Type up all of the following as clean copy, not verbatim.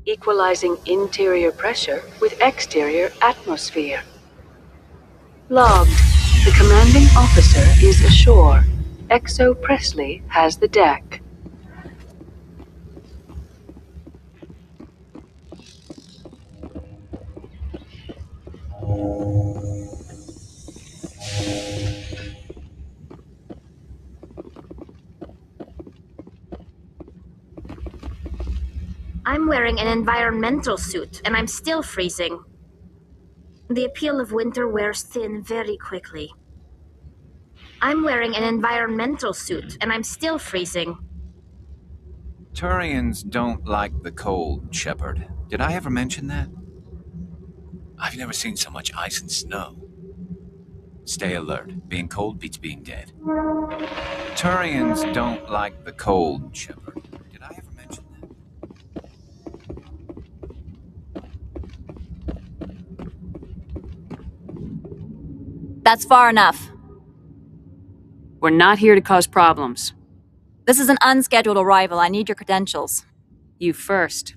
Equalizing interior pressure with exterior atmosphere. Logged. The commanding officer is ashore. XO Presley has the deck. I'm wearing an environmental suit, and I'm still freezing. The appeal of winter wears thin very quickly. I'm wearing an environmental suit, and I'm still freezing. Turians don't like the cold, Shepard. Did I ever mention that? I've never seen so much ice and snow. Stay alert. Being cold beats being dead. Turians don't like the cold, Shepard. Did I ever mention that? That's far enough. We're not here to cause problems. This is an unscheduled arrival. I need your credentials. You first.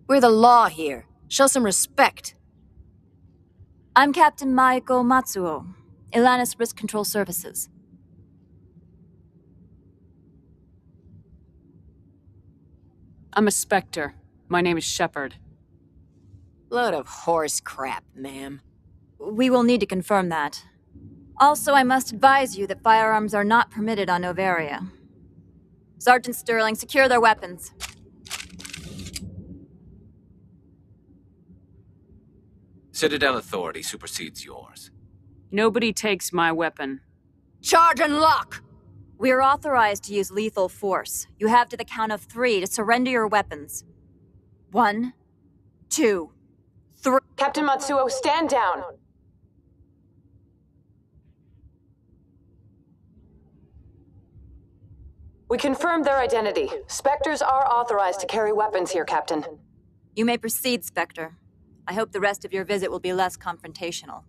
We're the law here. Show some respect. I'm Captain Maiko Matsuo, Ilanis Risk Control Services. I'm a Spectre. My name is Shepard. Load of horse crap, ma'am. We will need to confirm that. Also, I must advise you that firearms are not permitted on Novaria. Sergeant Sterling, secure their weapons. Citadel authority supersedes yours. Nobody takes my weapon. Charge and lock! We are authorized to use lethal force. You have to the count of 3 to surrender your weapons. 1, 2, 3. Captain Matsuo, stand down! We confirmed their identity. Spectres are authorized to carry weapons here, Captain. You may proceed, Spectre. I hope the rest of your visit will be less confrontational.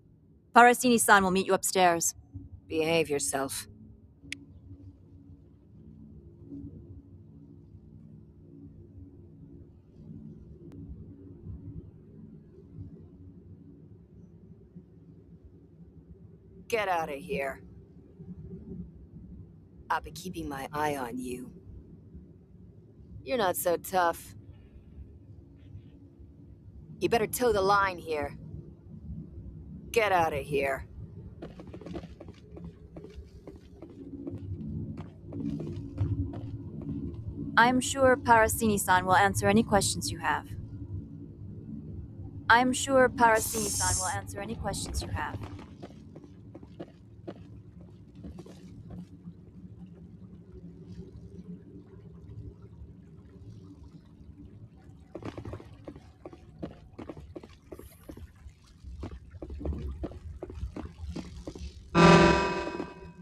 Parasini-san will meet you upstairs. Behave yourself. Get out of here. I'll be keeping my eye on you. You're not so tough. You better toe the line here. Get out of here. I'm sure Parasini-san will answer any questions you have. I'm sure Parasini-san will answer any questions you have.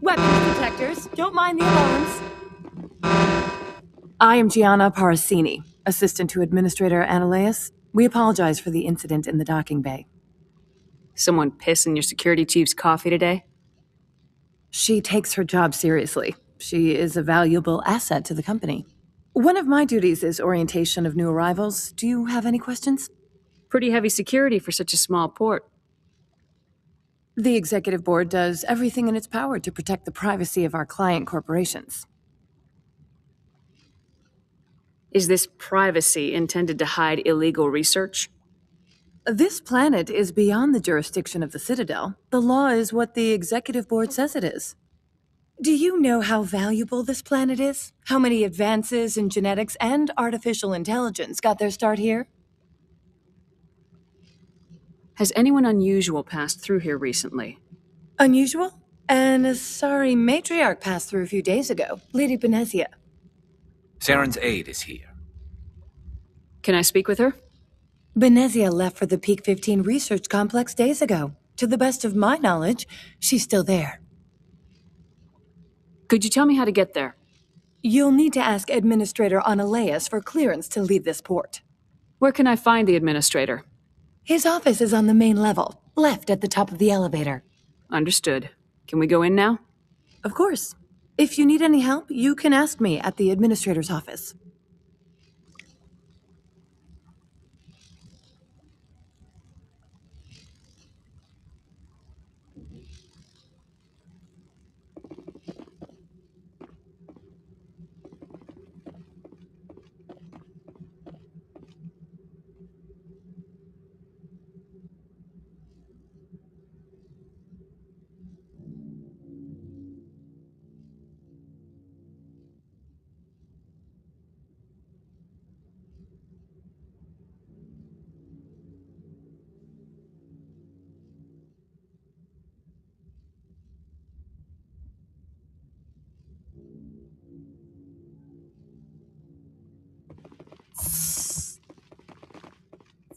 Weapons detectors, don't mind the alarms. I am Gianna Parasini, assistant to Administrator Ananias. We apologize for the incident in the docking bay. Someone piss in your security chief's coffee today? She takes her job seriously. She is a valuable asset to the company. One of my duties is orientation of new arrivals. Do you have any questions? Pretty heavy security for such a small port. The executive board does everything in its power to protect the privacy of our client corporations. Is this privacy intended to hide illegal research? This planet is beyond the jurisdiction of the Citadel. The law is what the Executive Board says it is. Do you know how valuable this planet is? How many advances in genetics and artificial intelligence got their start here? Has anyone unusual passed through here recently? Unusual? An Asari matriarch passed through a few days ago, Lady Benezia. Saren's aide is here. Can I speak with her? Benezia left for the Peak 15 research complex days ago. To the best of my knowledge, she's still there. Could you tell me how to get there? You'll need to ask Administrator Analeas for clearance to leave this port. Where can I find the administrator? His office is on the main level, left at the top of the elevator. Understood. Can we go in now? Of course. If you need any help, you can ask me at the administrator's office.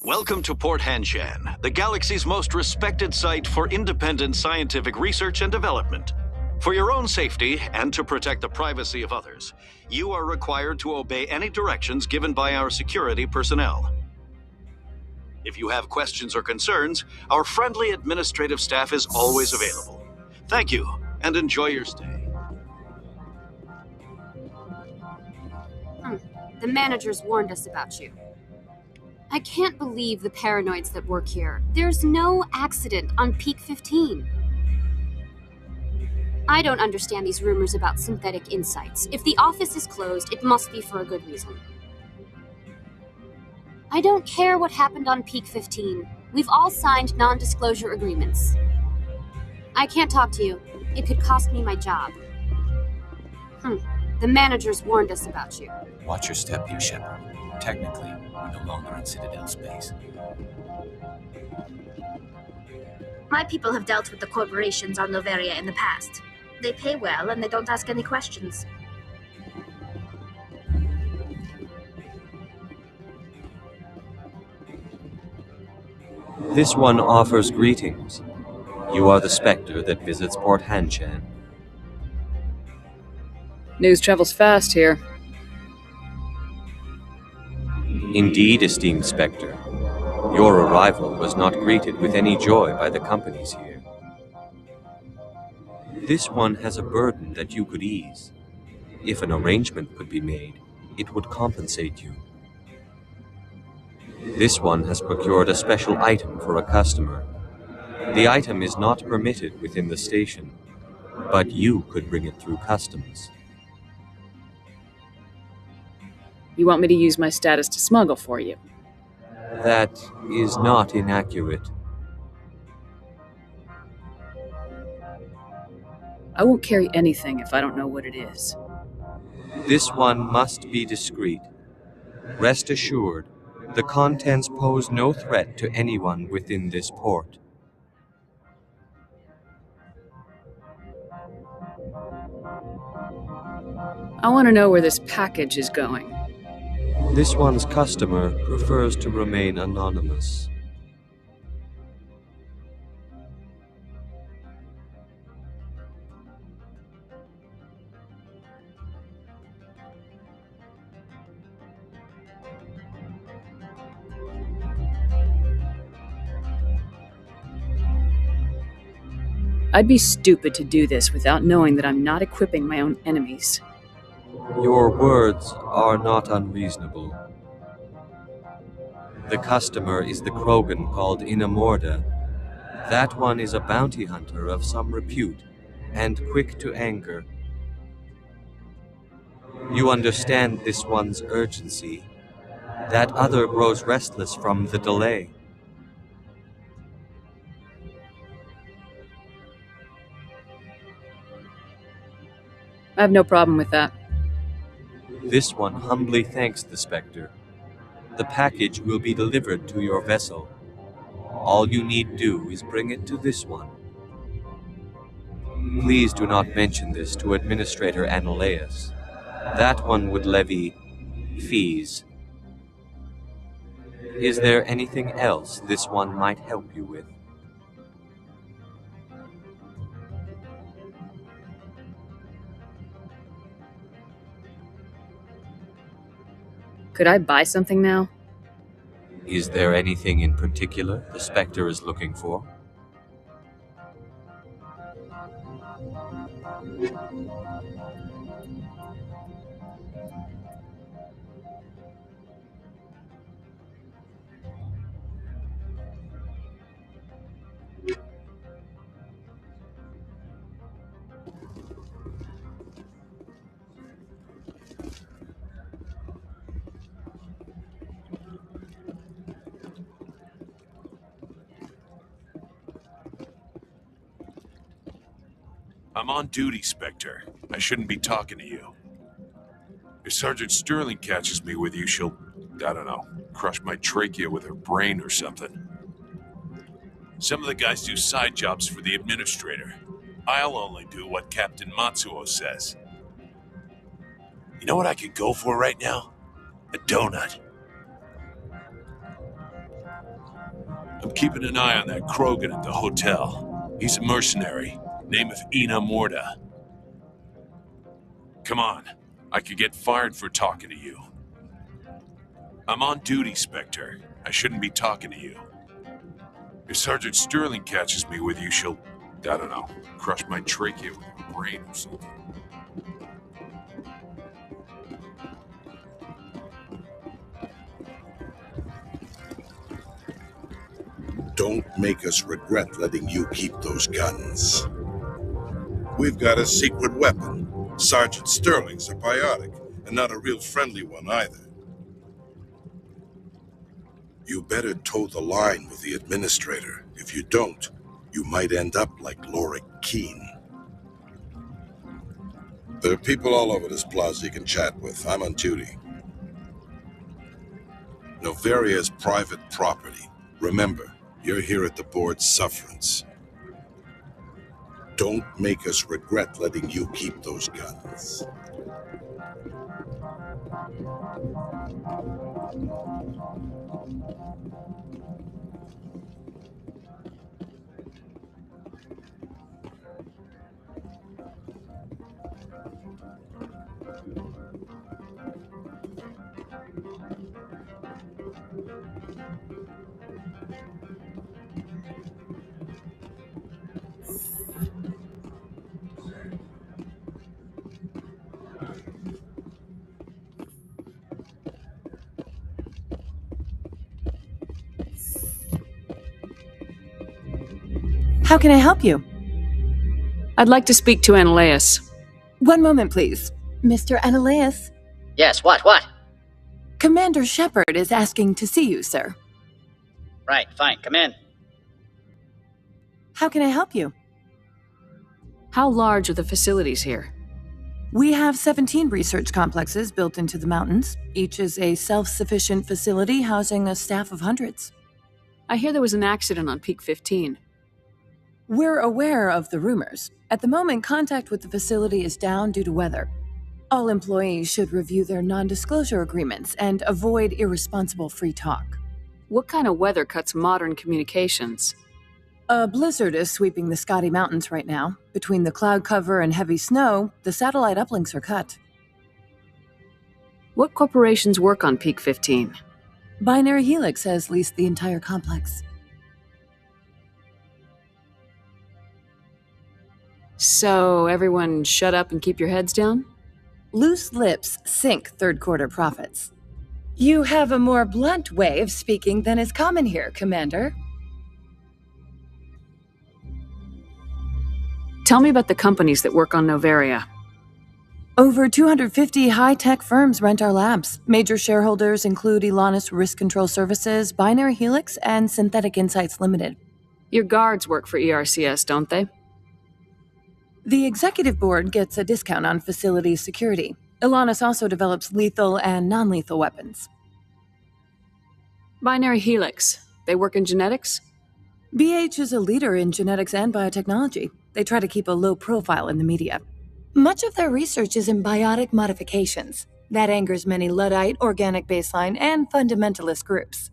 Welcome to Port Hanshan, the galaxy's most respected site for independent scientific research and development. For your own safety and to protect the privacy of others, you are required to obey any directions given by our security personnel. If you have questions or concerns, our friendly administrative staff is always available. Thank you, and enjoy your stay. The managers warned us about you. I can't believe the paranoids that work here. There's no accident on Peak 15. I don't understand these rumors about synthetic insights. If the office is closed, it must be for a good reason. I don't care what happened on Peak 15. We've all signed non-disclosure agreements. I can't talk to you. It could cost me my job. The managers warned us about you. Watch your step here, Shepard. Technically, we're no longer in Citadel space. My people have dealt with the corporations on Noveria in the past. They pay well and they don't ask any questions. This one offers greetings. You are the Spectre that visits Port Hanshan. News travels fast here. Indeed, esteemed Spectre. Your arrival was not greeted with any joy by the companies here. This one has a burden that you could ease. If an arrangement could be made, it would compensate you. This one has procured a special item for a customer. The item is not permitted within the station, but you could bring it through customs. You want me to use my status to smuggle for you? That is not inaccurate. I won't carry anything if I don't know what it is. This one must be discreet. Rest assured, the contents pose no threat to anyone within this port. I want to know where this package is going. This one's customer prefers to remain anonymous. I'd be stupid to do this without knowing that I'm not equipping my own enemies. Your words are not unreasonable. The customer is the Krogan called Inamorda. That one is a bounty hunter of some repute, and quick to anger. You understand this one's urgency. That other grows restless from the delay. I have no problem with that. This one humbly thanks the Spectre. The package will be delivered to your vessel. All you need do is bring it to this one. Please do not mention this to Administrator Ananias. That one would levy fees. Is there anything else this one might help you with? Could I buy something now? Is there anything in particular the Spectre is looking for? I'm on duty, Spectre. I shouldn't be talking to you. If Sergeant Sterling catches me with you, she'll, I don't know, crush my trachea with her brain or something. Some of the guys do side jobs for the Administrator. I'll only do what Captain Matsuo says. You know what I could go for right now? A donut. I'm keeping an eye on that Krogan at the hotel. He's a mercenary. Name of Ina Morda. Come on, I could get fired for talking to you. I'm on duty, Spectre. I shouldn't be talking to you. If Sergeant Sterling catches me with you, she'll, I don't know, crush my trachea with her brain or something. Don't make us regret letting you keep those guns. We've got a secret weapon. Sergeant Sterling's a biotic, and not a real friendly one either. You better toe the line with the Administrator. If you don't, you might end up like Lorik Keene. There are people all over this plaza you can chat with. I'm on duty. Novaria is private property. Remember, you're here at the board's sufferance. Don't make us regret letting you keep those guns. How can I help you? I'd like to speak to Ananias. One moment, please. Mr. Ananias? Yes, what? Commander Shepard is asking to see you, sir. Right, fine, come in. How can I help you? How large are the facilities here? We have 17 research complexes built into the mountains. Each is a self-sufficient facility housing a staff of hundreds. I hear there was an accident on Peak 15. We're aware of the rumors. At the moment, contact with the facility is down due to weather. All employees should review their non-disclosure agreements and avoid irresponsible free talk. What kind of weather cuts modern communications? A blizzard is sweeping the Scotty Mountains right now. Between the cloud cover and heavy snow, the satellite uplinks are cut. What corporations work on Peak 15? Binary Helix has leased the entire complex. So, everyone shut up and keep your heads down? Loose lips sink third-quarter profits. You have a more blunt way of speaking than is common here, Commander. Tell me about the companies that work on Novaria. Over 250 high-tech firms rent our labs. Major shareholders include Elanus Risk Control Services, Binary Helix, and Synthetic Insights Limited. Your guards work for ERCS, don't they? The executive board gets a discount on facility security. Ilanis also develops lethal and non-lethal weapons. Binary Helix. They work in genetics? BH is a leader in genetics and biotechnology. They try to keep a low profile in the media. Much of their research is in biotic modifications. That angers many Luddite, organic baseline, and fundamentalist groups.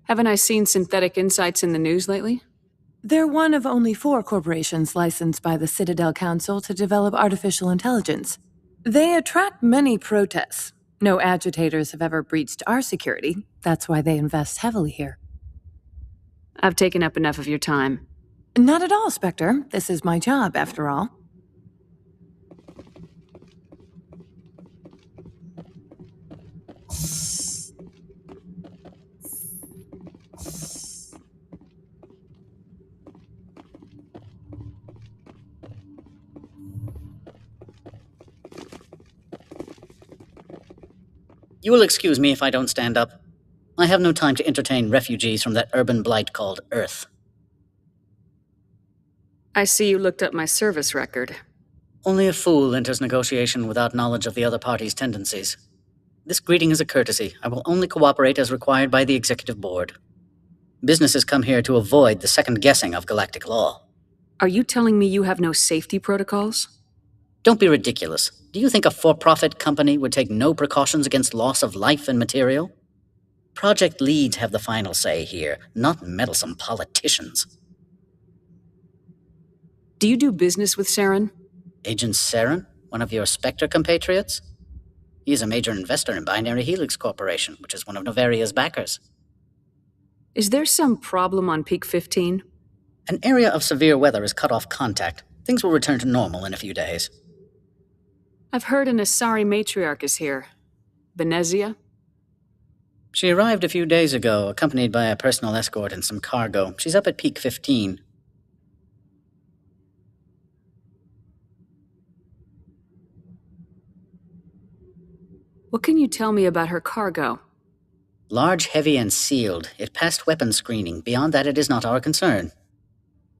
Haven't I seen synthetic insights in the news lately? They're one of only 4 corporations licensed by the Citadel Council to develop artificial intelligence. They attract many protests. No agitators have ever breached our security. That's why they invest heavily here. I've taken up enough of your time. Not at all, Spectre. This is my job, after all. You will excuse me if I don't stand up. I have no time to entertain refugees from that urban blight called Earth. I see you looked up my service record. Only a fool enters negotiation without knowledge of the other party's tendencies. This greeting is a courtesy. I will only cooperate as required by the executive board. Businesses come here to avoid the second guessing of galactic law. Are you telling me you have no safety protocols? Don't be ridiculous. Do you think a for-profit company would take no precautions against loss of life and material? Project leads have the final say here, not meddlesome politicians. Do you do business with Saren? Agent Saren? One of your Spectre compatriots? He is a major investor in Binary Helix Corporation, which is one of Novaria's backers. Is there some problem on Peak 15? An area of severe weather is cut off contact. Things will return to normal in a few days. I've heard an Asari matriarch is here. Benezia? She arrived a few days ago, accompanied by a personal escort and some cargo. She's up at Peak 15. What can you tell me about her cargo? Large, heavy, and sealed. It passed weapons screening. Beyond that, it is not our concern.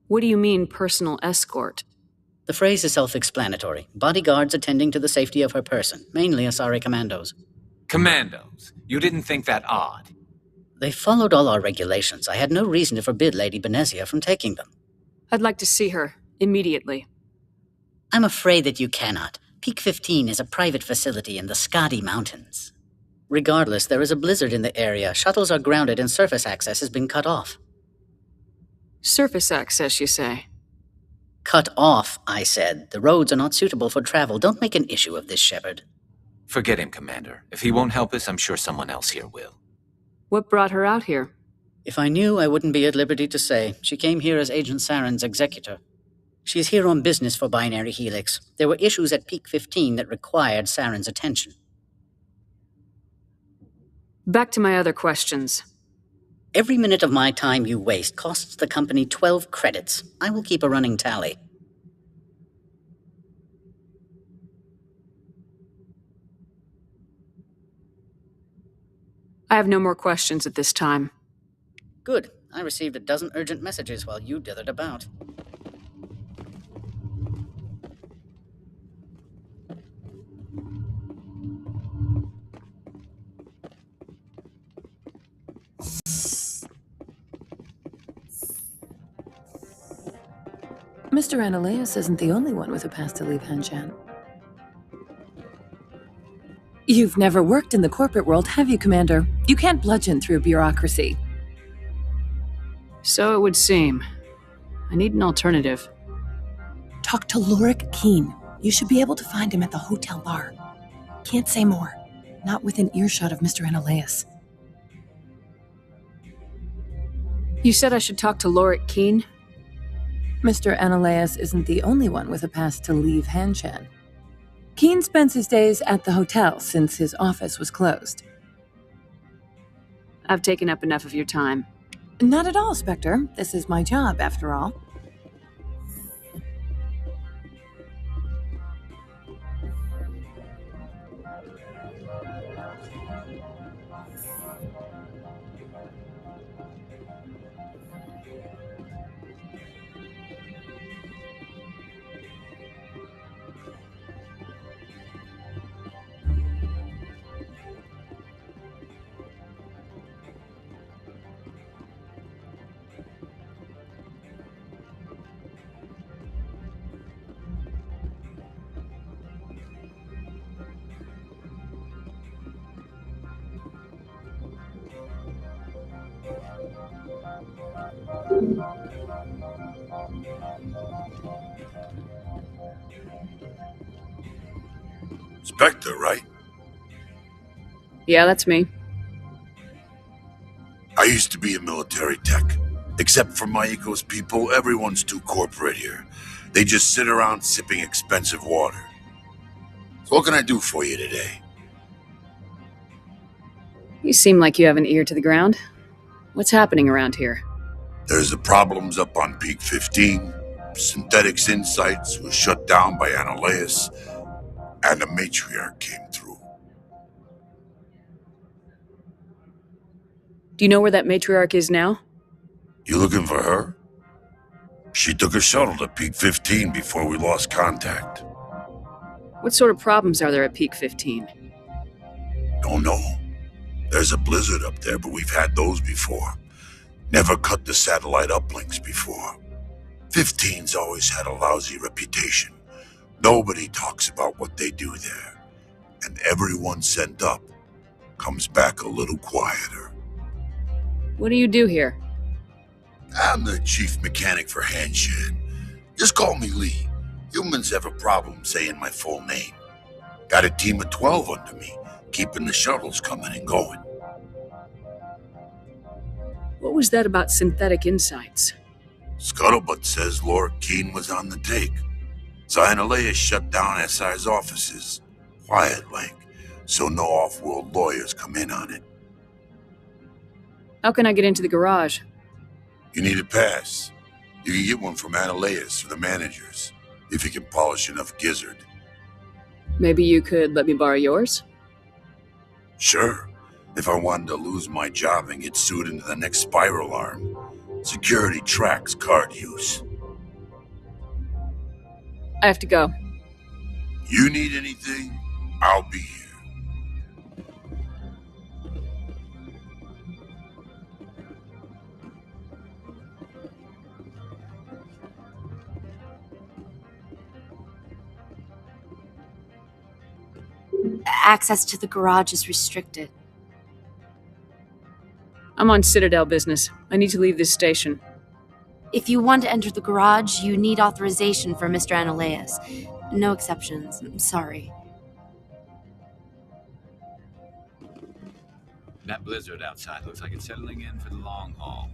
What do you mean, personal escort? The phrase is self-explanatory. Bodyguards attending to the safety of her person, mainly Asari commandos. Commandos? You didn't think that odd? They followed all our regulations. I had no reason to forbid Lady Benezia from taking them. I'd like to see her, immediately. I'm afraid that you cannot. Peak 15 is a private facility in the Skadi Mountains. Regardless, there is a blizzard in the area. Shuttles are grounded and surface access has been cut off. Surface access, you say? Cut off, I said. The roads are not suitable for travel. Don't make an issue of this, Shepard. Forget him, Commander. If he won't help us, I'm sure someone else here will. What brought her out here? If I knew, I wouldn't be at liberty to say. She came here as Agent Saren's executor. She's here on business for Binary Helix. There were issues at Peak 15 that required Saren's attention. Back to my other questions. Every minute of my time you waste costs the company 12 credits. I will keep a running tally. I have no more questions at this time. Good. I received a dozen urgent messages while you dithered about. Mr. Ananias isn't the only one with a pass to leave Hanshan. You've never worked in the corporate world, have you, Commander? You can't bludgeon through bureaucracy. So it would seem. I need an alternative. Talk to Lorik Keen. You should be able to find him at the hotel bar. Can't say more. Not within earshot of Mr. Ananias. You said I should talk to Lorik Keen? Mr. Ananias isn't the only one with a pass to leave Hanshan. Keen spends his days at the hotel since his office was closed. I've taken up enough of your time. Not at all, Spectre. This is my job, after all. Spectre, right? Yeah, that's me. I used to be a military tech. Except for my Ecos people, everyone's too corporate here. They just sit around sipping expensive water. So what can I do for you today? You seem like you have an ear to the ground. What's happening around here? There's the problems up on Peak 15. Synthetics Insights was shut down by Annihilus, and a matriarch came through. Do you know where that matriarch is now? You looking for her? She took a shuttle to Peak 15 before we lost contact. What sort of problems are there at Peak 15? Don't know. There's a blizzard up there, but we've had those before. Never cut the satellite uplinks before. 15's always had a lousy reputation. Nobody talks about what they do there. And everyone sent up comes back a little quieter. What do you do here? I'm the chief mechanic for Hanshan. Just call me Lee. Humans have a problem saying my full name. Got a team of 12 under me, keeping the shuttles coming and going. What was that about synthetic insights? Scuttlebutt says Laura Keene was on the take. Annihilus shut down SI's offices. Quiet-like, so no off-world lawyers come in on it. How can I get into the garage? You need a pass. You can get one from Annihilus or the managers, if you can polish enough gizzard. Maybe you could let me borrow yours? Sure, if I wanted to lose my job and get sued into the next spiral arm. Security tracks card use. I have to go. You need anything, I'll be here. Access to the garage is restricted. I'm on Citadel business. I need to leave this station. If you want to enter the garage, you need authorization from Mr. Annihilus. No exceptions. I'm sorry. That blizzard outside looks like it's settling in for the long haul.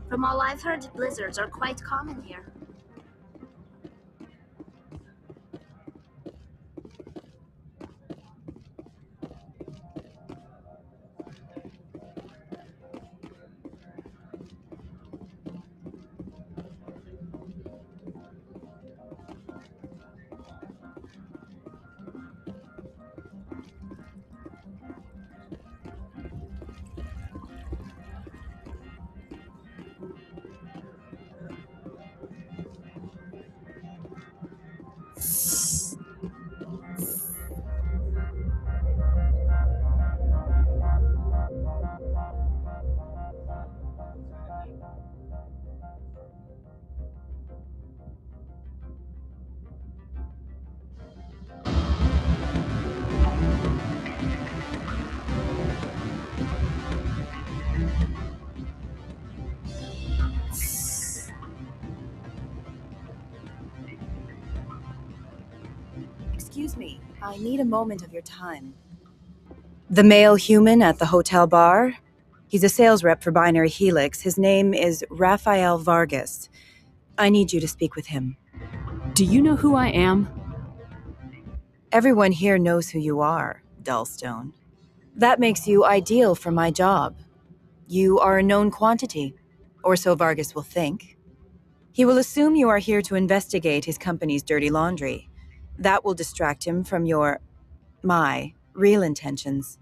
From all I've heard, blizzards are quite common here. Excuse me, I need a moment of your time. The male human at the hotel bar? He's a sales rep for Binary Helix. His name is Rafael Vargas. I need you to speak with him. Do you know who I am? Everyone here knows who you are, Dullstone. That makes you ideal for my job. You are a known quantity, or so Vargas will think. He will assume you are here to investigate his company's dirty laundry. That will distract him from my real intentions.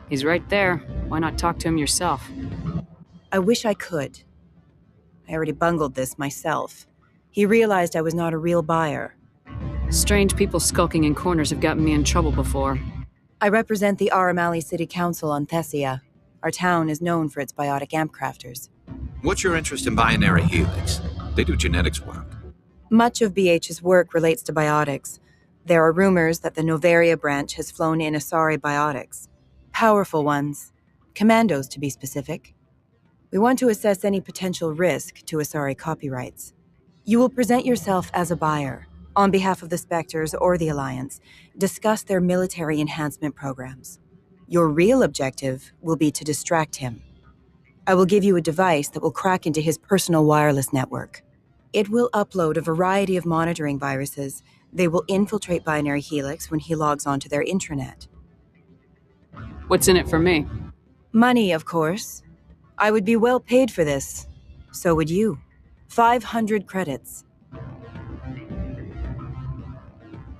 He's right there. Why not talk to him yourself? I wish I could. I already bungled this myself. He realized I was not a real buyer. Strange people skulking in corners have gotten me in trouble before. I represent the Aramali City Council on Thessia. Our town is known for its biotic amp crafters. What's your interest in Binary Helix? They do genetics work. Much of BH's work relates to biotics. There are rumors that the Novaria branch has flown in Asari biotics. Powerful ones. Commandos, to be specific. We want to assess any potential risk to Asari copyrights. You will present yourself as a buyer, on behalf of the Spectres or the Alliance, discuss their military enhancement programs. Your real objective will be to distract him. I will give you a device that will crack into his personal wireless network. It will upload a variety of monitoring viruses. They will infiltrate Binary Helix when he logs onto their intranet. What's in it for me? Money, of course. I would be well paid for this. So would you. 500 credits.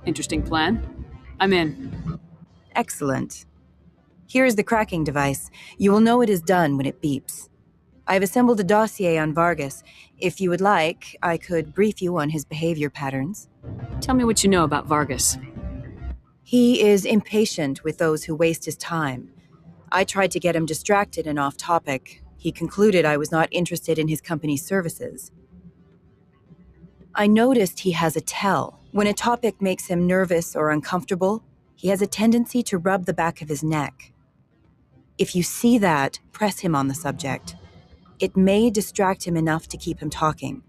Interesting plan. I'm in. Excellent. Here is the cracking device. You will know it is done when it beeps. I've assembled a dossier on Vargas. If you would like, I could brief you on his behavior patterns. Tell me what you know about Vargas. He is impatient with those who waste his time. I tried to get him distracted and off topic. He concluded I was not interested in his company's services. I noticed he has a tell. When a topic makes him nervous or uncomfortable, he has a tendency to rub the back of his neck. If you see that, press him on the subject. It may distract him enough to keep him talking.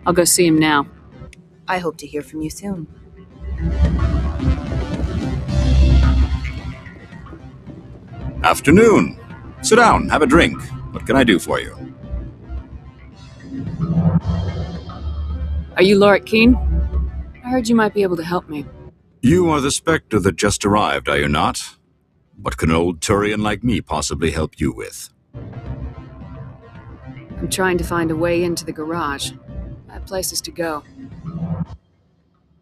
I'll go see him now. I hope to hear from you soon. Afternoon. Sit down, have a drink. What can I do for you? Are you Lorik Keen? I heard you might be able to help me. You are the Spectre that just arrived, are you not? What can an old Turian like me possibly help you with? I'm trying to find a way into the garage. I have places to go.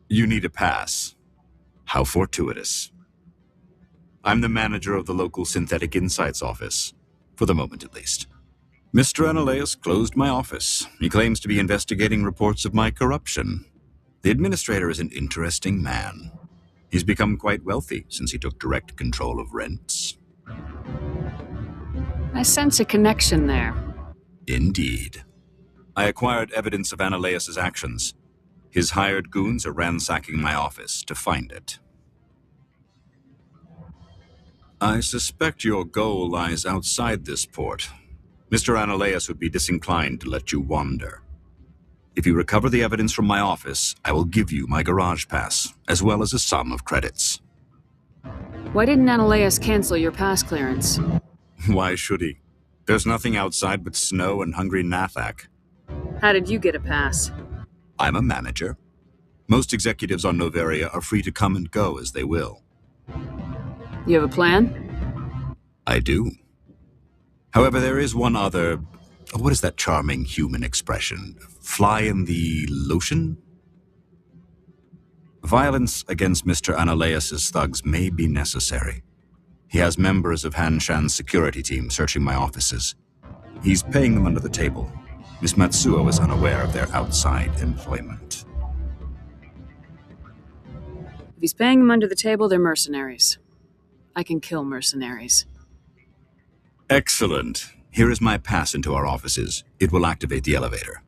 You need a pass. How fortuitous. I'm the manager of the local Synthetic Insights office. For the moment, at least. Mr. Analeus closed my office. He claims to be investigating reports of my corruption. The administrator is an interesting man. He's become quite wealthy since he took direct control of rents. I sense a connection there. Indeed. I acquired evidence of Analeus's actions. His hired goons are ransacking my office to find it. I suspect your goal lies outside this port. Mr. Analeus would be disinclined to let you wander. If you recover the evidence from my office, I will give you my garage pass, as well as a sum of credits. Why didn't Analeus cancel your pass clearance? Why should he? There's nothing outside but snow and hungry Nathak. How did you get a pass? I'm a manager. Most executives on Noveria are free to come and go as they will. You have a plan? I do. However, there is one other... What is that charming human expression? Fly in the lotion? Violence against Mr. Analeus's thugs may be necessary. He has members of Han Shan's security team searching my offices. He's paying them under the table. Miss Matsuo is unaware of their outside employment. If he's paying them under the table, they're mercenaries. I can kill mercenaries. Excellent. Here is my pass into our offices. It will activate the elevator.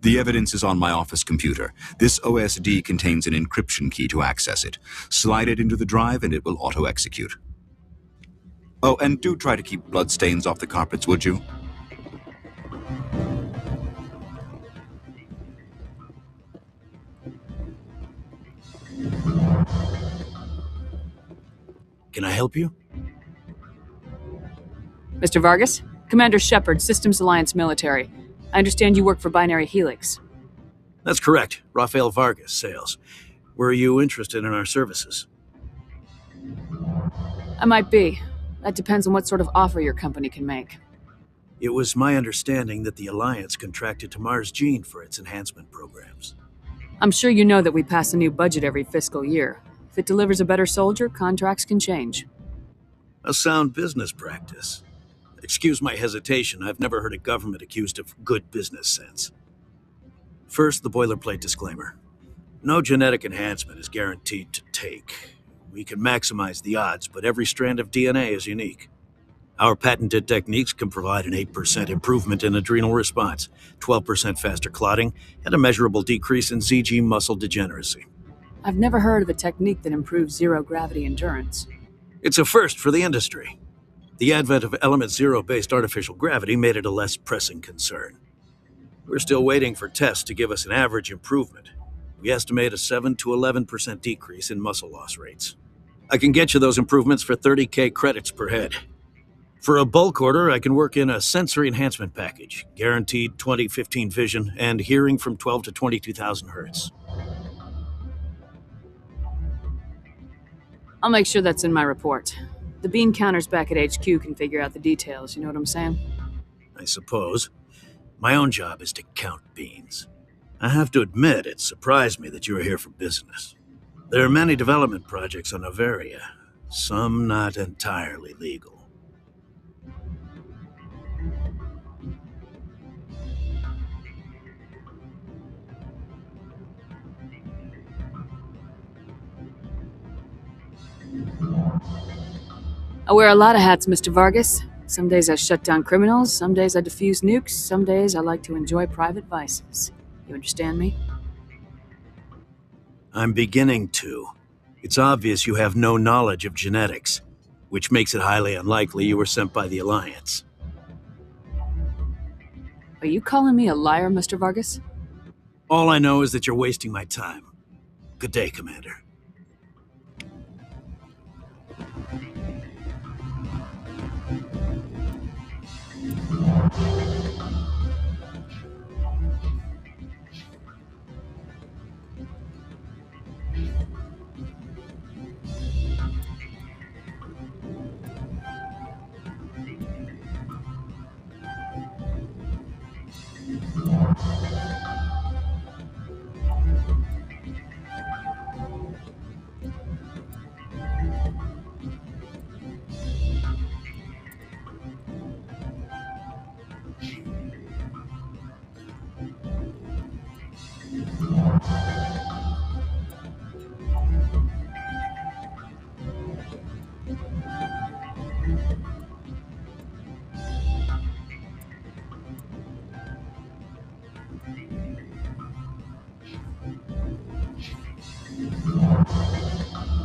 The evidence is on my office computer. This OSD contains an encryption key to access it. Slide it into the drive and it will auto-execute. Oh, and do try to keep bloodstains off the carpets, would you? Can I help you? Mr. Vargas? Commander Shepard, Systems Alliance Military. I understand you work for Binary Helix. That's correct. Rafael Vargas, sales. Were you interested in our services? I might be. That depends on what sort of offer your company can make. It was my understanding that the Alliance contracted to Mars Gene for its enhancement programs. I'm sure you know that we pass a new budget every fiscal year. If it delivers a better soldier, contracts can change. A sound business practice. Excuse my hesitation, I've never heard a government accused of good business sense. First, the boilerplate disclaimer. No genetic enhancement is guaranteed to take. We can maximize the odds, but every strand of DNA is unique. Our patented techniques can provide an 8% improvement in adrenal response, 12% faster clotting, and a measurable decrease in ZG muscle degeneracy. I've never heard of a technique that improves zero-gravity endurance. It's a first for the industry. The advent of element zero-based artificial gravity made it a less pressing concern. We're still waiting for tests to give us an average improvement. We estimate a 7 to 11% decrease in muscle loss rates. I can get you those improvements for 30K credits per head. For a bulk order, I can work in a sensory enhancement package, guaranteed 20/15 vision, and hearing from 12 to 22,000 hertz. I'll make sure that's in my report. The bean counters back at HQ can figure out the details, you know what I'm saying? I suppose. My own job is to count beans. I have to admit, it surprised me that you were here for business. There are many development projects on Noveria, some not entirely legal. I wear a lot of hats, Mr. Vargas. Some days I shut down criminals, some days I defuse nukes, some days I like to enjoy private vices. You understand me? I'm beginning to. It's obvious you have no knowledge of genetics, which makes it highly unlikely you were sent by the Alliance. Are you calling me a liar, Mr. Vargas? All I know is that you're wasting my time. Good day, Commander.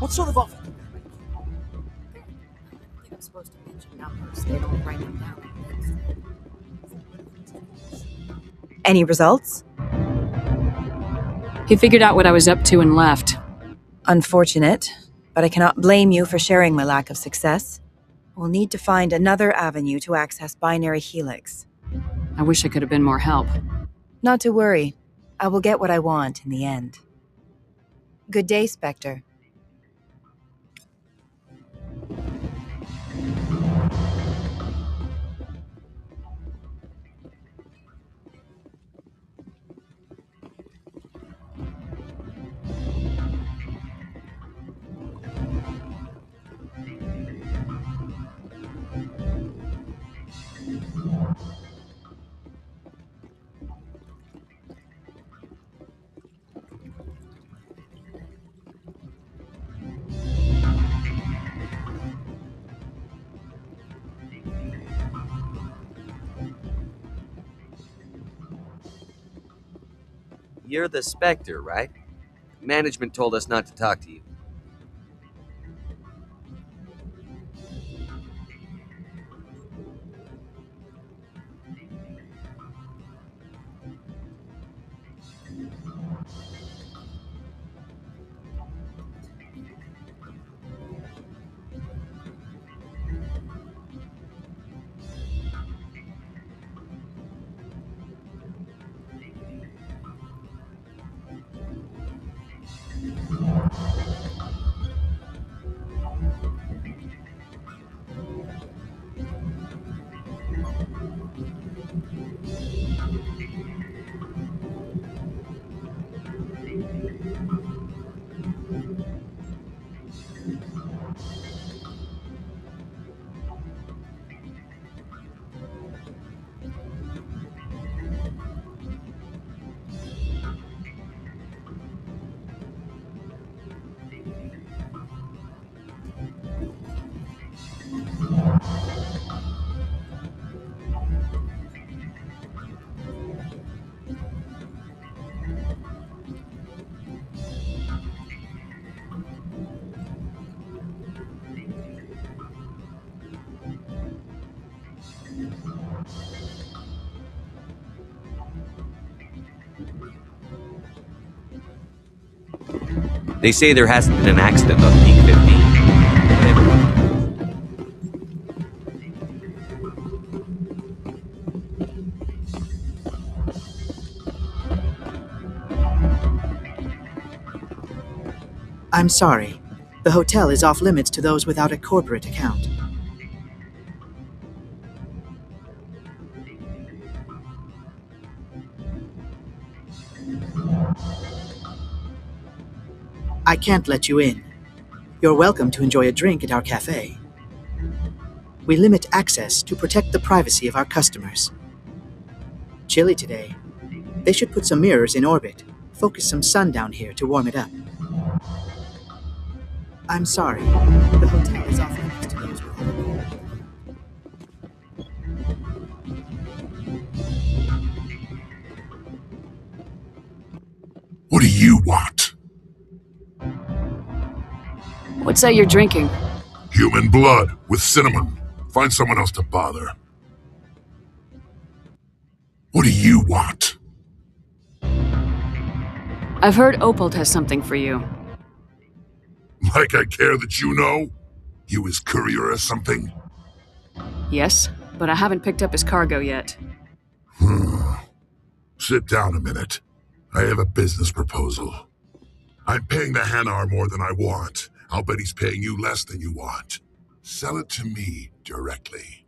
What sort of offer? I think I'm supposed to mention numbers. They don't write them down. Any results? He figured out what I was up to and left. Unfortunate, but I cannot blame you for sharing my lack of success. We'll need to find another avenue to access Binary Helix. I wish I could have been more help. Not to worry. I will get what I want in the end. Good day, Spectre. You're the Spectre, right? Management told us not to talk to you. They say there hasn't been an accident on Peak 15. I'm sorry. The hotel is off limits to those without a corporate account. I can't let you in. You're welcome to enjoy a drink at our cafe. We limit access to protect the privacy of our customers. Chilly today. They should put some mirrors in orbit. Focus some sun down here to warm it up. I'm sorry. The hotel is off limits to those without a corporate account. What do you want? What's that you're drinking? Human blood with cinnamon. Find someone else to bother. What do you want? I've heard Opal has something for you. Like I care that you know? You his courier or something? Yes, but I haven't picked up his cargo yet. Sit down a minute. I have a business proposal. I'm paying the Hanar more than I want. I'll bet he's paying you less than you want. Sell it to me directly.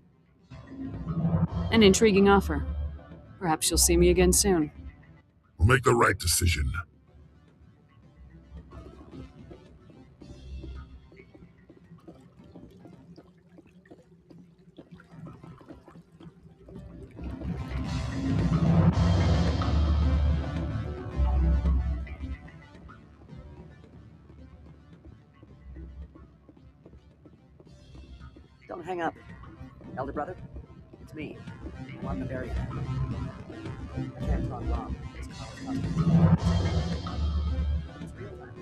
An intriguing offer. Perhaps you'll see me again soon. We'll make the right decision. Don't hang up. Elder brother, it's me. I'm on the very end. I can't talk long. This call is costing me. It's real time.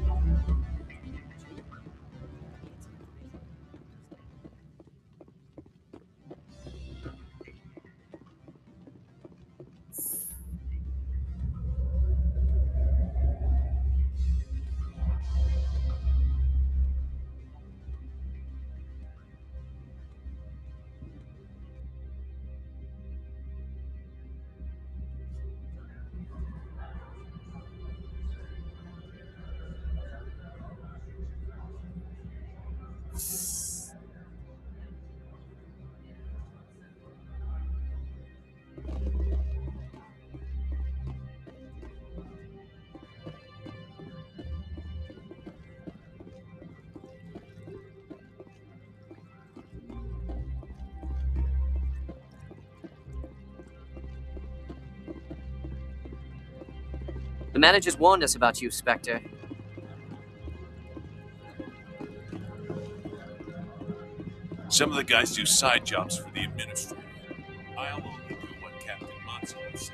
The managers warned us about you, Spectre. Some of the guys do side jobs for the administrator. I'll only do what Captain Matsuo says.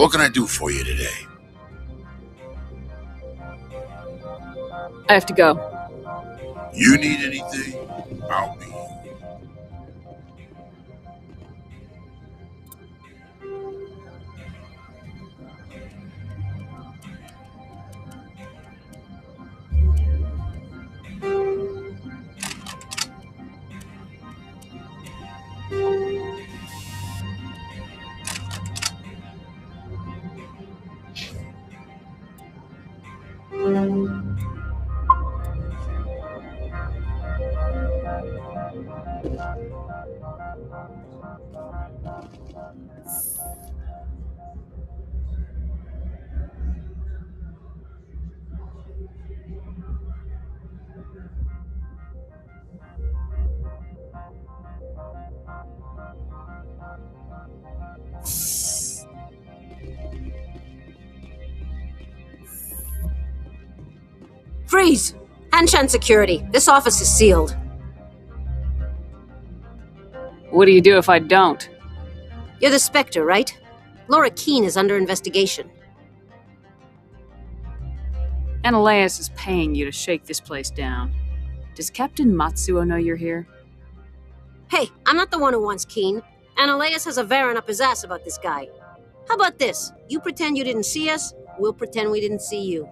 What can I do for you today? I have to go. You need anything? I'll be. Freeze! Hanshan security. This office is sealed. What do you do if I don't? You're the Spectre, right? Laura Keene is under investigation. Ananias is paying you to shake this place down. Does Captain Matsuo know you're here? Hey, I'm not the one who wants Keene. Ananias has a Varen up his ass about this guy. How about this? You pretend you didn't see us, we'll pretend we didn't see you.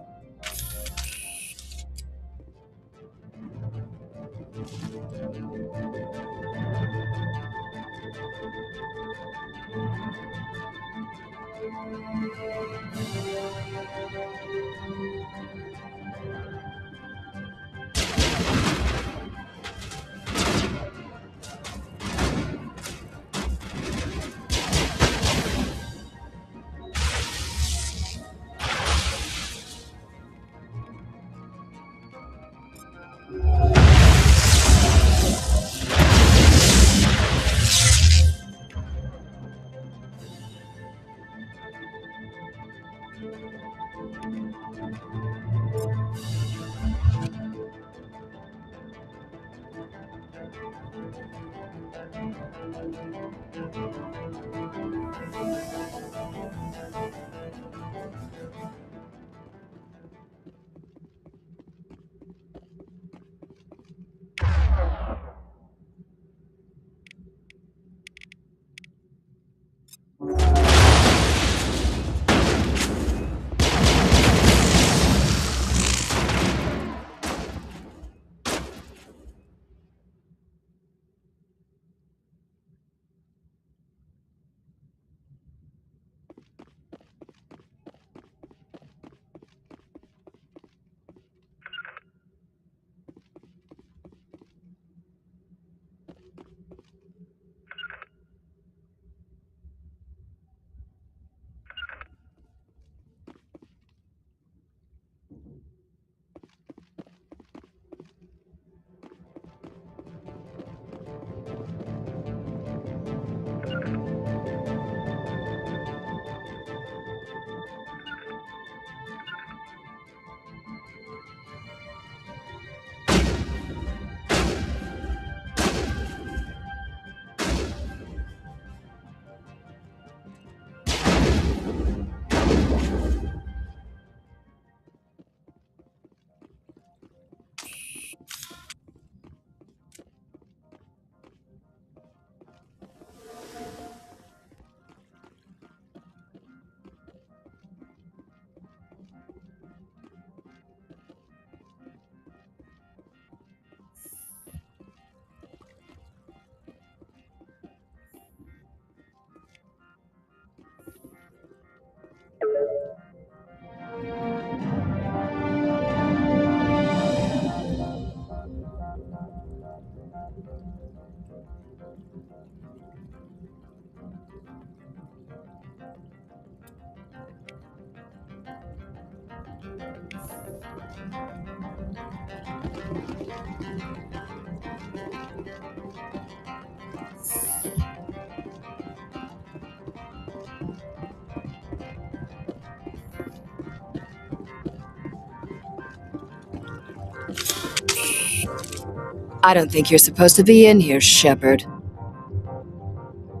I don't think you're supposed to be in here, Shepard.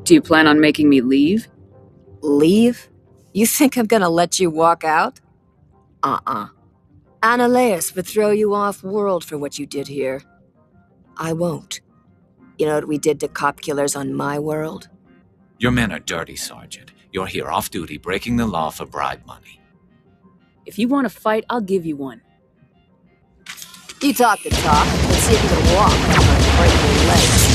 Do you plan on making me leave? Leave? You think I'm gonna let you walk out? Uh-uh. Annaleus would throw you off-world for what you did here. I won't. You know what we did to cop killers on my world? Your men are dirty, Sergeant. You're here off duty, breaking the law for bribe money. If you want to fight, I'll give you one. You talk the talk. Let's see if you can walk. I'm gonna break your legs.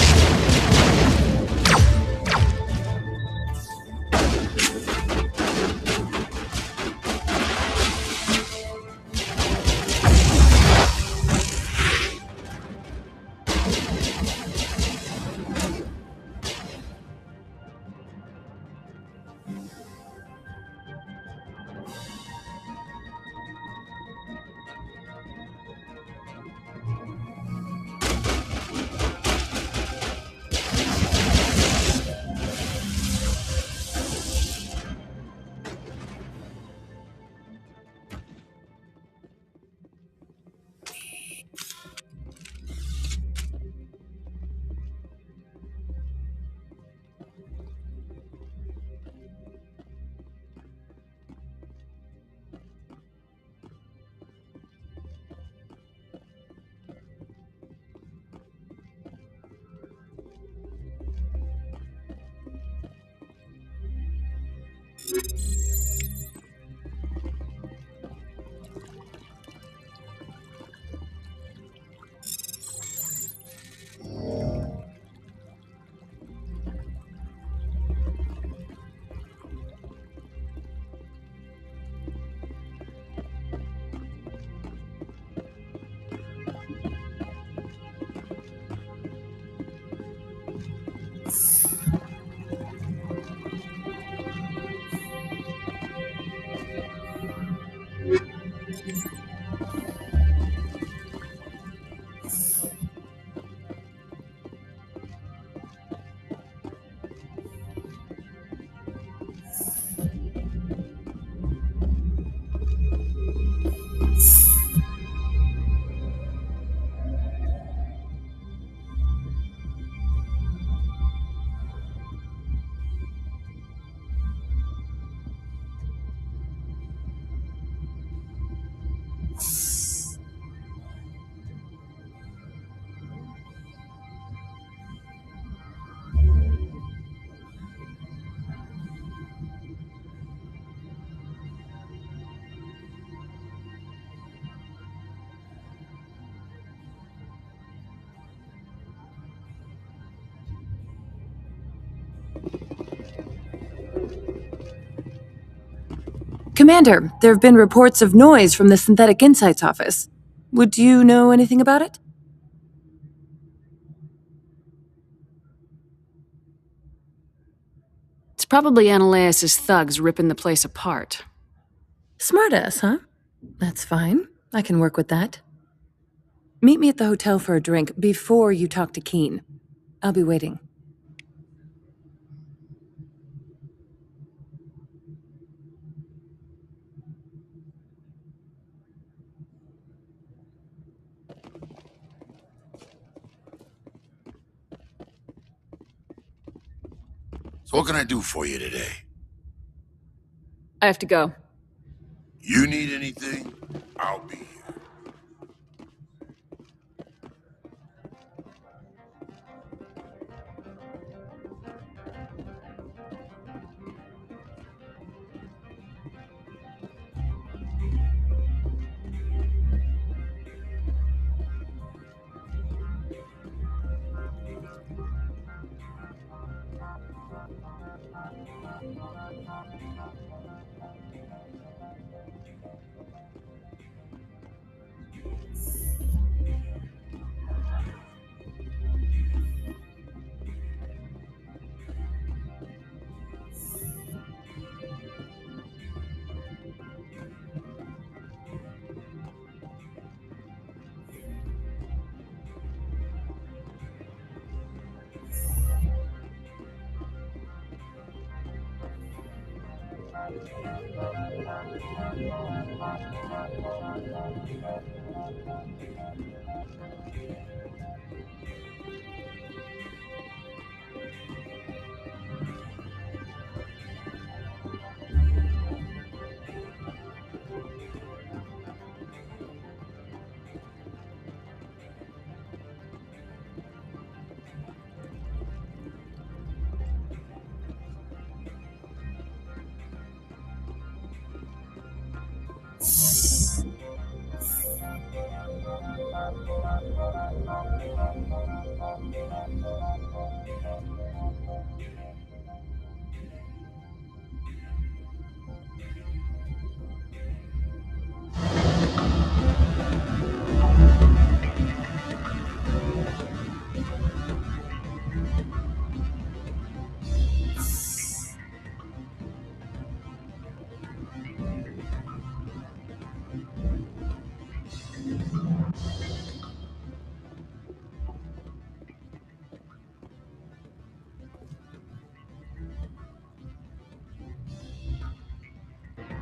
Commander, there have been reports of noise from the Synthetic Insights office. Would you know anything about it? It's probably Annaleus' thugs ripping the place apart. Smartass, huh? That's fine. I can work with that. Meet me at the hotel for a drink before you talk to Keen. I'll be waiting. So what can I do for you today? I have to go. You need anything? I'll be here.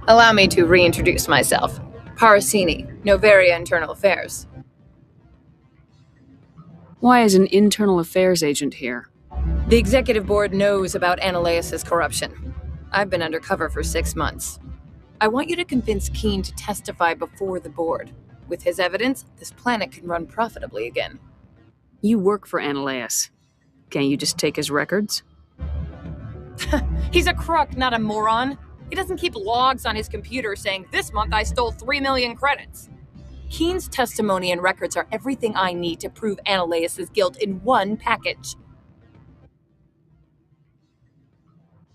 Allow me to reintroduce myself. Parasini, Novaria Internal Affairs. Why is an internal affairs agent here? The executive board knows about Ananias' corruption. I've been undercover for 6 months. I want you to convince Keene to testify before the board. With his evidence, this planet can run profitably again. You work for Ananias. Can't you just take his records? He's a crook, not a moron. He doesn't keep logs on his computer saying, "This month I stole 3 million credits." Keene's testimony and records are everything I need to prove Ananias' guilt in one package.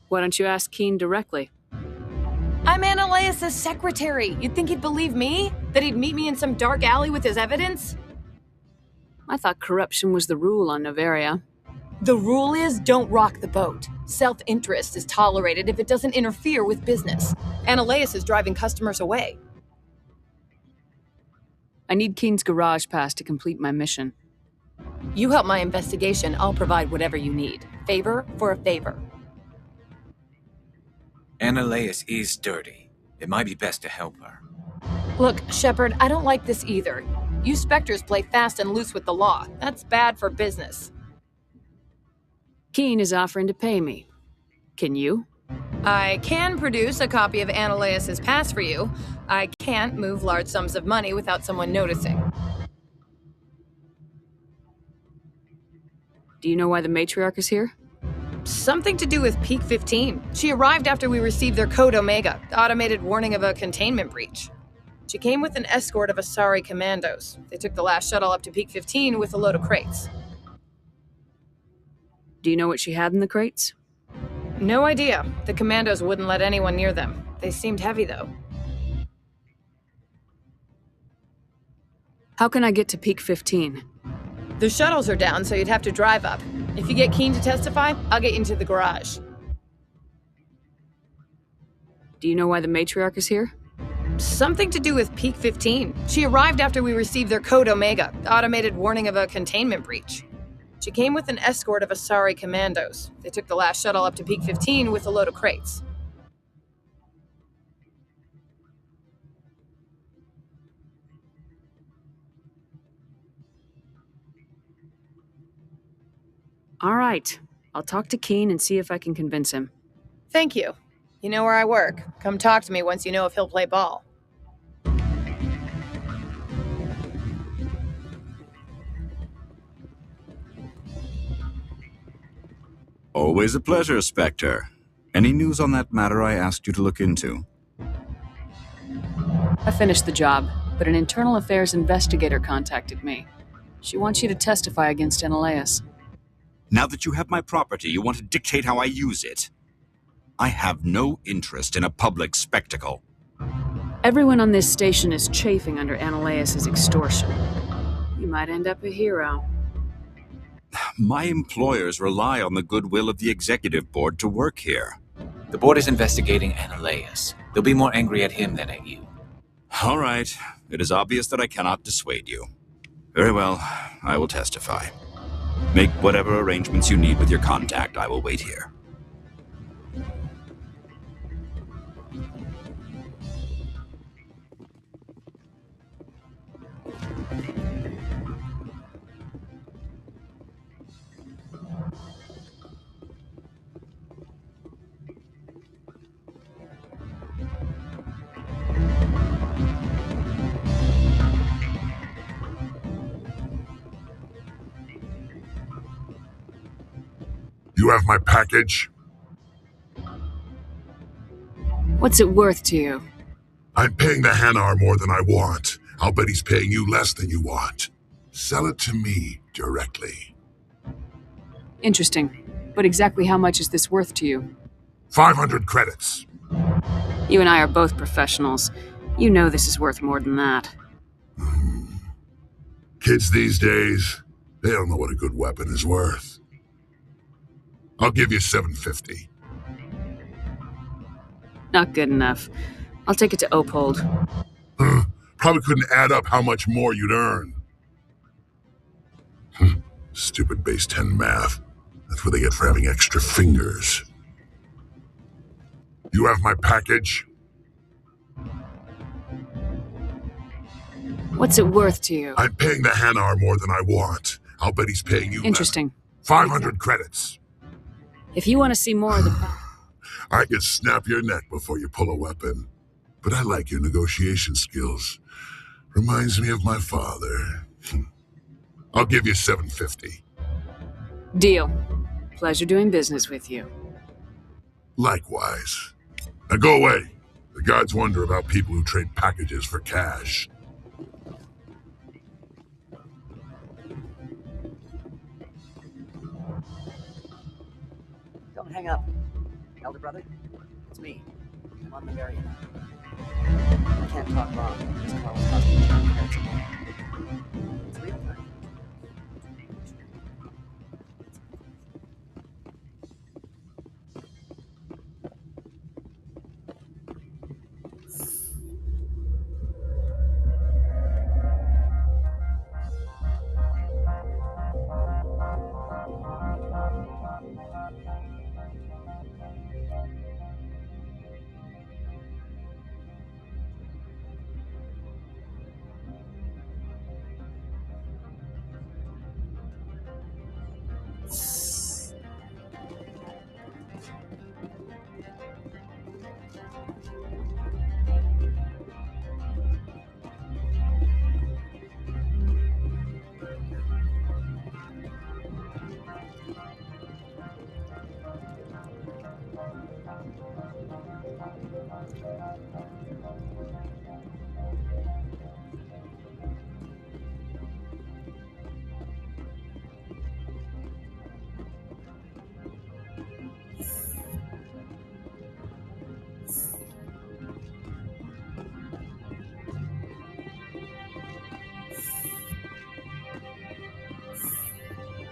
Why don't you ask Keene directly? I'm Ananias' secretary. You'd think he'd believe me? That he'd meet me in some dark alley with his evidence? I thought corruption was the rule on Novaria. The rule is don't rock the boat. Self-interest is tolerated if it doesn't interfere with business. Ananias is driving customers away. I need Keene's garage pass to complete my mission. You help my investigation, I'll provide whatever you need. Favor for a favor. Ananias is dirty. It might be best to help her. Look, Shepard, I don't like this either. You Spectres play fast and loose with the law. That's bad for business. Keene is offering to pay me. Can you? I can produce a copy of Ananias' pass for you. I can't move large sums of money without someone noticing. Do you know why the matriarch is here? Something to do with Peak 15. She arrived after we received their Code Omega, automated warning of a containment breach. She came with an escort of Asari commandos. They took the last shuttle up to Peak 15 with a load of crates. Do you know what she had in the crates? No idea. The commandos wouldn't let anyone near them. They seemed heavy, though. How can I get to Peak 15? The shuttles are down, so you'd have to drive up. If you get Keene to testify, I'll get you into the garage. Do you know why the matriarch is here? Something to do with Peak 15. She arrived after we received their Code Omega, automated warning of a containment breach. She came with an escort of Asari commandos. They took the last shuttle up to Peak 15 with a load of crates. All right. I'll talk to Keene and see if I can convince him. Thank you. You know where I work. Come talk to me once you know if he'll play ball. Always a pleasure, Spectre. Any news on that matter I asked you to look into? I finished the job, but an internal affairs investigator contacted me. She wants you to testify against Ananias. Now that you have my property, you want to dictate how I use it. I have no interest in a public spectacle. Everyone on this station is chafing under Ananias' extortion. You might end up a hero. My employers rely on the goodwill of the executive board to work here. The board is investigating Ananias. They'll be more angry at him than at you. All right. It is obvious that I cannot dissuade you. Very well. I will testify. Make whatever arrangements you need with your contact. I will wait here. You have my package? What's it worth to you? I'm paying the Hanar more than I want. I'll bet he's paying you less than you want. Sell it to me directly. Interesting. But exactly how much is this worth to you? 500 credits. You and I are both professionals. You know this is worth more than that. Kids these days, they don't know what a good weapon is worth. I'll give you 750. Not good enough. I'll take it to Opold. Probably couldn't add up how much more you'd earn. Stupid base 10 math. That's what they get for having extra fingers. You have my package? What's it worth to you? I'm paying the Hanar more than I want. I'll bet he's paying you Interesting. 500 credits. If you want to see more of the... I could snap your neck before you pull a weapon. But I like your negotiation skills. Reminds me of my father. I'll give you 750. Deal. Pleasure doing business with you. Likewise. Now go away. The guards wonder about people who trade packages for cash. Don't hang up. Elder brother, it's me. I'm on the very end. I can't talk long. This call is costing me 10 credits a minute. It's real time.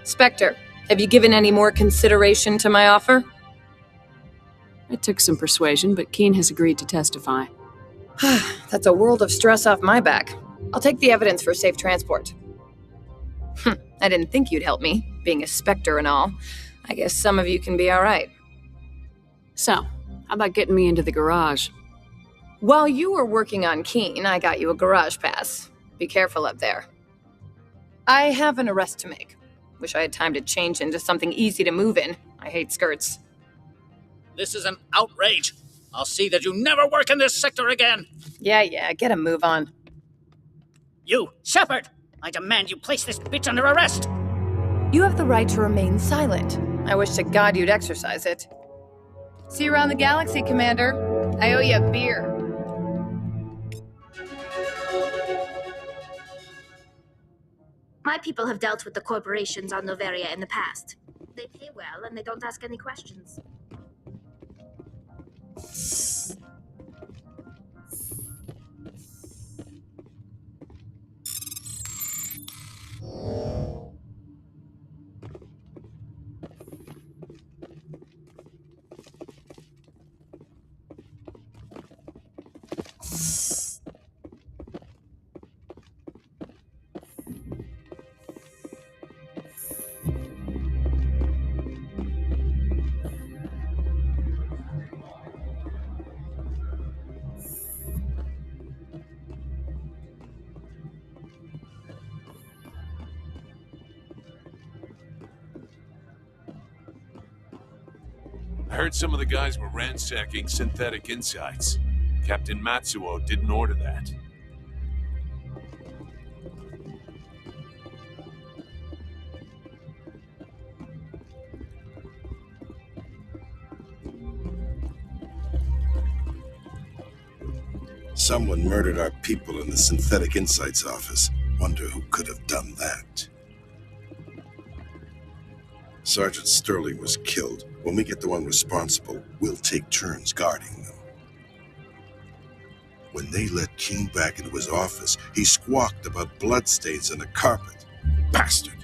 Spectre, have you given any more consideration to my offer? It took some persuasion, but Keen has agreed to testify. That's a world of stress off my back. I'll take the evidence for safe transport. I didn't think you'd help me, being a Spectre and all. I guess some of you can be alright. So, how about getting me into the garage? While you were working on Keen, I got you a garage pass. Be careful up there. I have an arrest to make. Wish I had time to change into something easy to move in. I hate skirts. This is an outrage. I'll see that you never work in this sector again. Yeah, get a move on. You, Shepard! I demand you place this bitch under arrest! You have the right to remain silent. I wish to God you'd exercise it. See you around the galaxy, Commander. I owe you a beer. My people have dealt with the corporations on Noveria in the past. They pay well and they don't ask any questions. I heard some of the guys were ransacking synthetic insights. Captain Matsuo didn't order that. Someone murdered our people in the Synthetic Insights office. Wonder who could have done that. Sergeant Sterling was killed. When we get the one responsible, we'll take turns guarding them. When they let Keen back into his office, he squawked about bloodstains on the carpet. Bastard!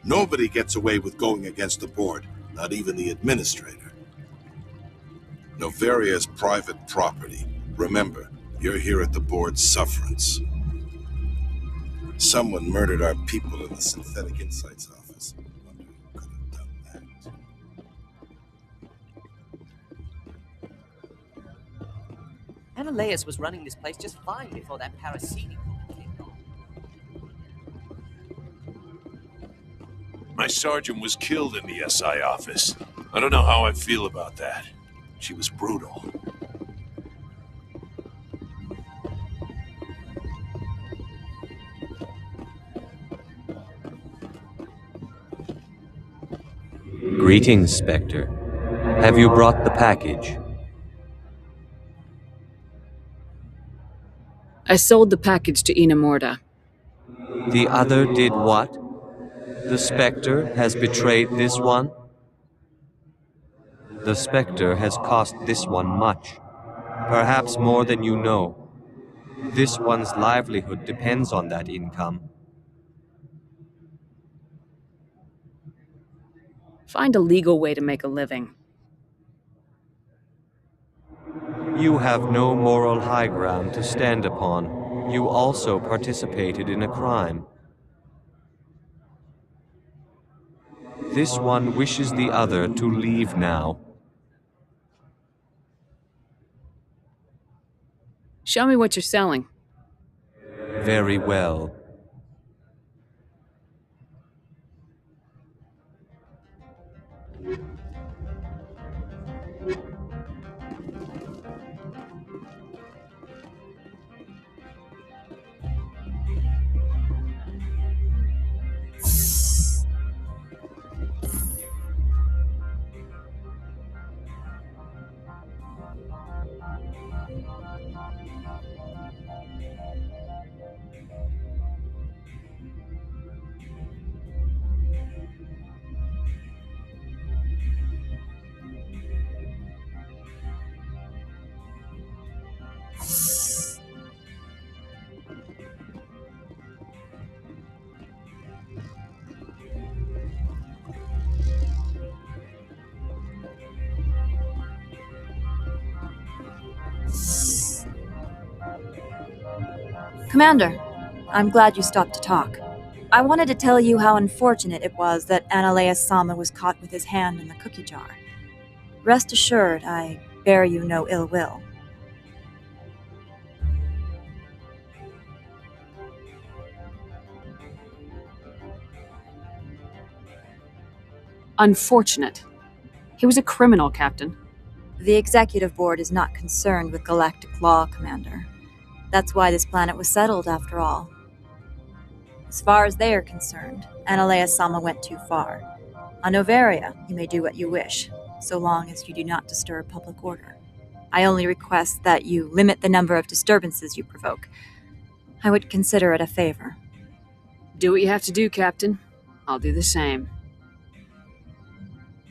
Nobody gets away with going against the board, not even the administrator. Noveria is private property. Remember, you're here at the board's sufferance. Someone murdered our people in the Synthetic Insights office. Wonder who could have done that. Ananias was running this place just fine before that parasitic woman came along. My sergeant was killed in the SI office. I don't know how I feel about that. She was brutal. Greetings, Spectre. Have you brought the package? I sold the package to Ina Morda. The other did what? The Spectre has betrayed this one? The Spectre has cost this one much. Perhaps more than you know. This one's livelihood depends on that income. Find a legal way to make a living. You have no moral high ground to stand upon. You also participated in a crime. This one wishes the other to leave now. Show me what you're selling. Very well. Commander, I'm glad you stopped to talk. I wanted to tell you how unfortunate it was that Ananias Sama was caught with his hand in the cookie jar. Rest assured, I bear you no ill will. Unfortunate. He was a criminal, Captain. The Executive Board is not concerned with galactic law, Commander. That's why this planet was settled, after all. As far as they are concerned, Ananias Sama went too far. On Noveria, you may do what you wish, so long as you do not disturb public order. I only request that you limit the number of disturbances you provoke. I would consider it a favor. Do what you have to do, Captain. I'll do the same.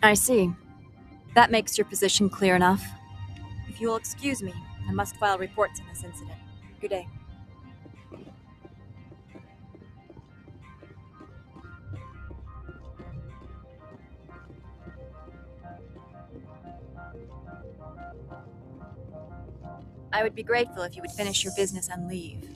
I see. That makes your position clear enough. If you will excuse me, I must file reports on this incident. Good day. I would be grateful if you would finish your business and leave.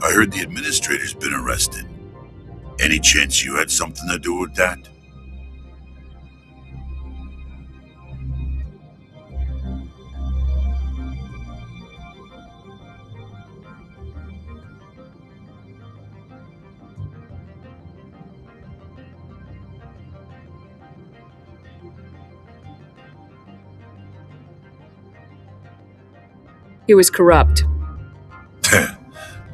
I heard the administrator's been arrested. Any chance you had something to do with that? He was corrupt.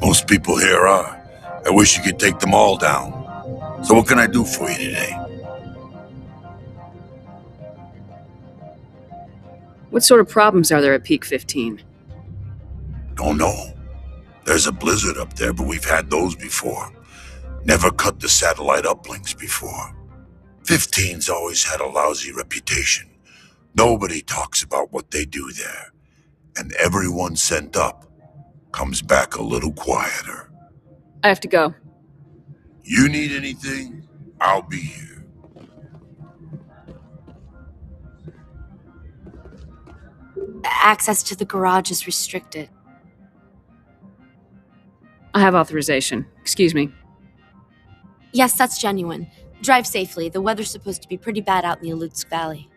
Most people here are. I wish you could take them all down. So what can I do for you today? What sort of problems are there at Peak 15? Don't know. There's a blizzard up there, but we've had those before. Never cut the satellite uplinks before. 15's always had a lousy reputation. Nobody talks about what they do there. And everyone sent up comes back a little quieter. I have to go. You need anything? I'll be here. Access to the garage is restricted. I have authorization. Excuse me. Yes, that's genuine. Drive safely. The weather's supposed to be pretty bad out in the Alutsk Valley.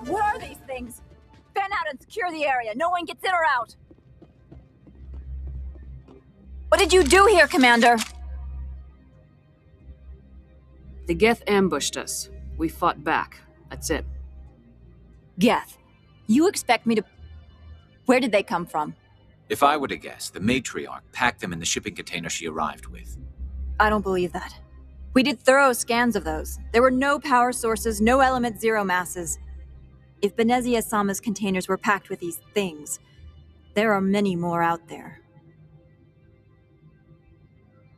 What are these things? Fan out and secure the area. No one gets in or out. What did you do here, Commander? The Geth ambushed us. We fought back. That's it. Geth, you expect me to... Where did they come from? If I were to guess, the matriarch packed them in the shipping container she arrived with. I don't believe that. We did thorough scans of those. There were no power sources, no element zero masses. If Benezia Sama's containers were packed with these things, there are many more out there.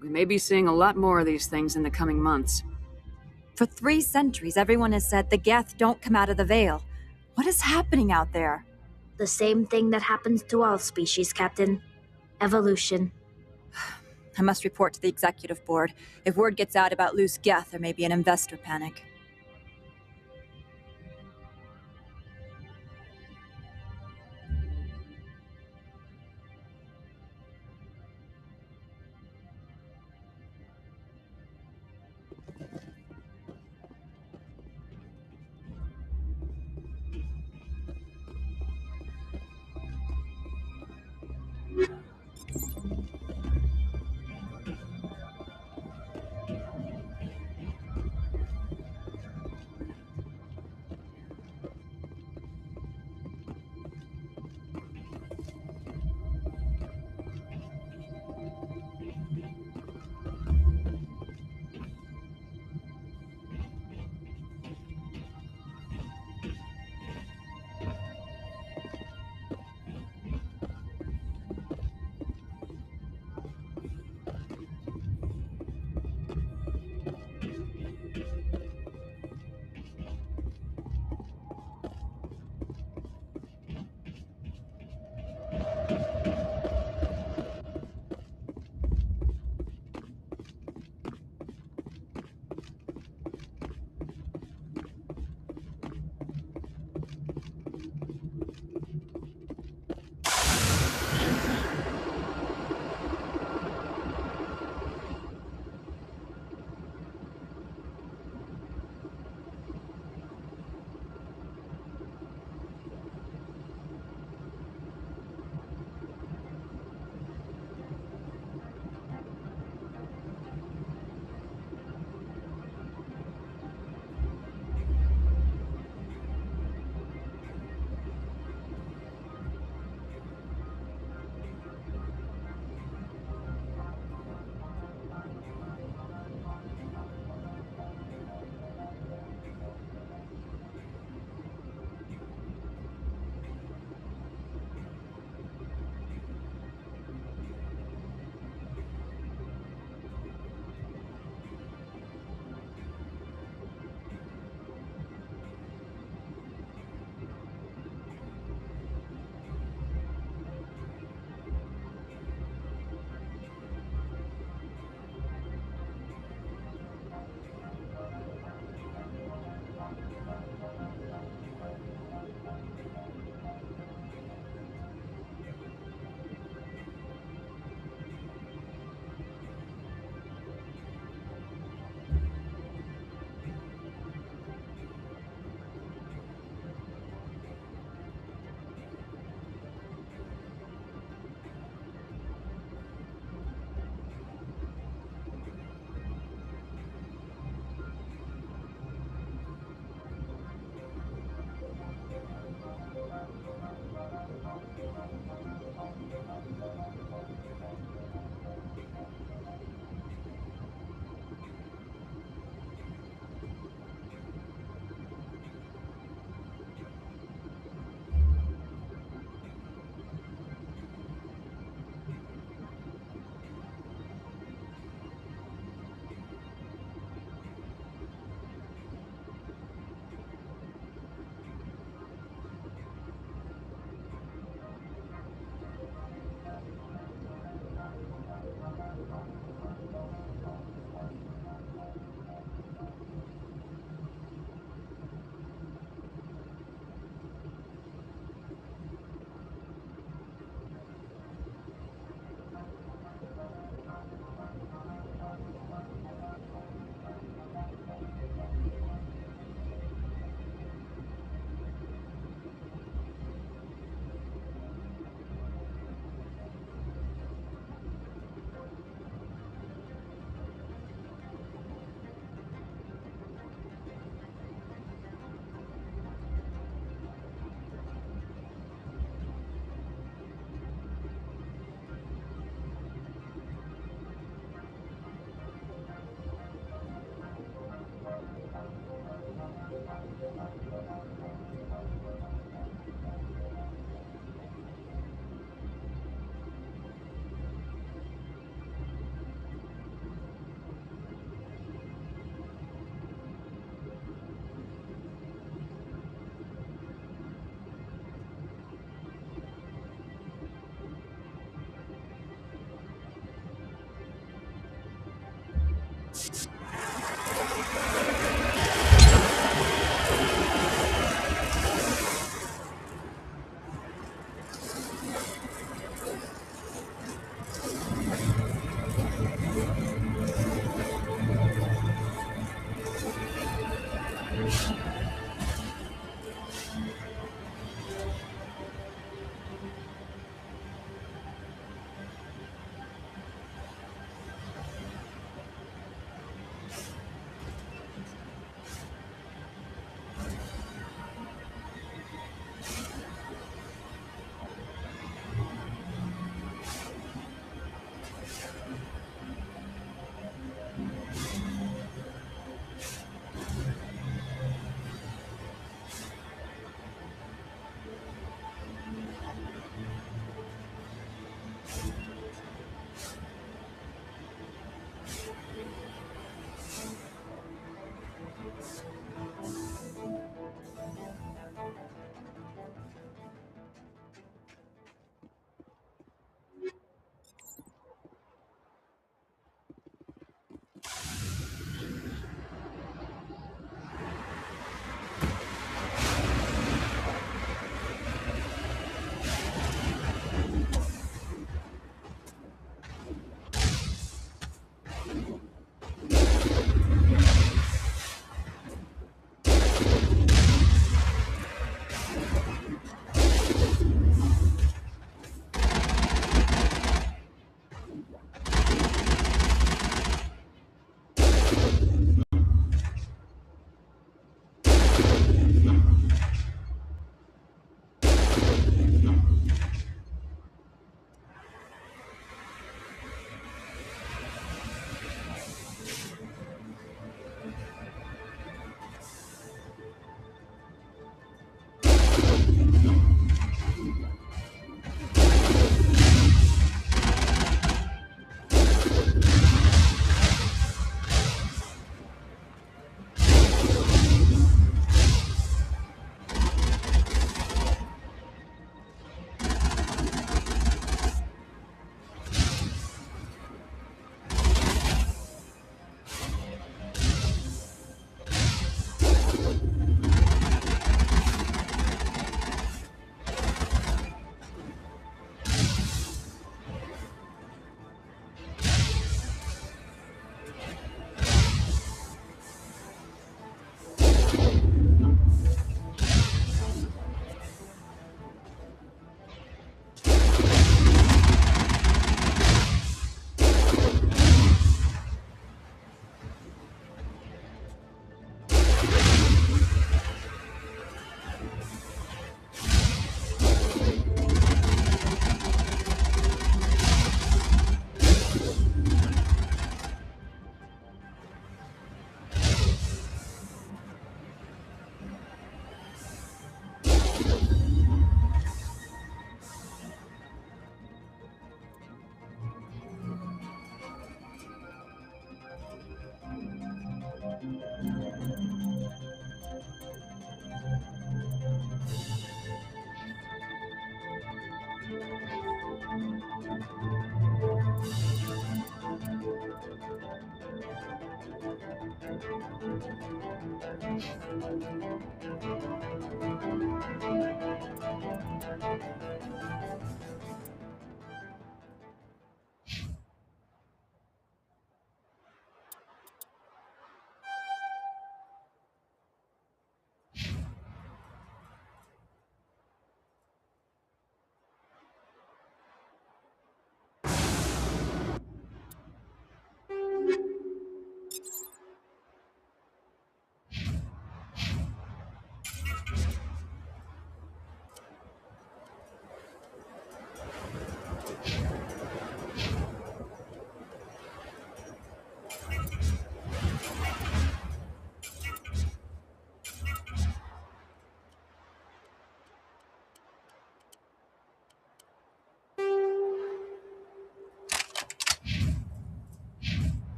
We may be seeing a lot more of these things in the coming months. For 3 centuries, everyone has said the Geth don't come out of the Veil. What is happening out there? The same thing that happens to all species, Captain. Evolution. I must report to the executive board. If word gets out about loose Geth, there may be an investor panic.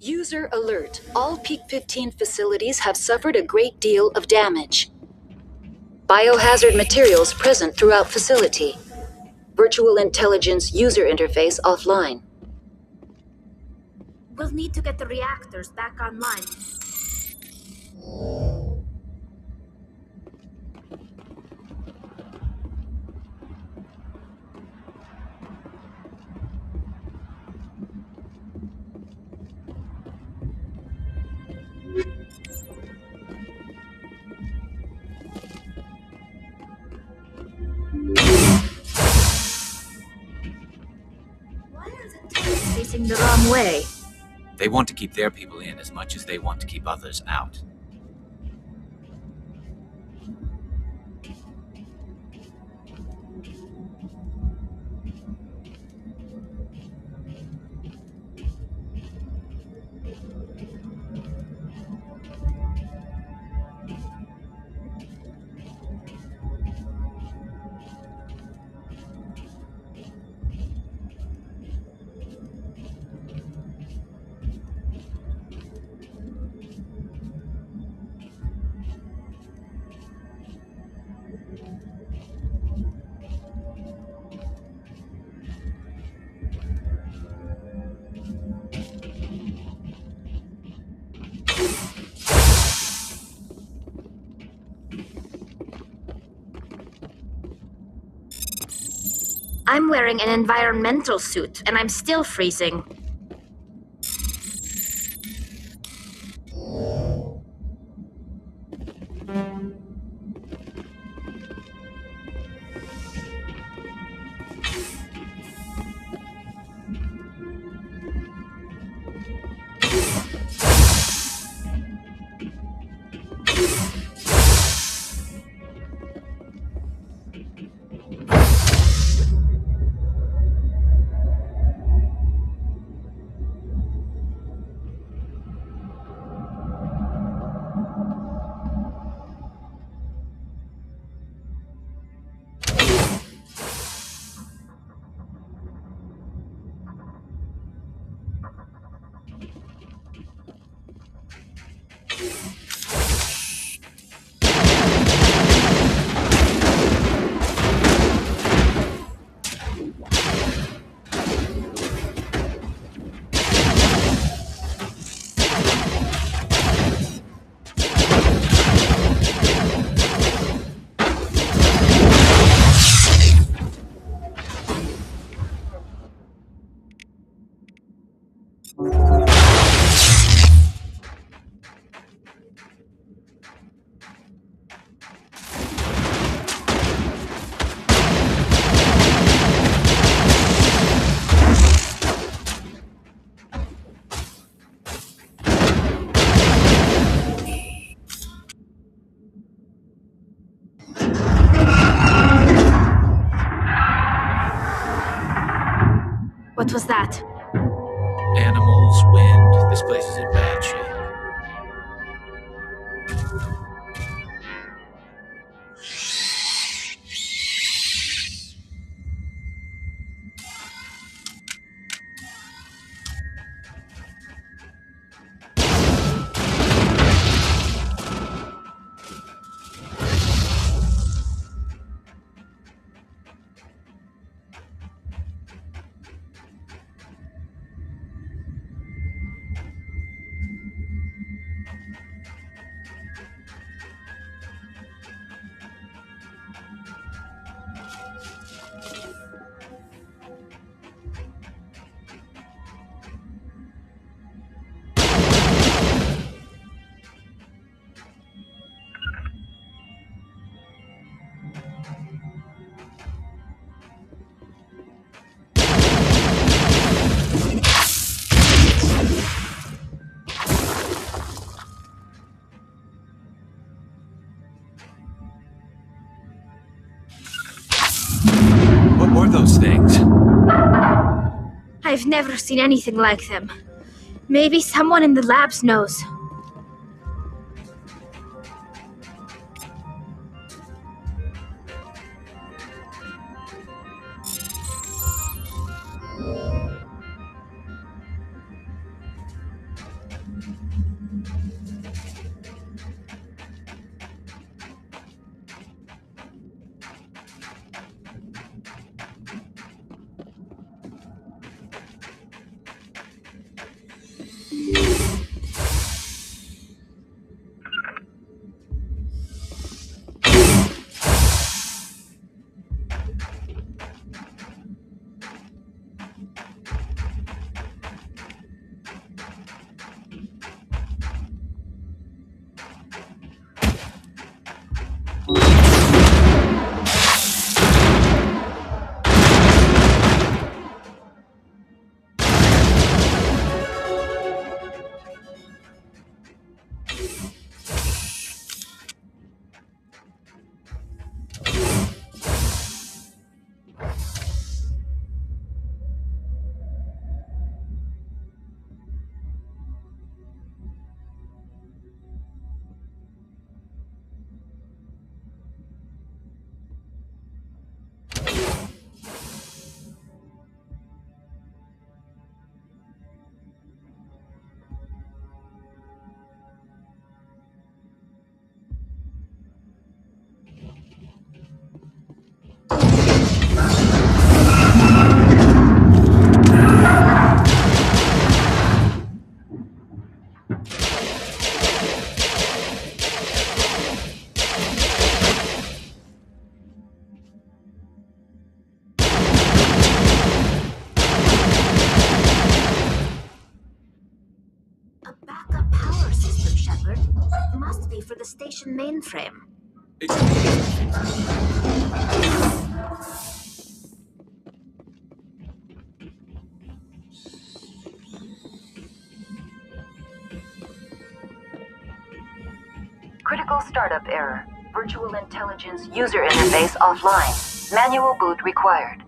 User alert. All Peak 15 facilities have suffered a great deal of damage. Biohazard materials present throughout facility. Virtual intelligence user interface offline. We'll need to get the reactors back online. Facing the wrong way. They want to keep their people in as much as they want to keep others out. I'm wearing an environmental suit, and I'm still freezing. What was that? Animals, wind, this place is in bad shape. What were those things? I've never seen anything like them. Maybe someone in the labs knows. A backup power system, Shepard. Must be for the station mainframe. Critical startup error. Virtual intelligence user interface offline. Manual boot required.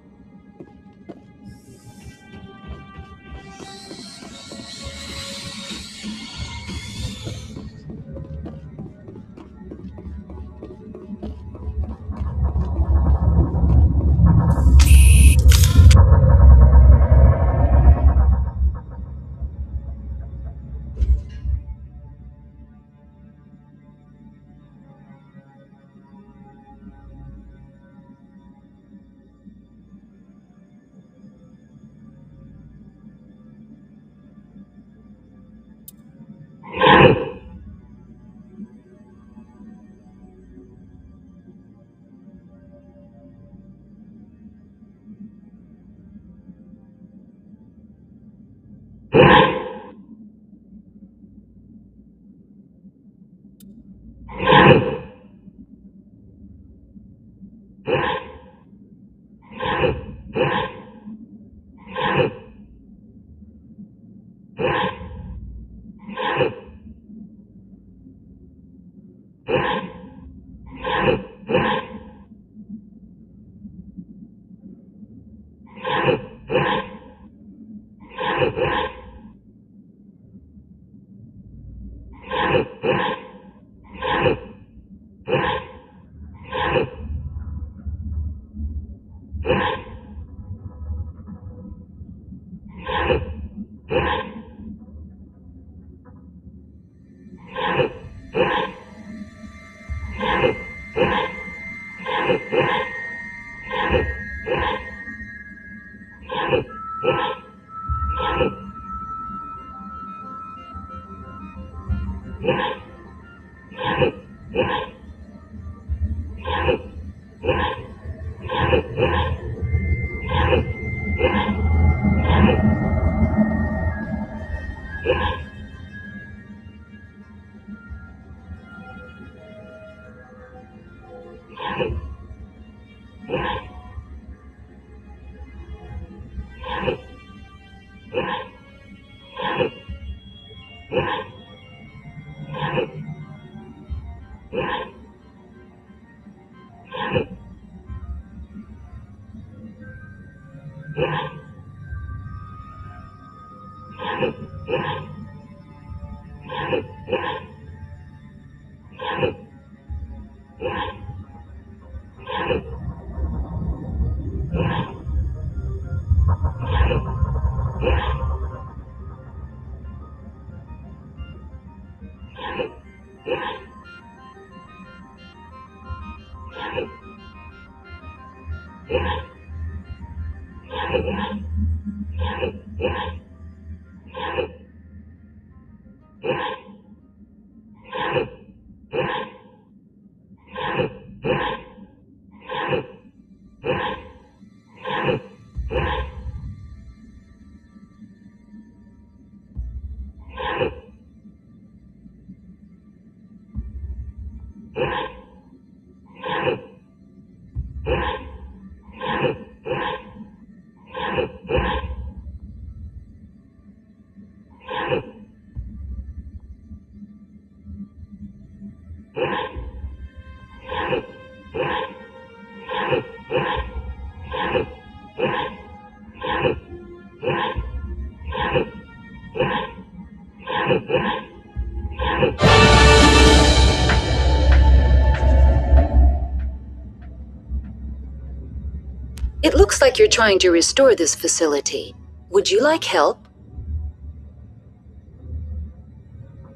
Looks like you're trying to restore this facility. Would you like help?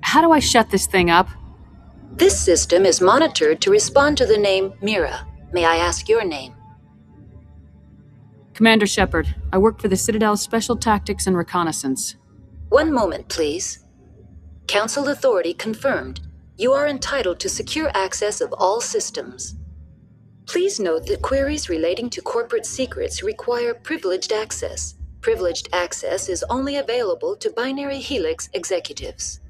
How do I shut this thing up? This system is monitored to respond to the name Mira. May I ask your name? Commander Shepard. I work for the Citadel's Special Tactics and Reconnaissance. One moment, please. Council authority confirmed. You are entitled to secure access of all systems. Please note that queries relating to corporate secrets require privileged access. Privileged access is only available to binary helix executives.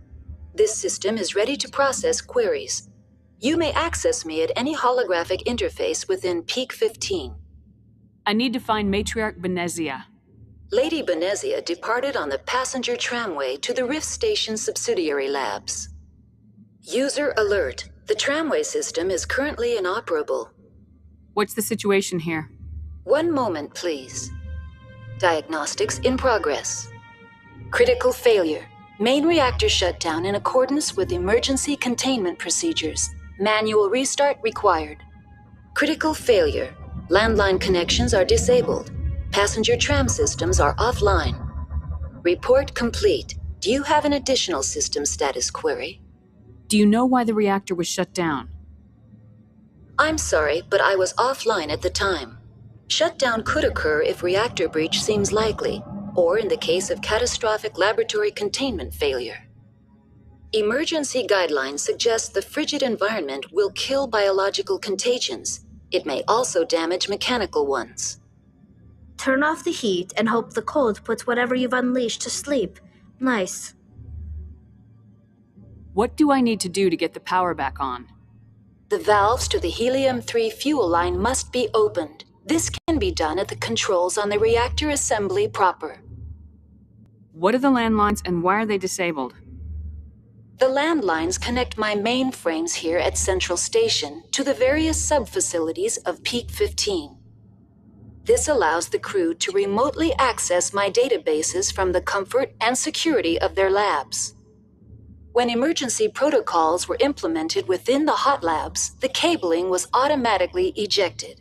This system is ready to process queries. You may access me at any holographic interface within Peak 15. I need to find Matriarch Benezia. Lady Benezia departed on the passenger tramway to the Rift Station subsidiary labs. User alert. The tramway system is currently inoperable. What's the situation here? One moment, please. Diagnostics in progress. Critical failure. Main reactor shutdown in accordance with emergency containment procedures. Manual restart required. Critical failure. Landline connections are disabled. Passenger tram systems are offline. Report complete. Do you have an additional system status query? Do you know why the reactor was shut down? I'm sorry, but I was offline at the time. Shutdown could occur if reactor breach seems likely, or in the case of catastrophic laboratory containment failure. Emergency guidelines suggest the frigid environment will kill biological contagions. It may also damage mechanical ones. Turn off the heat and hope the cold puts whatever you've unleashed to sleep. Nice. What do I need to do to get the power back on? The valves to the helium-3 fuel line must be opened. This can be done at the controls on the reactor assembly proper. What are the landlines and why are they disabled? The landlines connect my mainframes here at Central Station to the various sub-facilities of Peak 15. This allows the crew to remotely access my databases from the comfort and security of their labs. When emergency protocols were implemented within the hot labs, the cabling was automatically ejected.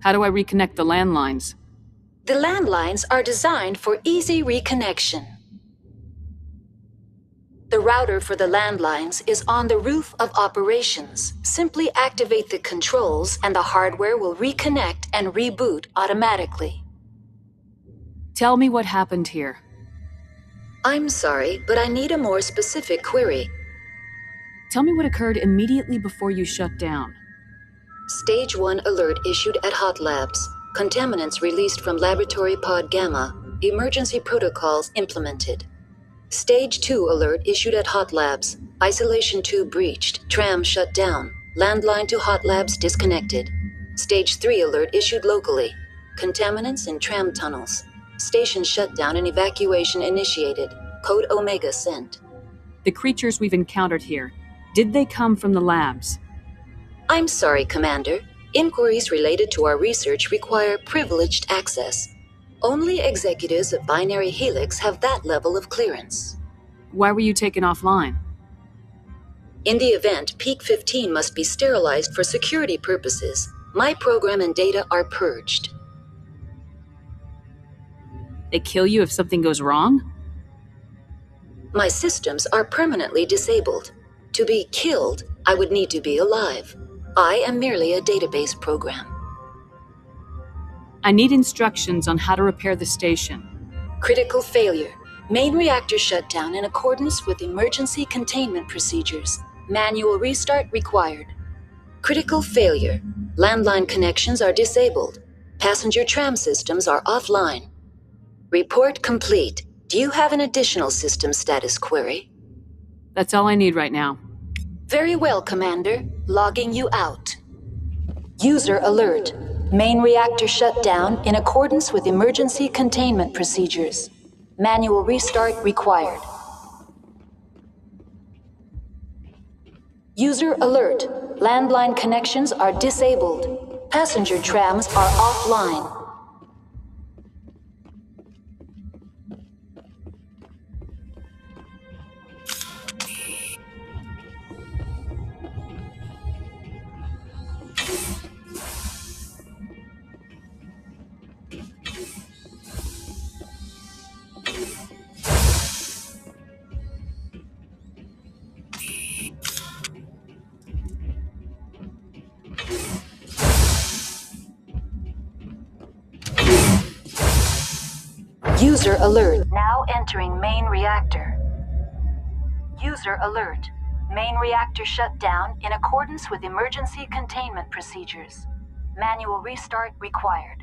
How do I reconnect the landlines? The landlines are designed for easy reconnection. The router for the landlines is on the roof of operations. Simply activate the controls and the hardware will reconnect and reboot automatically. Tell me what happened here. I'm sorry, but I need a more specific query. Tell me what occurred immediately before you shut down. Stage 1 alert issued at Hot Labs. Contaminants released from Laboratory Pod Gamma. Emergency protocols implemented. Stage 2 alert issued at Hot Labs. Isolation tube breached. Tram shut down. Landline to Hot Labs disconnected. Stage 3 alert issued locally. Contaminants in tram tunnels. Station shutdown and evacuation initiated. Code Omega sent. The creatures we've encountered here, did they come from the labs? I'm sorry, Commander. Inquiries related to our research require privileged access. Only executives of Binary Helix have that level of clearance. Why were you taken offline? In the event, Peak 15 must be sterilized for security purposes. My program and data are purged. They kill you if something goes wrong? My systems are permanently disabled. To be killed, I would need to be alive. I am merely a database program. I need instructions on how to repair the station. Critical failure. Main reactor shutdown in accordance with emergency containment procedures. Manual restart required. Critical failure. Landline connections are disabled. Passenger tram systems are offline. Report complete. Do you have an additional system status query? That's all I need right now. Very well, Commander. Logging you out. User alert. Main reactor shut down in accordance with emergency containment procedures. Manual restart required. User alert. Landline connections are disabled. Passenger trams are offline. User alert. Now entering main reactor. User alert. Main reactor shut down in accordance with emergency containment procedures. Manual restart required.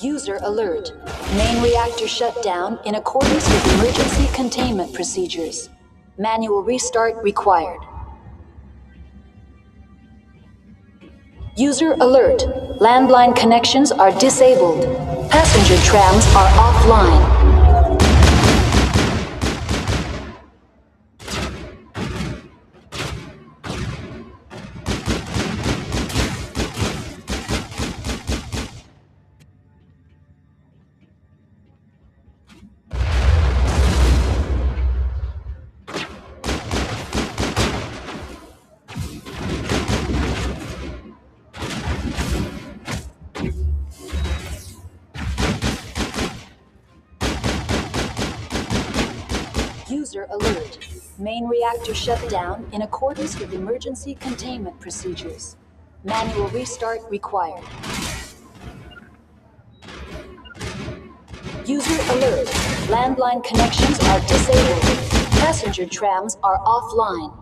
User alert. Main reactor shut down in accordance with emergency containment procedures. Manual restart required. User alert. Landline connections are disabled. Passenger trams are offline. User alert. Main reactor shut down in accordance with emergency containment procedures. Manual restart required. User alert. Landline connections are disabled. Passenger trams are offline.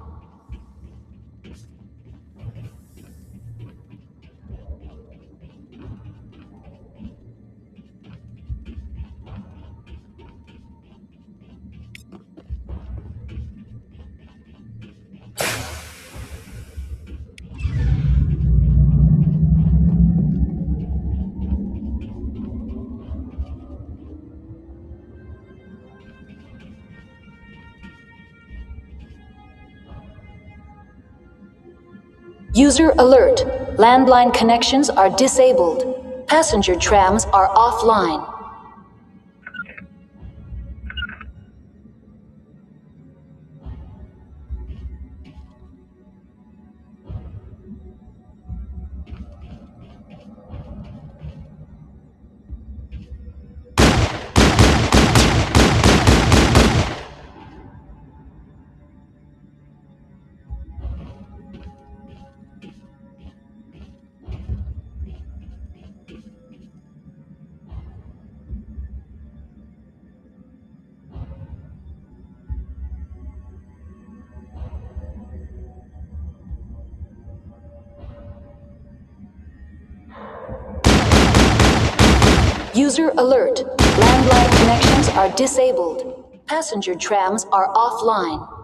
User alert. Landline connections are disabled. Passenger trams are offline. User alert. Landline connections are disabled. Passenger trams are offline.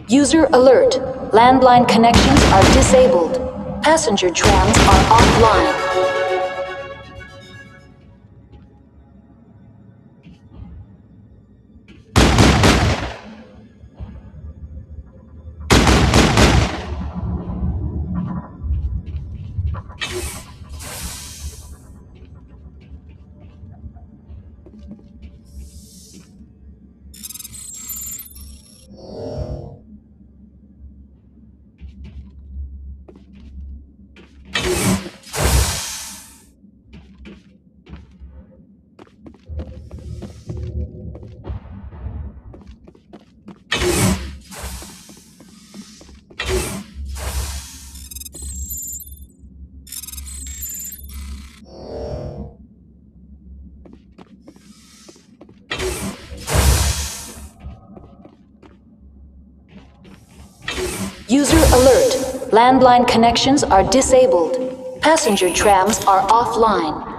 User alert. Landline connections are disabled. Passenger trams are offline. User alert. Landline connections are disabled. Passenger trams are offline.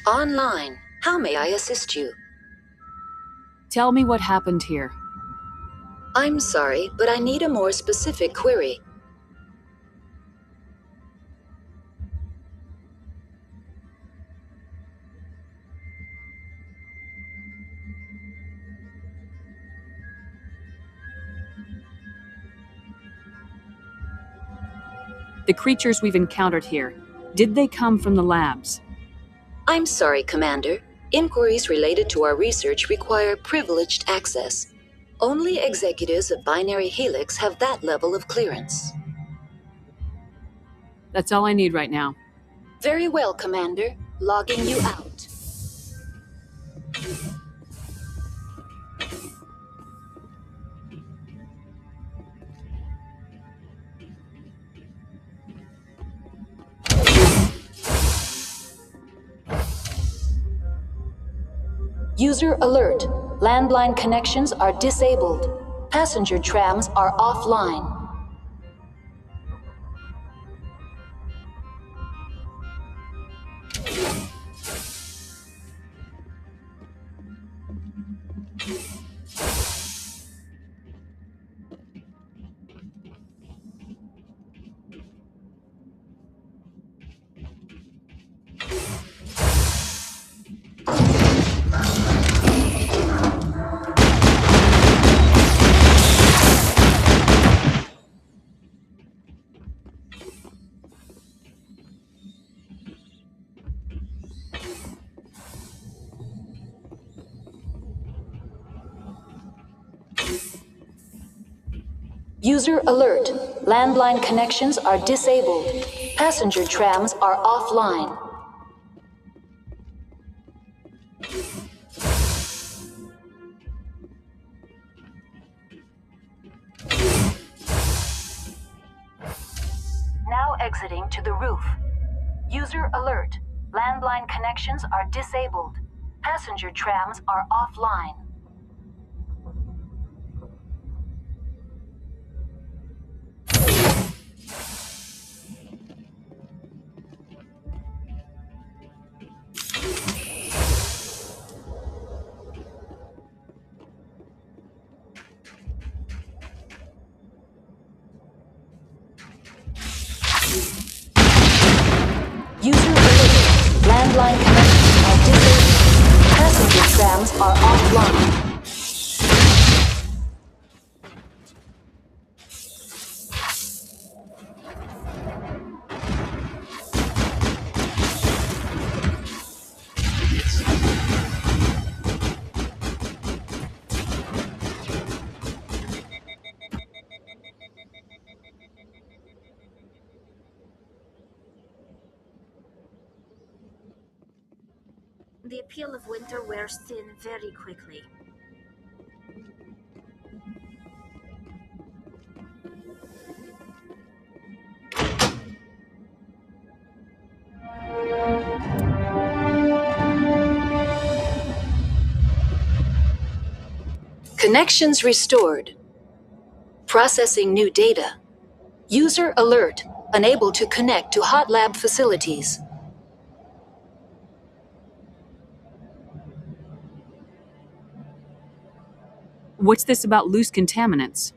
Online. How may I assist you? Tell me what happened here. I'm sorry, but I need a more specific query. The creatures we've encountered here, did they come from the labs? I'm sorry, Commander. Inquiries related to our research require privileged access. Only executives of Binary Helix have that level of clearance. That's all I need right now. Very well, Commander. Logging you out. User alert. Landline connections are disabled. Passenger trams are offline. User alert. Landline connections are disabled. Passenger trams are offline. Now exiting to the roof. User alert. Landline connections are disabled. Passenger trams are offline. User alert. Landline connections are disabled. Passenger trams are offline. The appeal of winter wears thin very quickly. Connections restored. Processing new data. User alert. Unable to connect to hot lab facilities. What's this about loose contaminants?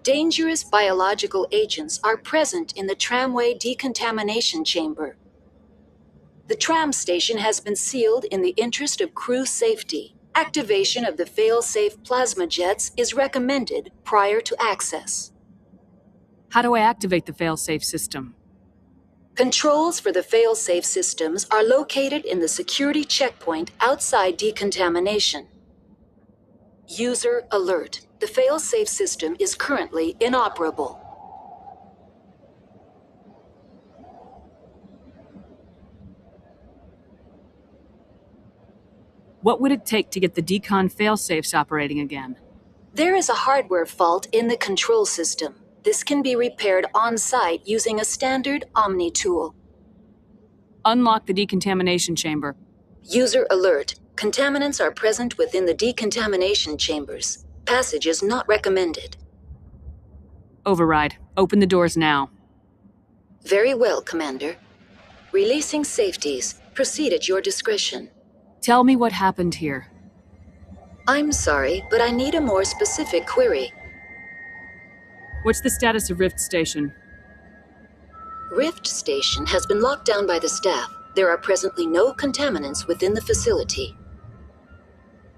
Dangerous biological agents are present in the tramway decontamination chamber. The tram station has been sealed in the interest of crew safety. Activation of the fail-safe plasma jets is recommended prior to access. How do I activate the fail-safe system? Controls for the fail-safe systems are located in the security checkpoint outside decontamination. User alert. The fail-safe system is currently inoperable. What would it take to get the decon fail-safes operating again? There is a hardware fault in the control system. This can be repaired on-site using a standard Omni tool. Unlock the decontamination chamber. User alert. Contaminants are present within the decontamination chambers. Passage is not recommended. Override. Open the doors now. Very well, Commander. Releasing safeties. Proceed at your discretion. Tell me what happened here. I'm sorry, but I need a more specific query. What's the status of Rift Station? Rift Station has been locked down by the staff. There are presently no contaminants within the facility.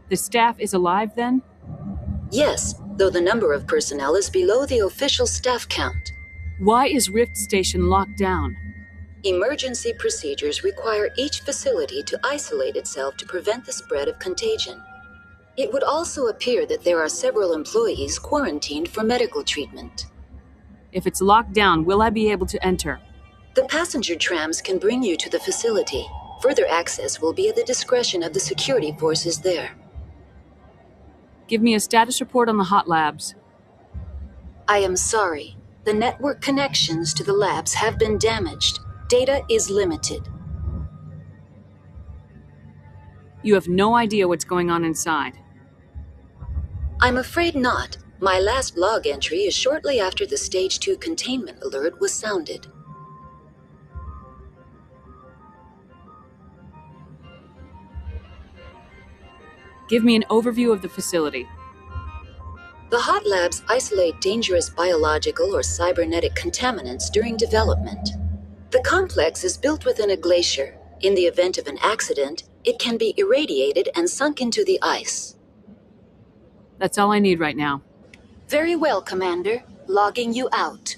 The staff is alive, then? Yes, though the number of personnel is below the official staff count. Why is Rift Station locked down? Emergency procedures require each facility to isolate itself to prevent the spread of contagion. It would also appear that there are several employees quarantined for medical treatment. If it's locked down, will I be able to enter? The passenger trams can bring you to the facility. Further access will be at the discretion of the security forces there. Give me a status report on the hot labs. I am sorry. The network connections to the labs have been damaged. Data is limited. You have no idea what's going on inside. I'm afraid not. My last log entry is shortly after the Stage 2 containment alert was sounded. Give me an overview of the facility. The hot labs isolate dangerous biological or cybernetic contaminants during development. The complex is built within a glacier. In the event of an accident, it can be irradiated and sunk into the ice. That's all I need right now. Very well, Commander. Logging you out.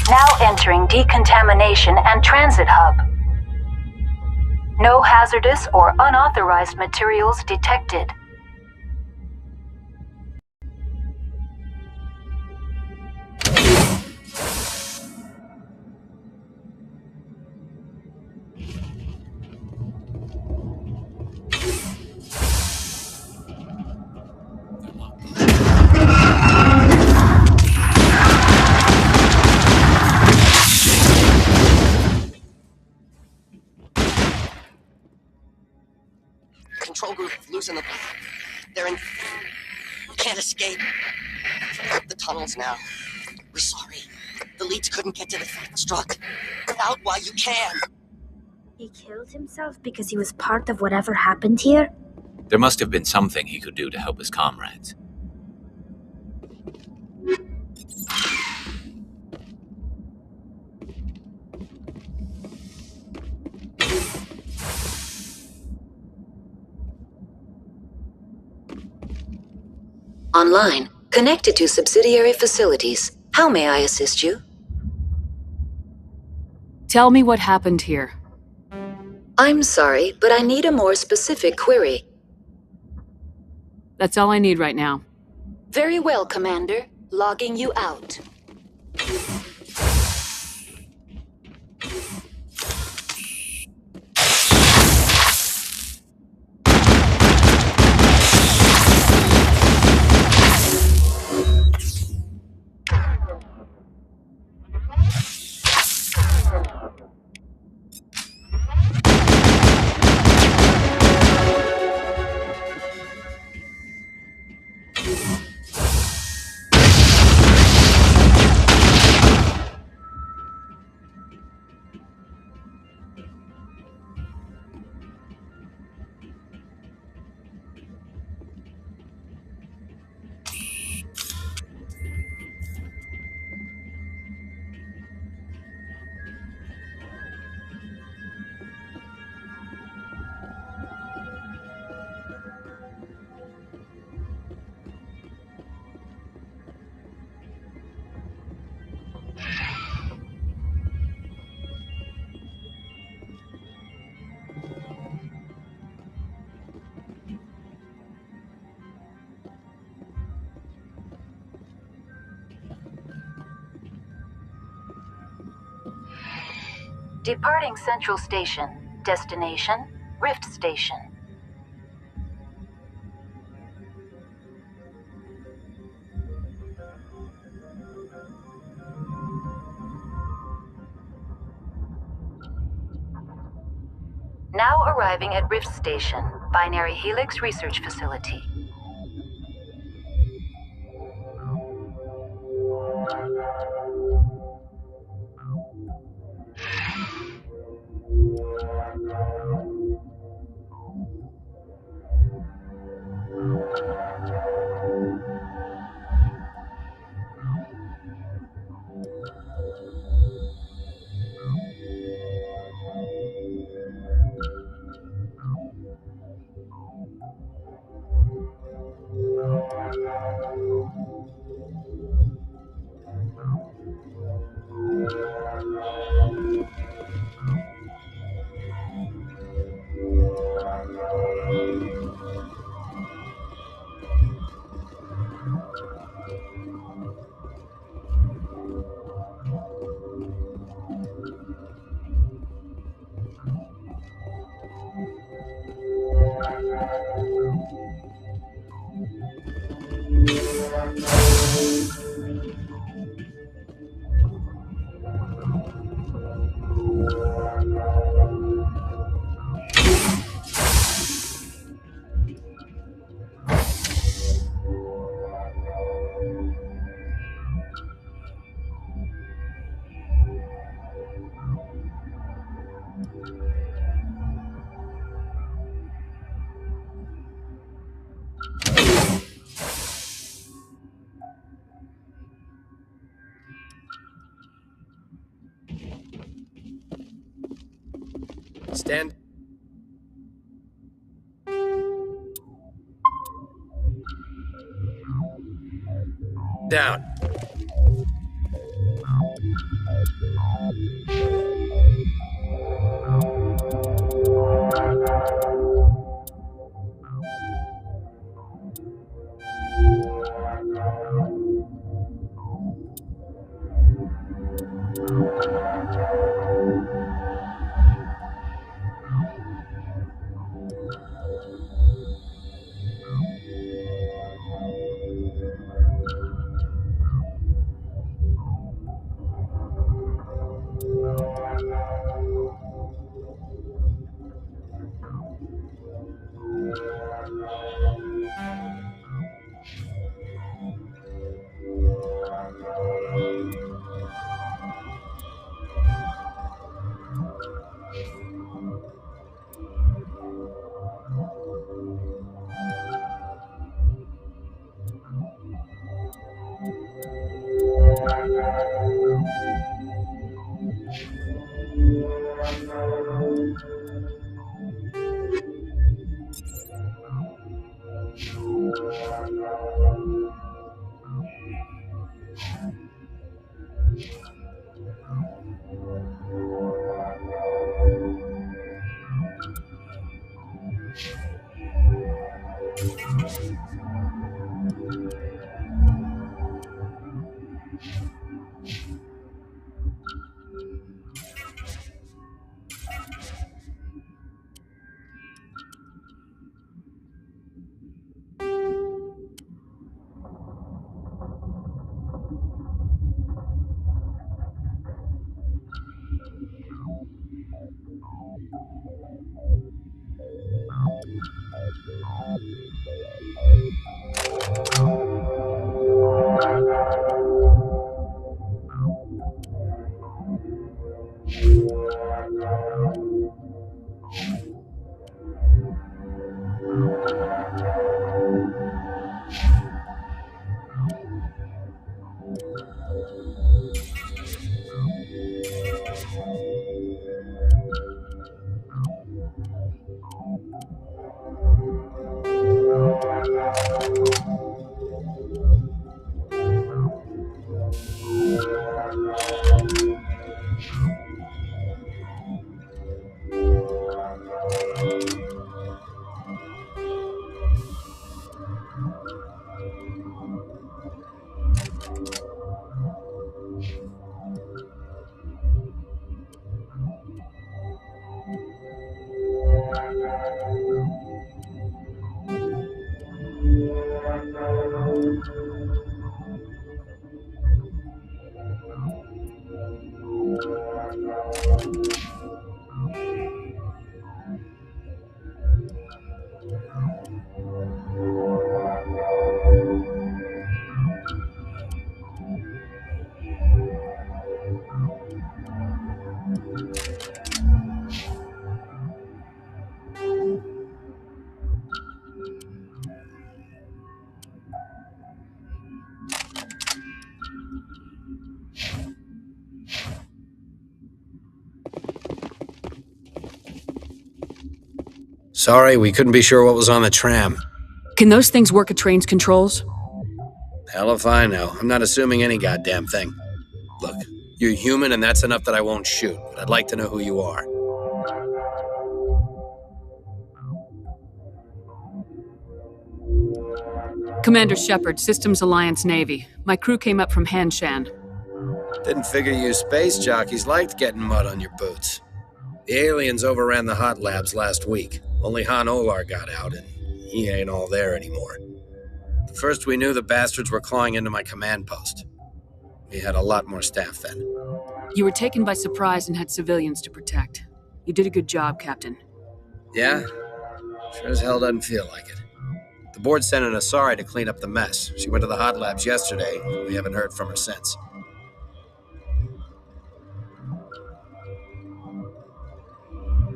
Now entering decontamination and transit hub. No hazardous or unauthorized materials detected. Control group, loosen the... They're in... We can't escape. The tunnels now. We're sorry. The leads couldn't get to the struck. Without why you can. He killed himself because he was part of whatever happened here? There must have been something he could do to help his comrades. Online, connected to subsidiary facilities. How may I assist you? Tell me what happened here. I'm sorry, but I need a more specific query. That's all I need right now. Very well, Commander. Logging you out. Departing Central Station. Destination, Rift Station. Now arriving at Rift Station, Binary Helix Research Facility. Stand. Down. Sorry, we couldn't be sure what was on the tram. Can those things work at train's controls? Hell if I know. I'm not assuming any goddamn thing. Look, you're human and that's enough that I won't shoot, but I'd like to know who you are. Commander Shepard, Systems Alliance Navy. My crew came up from Hanshan. Didn't figure you space jockeys liked getting mud on your boots. The aliens overran the hot labs last week. Only Han Olar got out, and he ain't all there anymore. The first we knew, the bastards were clawing into my command post. We had a lot more staff then. You were taken by surprise and had civilians to protect. You did a good job, Captain. Yeah? Sure as hell doesn't feel like it. The board sent an Asari to clean up the mess. She went to the hot labs yesterday. We haven't heard from her since.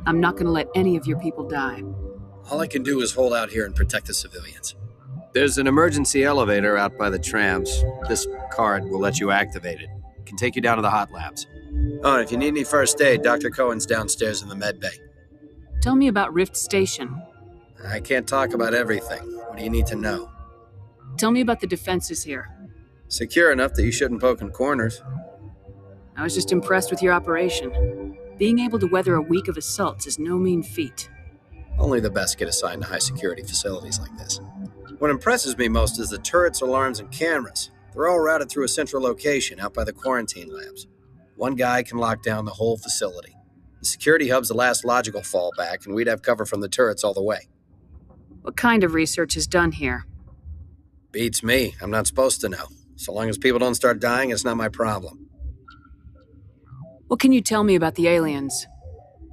I'm not going to let any of your people die. All I can do is hold out here and protect the civilians. There's an emergency elevator out by the trams. This card will let you activate it. Can take you down to the hot labs. Oh, and if you need any first aid, Dr. Cohen's downstairs in the med bay. Tell me about Rift Station. I can't talk about everything. What do you need to know? Tell me about the defenses here. Secure enough that you shouldn't poke in corners. I was just impressed with your operation. Being able to weather a week of assaults is no mean feat. Only the best get assigned to high-security facilities like this. What impresses me most is the turrets, alarms, and cameras. They're all routed through a central location out by the quarantine labs. One guy can lock down the whole facility. The security hub's the last logical fallback, and we'd have cover from the turrets all the way. What kind of research is done here? Beats me. I'm not supposed to know. So long as people don't start dying, it's not my problem. What can you tell me about the aliens?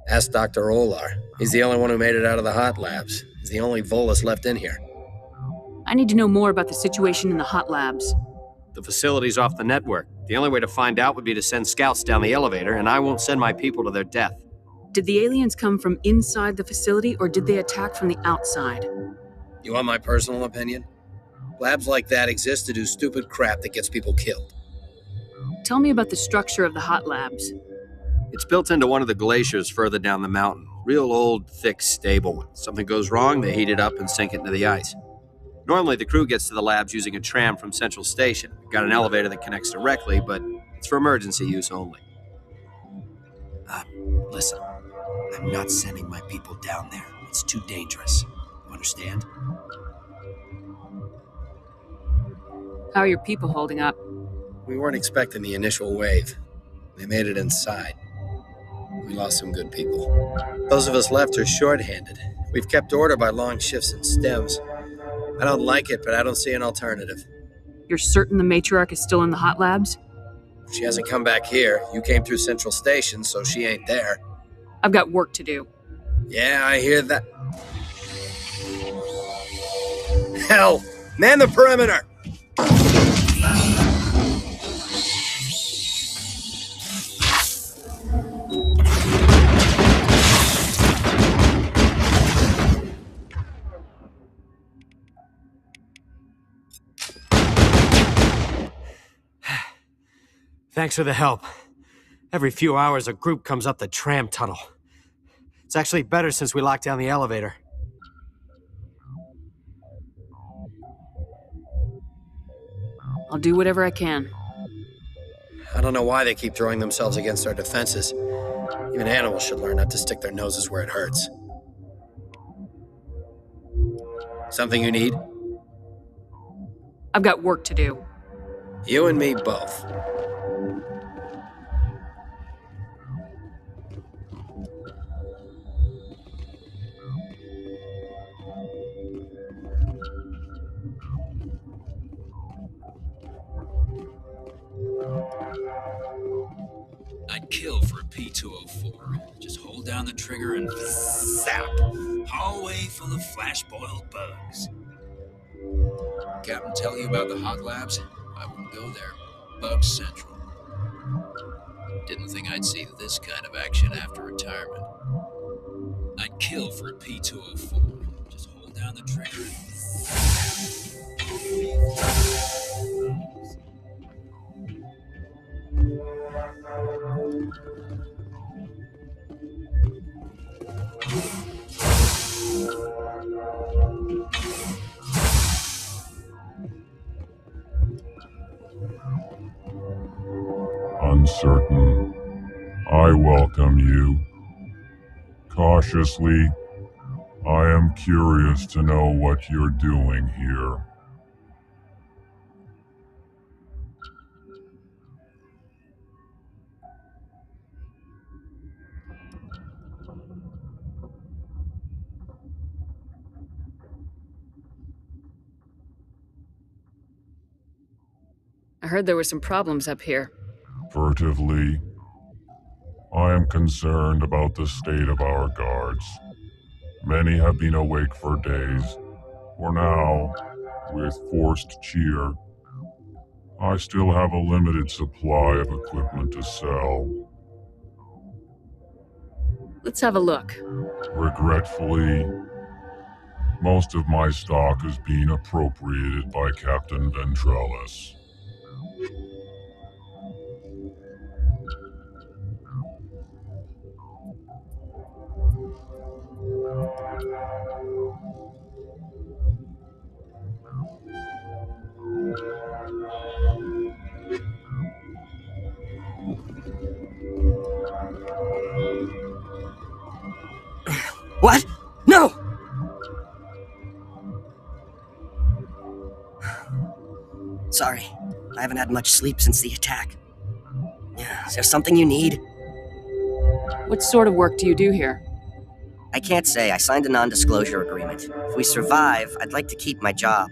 Ask Dr. Olar. He's the only one who made it out of the hot labs. He's the only Volus left in here. I need to know more about the situation in the hot labs. The facility's off the network. The only way to find out would be to send scouts down the elevator, and I won't send my people to their death. Did the aliens come from inside the facility, or did they attack from the outside? You want my personal opinion? Labs like that exist to do stupid crap that gets people killed. Tell me about the structure of the hot labs. It's built into one of the glaciers further down the mountain. Real old, thick, stable one. Something goes wrong, they heat it up and sink it into the ice. Normally, the crew gets to the labs using a tram from Central Station. We've got an elevator that connects directly, but it's for emergency use only. Listen, I'm not sending my people down there. It's too dangerous. You understand? How are your people holding up? We weren't expecting the initial wave. They made it inside. We lost some good people. Those of us left are short-handed. We've kept order by long shifts and stems. I don't like it, but I don't see an alternative. You're certain the matriarch is still in the hot labs? She hasn't come back here. You came through Central Station, so she ain't there. I've got work to do. Yeah, I hear that. Hell! Man the perimeter! Thanks for the help. Every few hours, a group comes up the tram tunnel. It's actually better since we locked down the elevator. I'll do whatever I can. I don't know why they keep throwing themselves against our defenses. Even animals should learn not to stick their noses where it hurts. Something you need? I've got work to do. You and me both. I'd kill for a P-204. Just hold down the trigger and zap. Hallway full of flash-boiled bugs. Captain tell you about the hot labs? I wouldn't go there. Bug Central. Didn't think I'd see this kind of action after retirement. I'd kill for a P-204. Just hold down the trigger and Uncertain. I welcome you. Cautiously, I am curious to know what you're doing here. I heard there were some problems up here. Furtively, I am concerned about the state of our guards. Many have been awake for days. For now, with forced cheer, I still have a limited supply of equipment to sell. Let's have a look. Regretfully, most of my stock is being appropriated by Captain Ventrellis. What? No! Sorry, I haven't had much sleep since the attack. Is there something you need? What sort of work do you do here? I can't say. I signed a non-disclosure agreement. If we survive, I'd like to keep my job.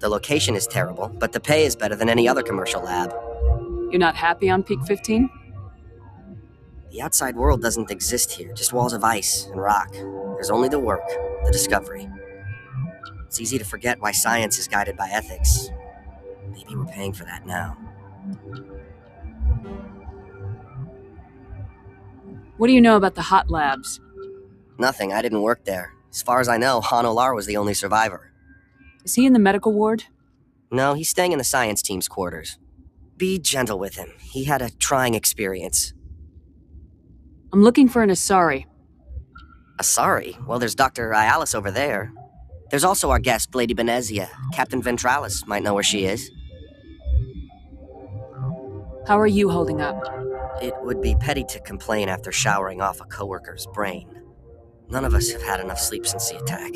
The location is terrible, but the pay is better than any other commercial lab. You're not happy on Peak 15? The outside world doesn't exist here, just walls of ice and rock. There's only the work, the discovery. It's easy to forget why science is guided by ethics. Maybe we're paying for that now. What do you know about the hot labs? Nothing, I didn't work there. As far as I know, Han Olar was the only survivor. Is he in the medical ward? No, he's staying in the science team's quarters. Be gentle with him. He had a trying experience. I'm looking for an Asari. Asari? Well, there's Dr. Ayalis over there. There's also our guest, Lady Benezia. Captain Ventralis might know where she is. How are you holding up? It would be petty to complain after showering off a coworker's brain. None of us have had enough sleep since the attack.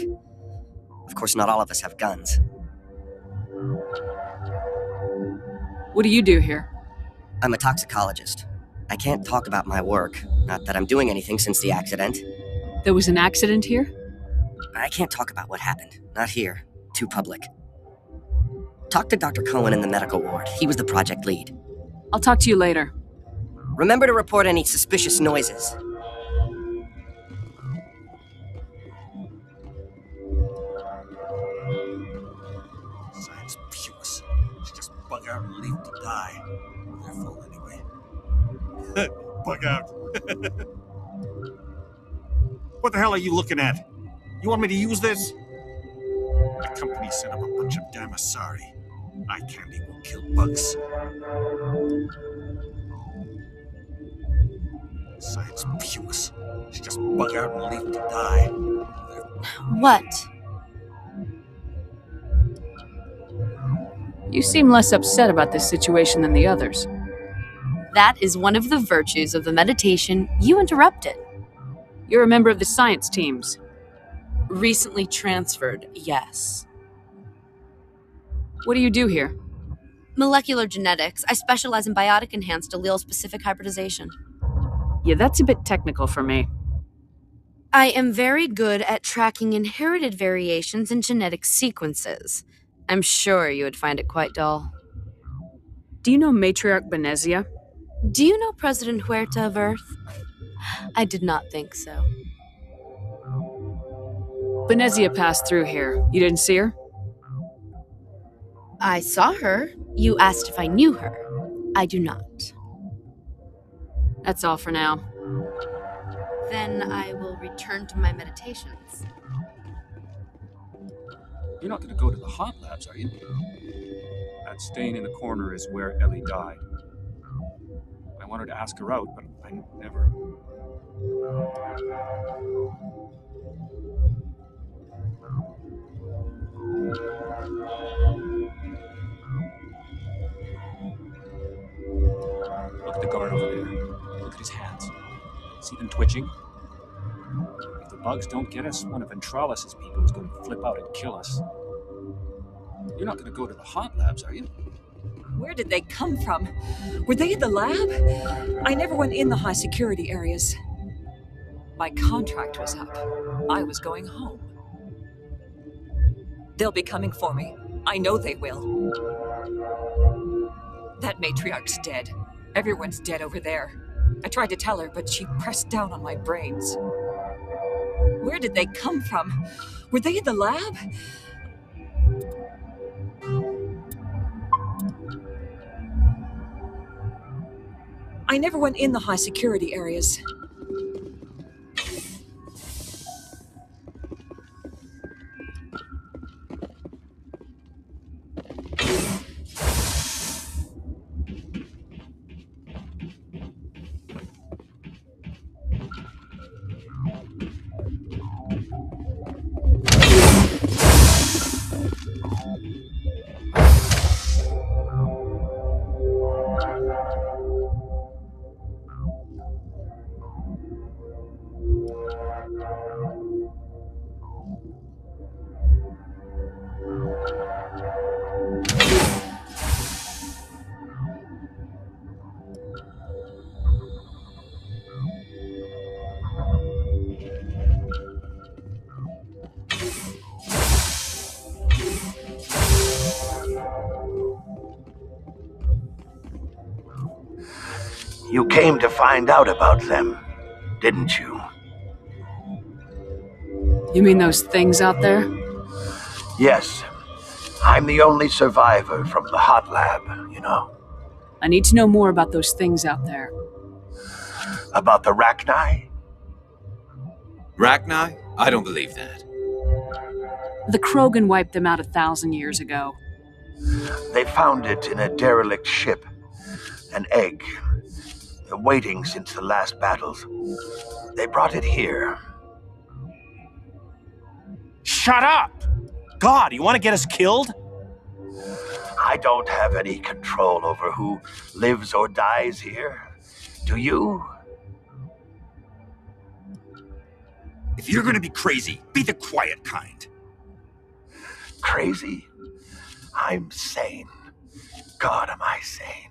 Of course, not all of us have guns. What do you do here? I'm a toxicologist. I can't talk about my work. Not that I'm doing anything since the accident. There was an accident here? I can't talk about what happened. Not here. Too public. Talk to Dr. Cohen in the medical ward. He was the project lead. I'll talk to you later. Remember to report any suspicious noises. Science pukes. Just bug out and leave to die. They're full anyway. Bug out. What the hell are you looking at? You want me to use this? The company sent up a bunch of damn Asari. Eye candy will kill bugs. Science pukes. Just bug out and leave to die. What? You seem less upset about this situation than the others. That is one of the virtues of the meditation you interrupted. You're a member of the science teams. Recently transferred, yes. What do you do here? Molecular genetics. I specialize in biotic-enhanced allele-specific hybridization. Yeah, that's a bit technical for me. I am very good at tracking inherited variations in genetic sequences. I'm sure you would find it quite dull. Do you know Matriarch Benezia? Do you know President Huerta of Earth? I did not think so. Benezia passed through here. You didn't see her? I saw her. You asked if I knew her. I do not. That's all for now. Then I will return to my meditations. You're not going to go to the hot labs, are you? That stain in the corner is where Ellie died. I wanted to ask her out, but I never... Look at the guard over there. Look at his hands. See them twitching? If the bugs don't get us, one of Ventralis' people is going to flip out and kill us. You're not going to go to the hot labs, are you? Where did they come from? Were they in the lab? I never went in the high security areas. My contract was up. I was going home. They'll be coming for me. I know they will. That matriarch's dead. Everyone's dead over there. I tried to tell her, but she pressed down on my brains. Where did they come from? Were they in the lab? I never went in the high security areas. You came to find out about them, didn't you? You mean those things out there? Yes. I'm the only survivor from the hot lab, you know. I need to know more about those things out there. About the Rachni? Rachni? I don't believe that. The Krogan wiped them out 1,000 years ago. They found it in a derelict ship. An egg. Waiting since the last battles. They brought it here. Shut up! God, you want to get us killed? I don't have any control over who lives or dies here. Do you? If you're gonna be crazy, be the quiet kind. Crazy? I'm sane. God, am I sane?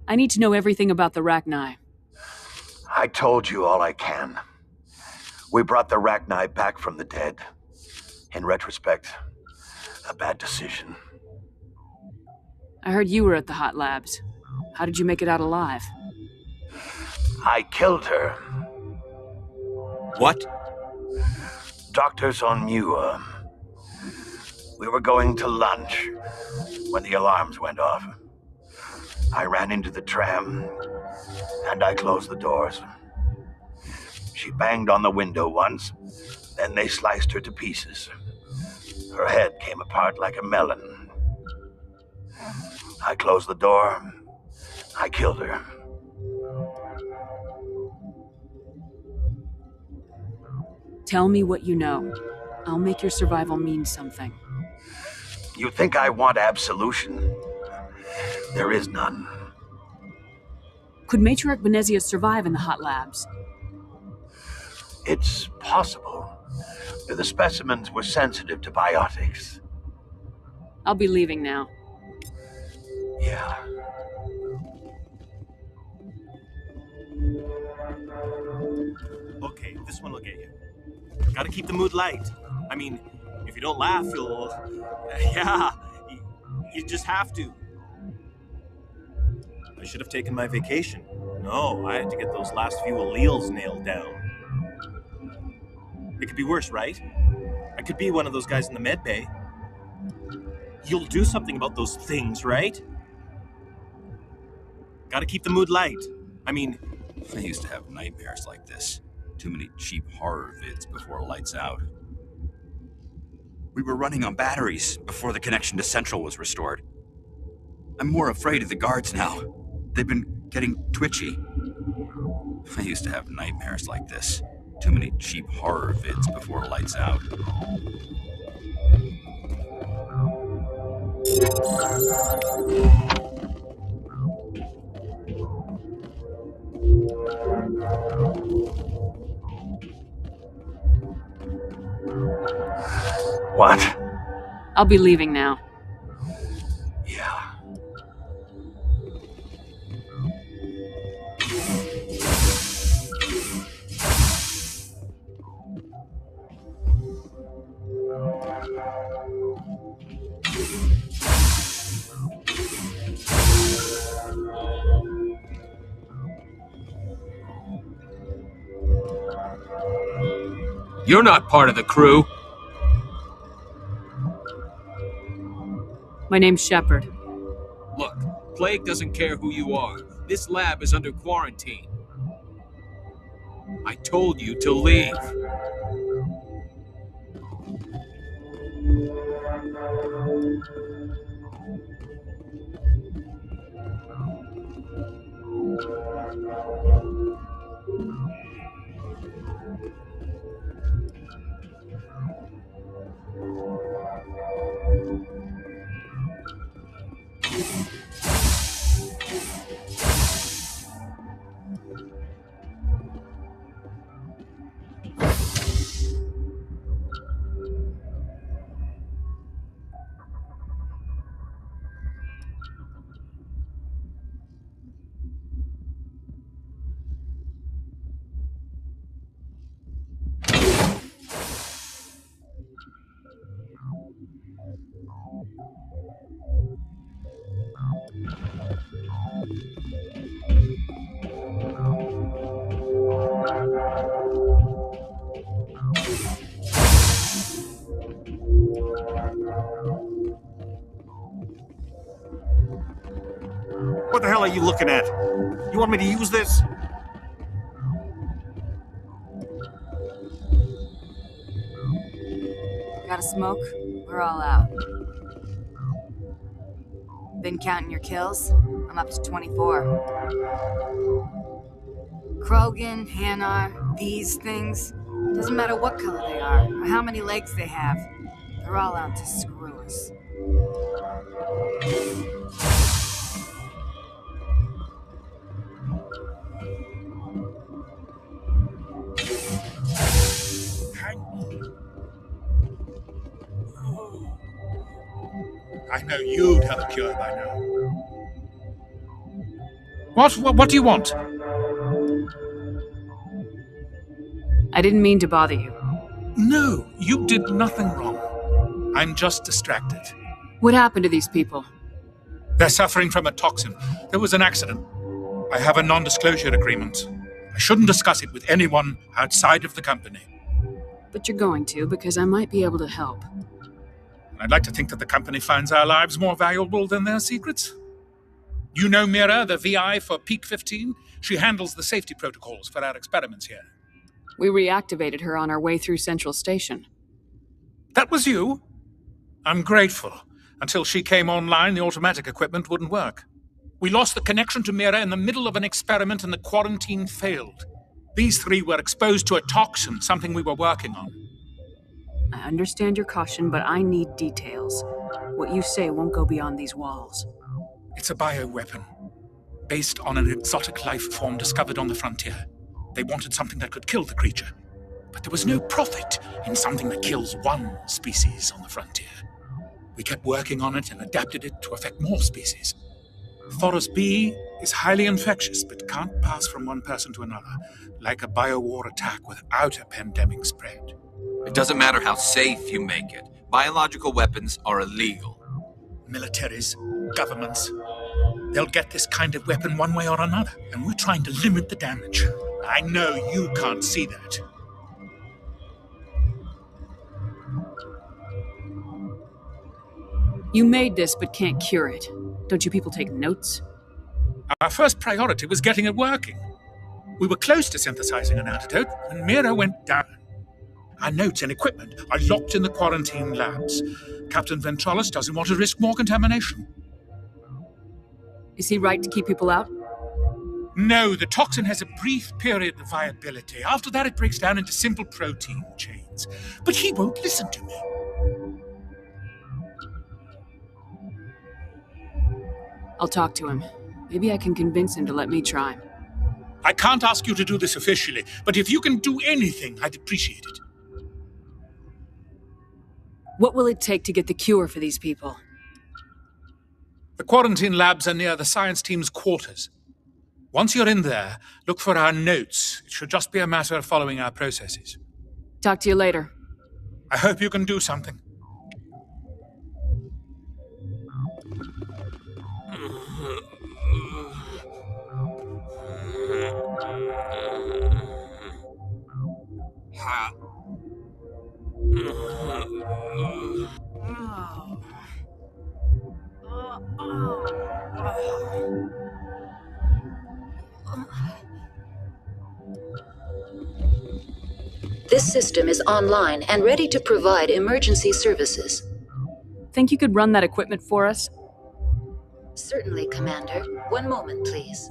I need to know everything about the Rachni. I told you all I can. We brought the Rachni back from the dead. In retrospect, a bad decision. I heard you were at the hot labs. How did you make it out alive? I killed her. What? Doctors on Muir. We were going to lunch when the alarms went off. I ran into the tram, and I closed the doors. She banged on the window once, then they sliced her to pieces. Her head came apart like a melon. I closed the door. I killed her. Tell me what you know. I'll make your survival mean something. You think I want absolution? There is none. Could Matriarch Venezia survive in the hot labs? It's possible. The specimens were sensitive to biotics. I'll be leaving now. Yeah. Okay, this one will get you. Gotta keep the mood light. I mean, if you don't laugh, you'll... Yeah, you just have to. I should have taken my vacation. No, I had to get those last few alleles nailed down. It could be worse, right? I could be one of those guys in the med bay. You'll do something about those things, right? Gotta keep the mood light. I mean... I used to have nightmares like this. Too many cheap horror vids before lights out. We were running on batteries before the connection to Central was restored. I'm more afraid of the guards now. They've been getting twitchy. I used to have nightmares like this. Too many cheap horror vids before lights out. What? I'll be leaving now. Yeah. You're not part of the crew. My name's Shepard. Look, Plague doesn't care who you are. This lab is under quarantine. I told you to leave. hell are you looking at? You want me to use this? Got a smoke? We're all out. Been counting your kills? I'm up to 24. Krogan, Hanar, these things. Doesn't matter what color they are, or how many legs they have. They're all out to screw us. I know you'd have a cure by now. What do you want? I didn't mean to bother you. No, you did nothing wrong. I'm just distracted. What happened to these people? They're suffering from a toxin. There was an accident. I have a non-disclosure agreement. I shouldn't discuss it with anyone outside of the company. But you're going to, because I might be able to help. I'd like to think that the company finds our lives more valuable than their secrets. You know Mira, the VI for Peak 15? She handles the safety protocols for our experiments here. We reactivated her on our way through Central Station. That was you? I'm grateful. Until she came online, the automatic equipment wouldn't work. We lost the connection to Mira in the middle of an experiment and the quarantine failed. These three were exposed to a toxin, something we were working on. I understand your caution, but I need details. What you say won't go beyond these walls. It's a bioweapon, based on an exotic life form discovered on the frontier. They wanted something that could kill the creature. But there was no profit in something that kills one species on the frontier. We kept working on it and adapted it to affect more species. Thoros B is highly infectious, but can't pass from one person to another, like a BioWare attack without a pandemic spread. It doesn't matter how safe you make it. Biological weapons are illegal. Militaries, governments, they'll get this kind of weapon one way or another, and we're trying to limit the damage. I know you can't see that. You made this, but can't cure it. Don't you people take notes? Our first priority was getting it working. We were close to synthesizing an antidote when Mira went down. Our notes and equipment are locked in the quarantine labs. Captain Ventralis doesn't want to risk more contamination. Is he right to keep people out? No, the toxin has a brief period of viability. After that, it breaks down into simple protein chains. But he won't listen to me. I'll talk to him. Maybe I can convince him to let me try. I can't ask you to do this officially, but if you can do anything, I'd appreciate it. What will it take to get the cure for these people? The quarantine labs are near the science team's quarters. Once you're in there, look for our notes. It should just be a matter of following our processes. Talk to you later. I hope you can do something. This system is online and ready to provide emergency services. Think you could run that equipment for us? Certainly, Commander. One moment, please.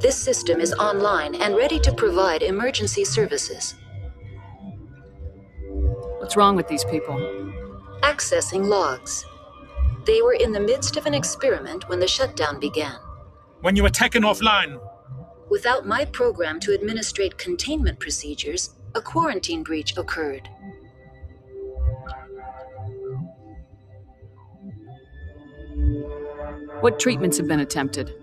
This system is online and ready to provide emergency services. What's wrong with these people? Accessing logs. They were in the midst of an experiment when the shutdown began. When you were taken offline. Without my program to administrate containment procedures, a quarantine breach occurred. What treatments have been attempted?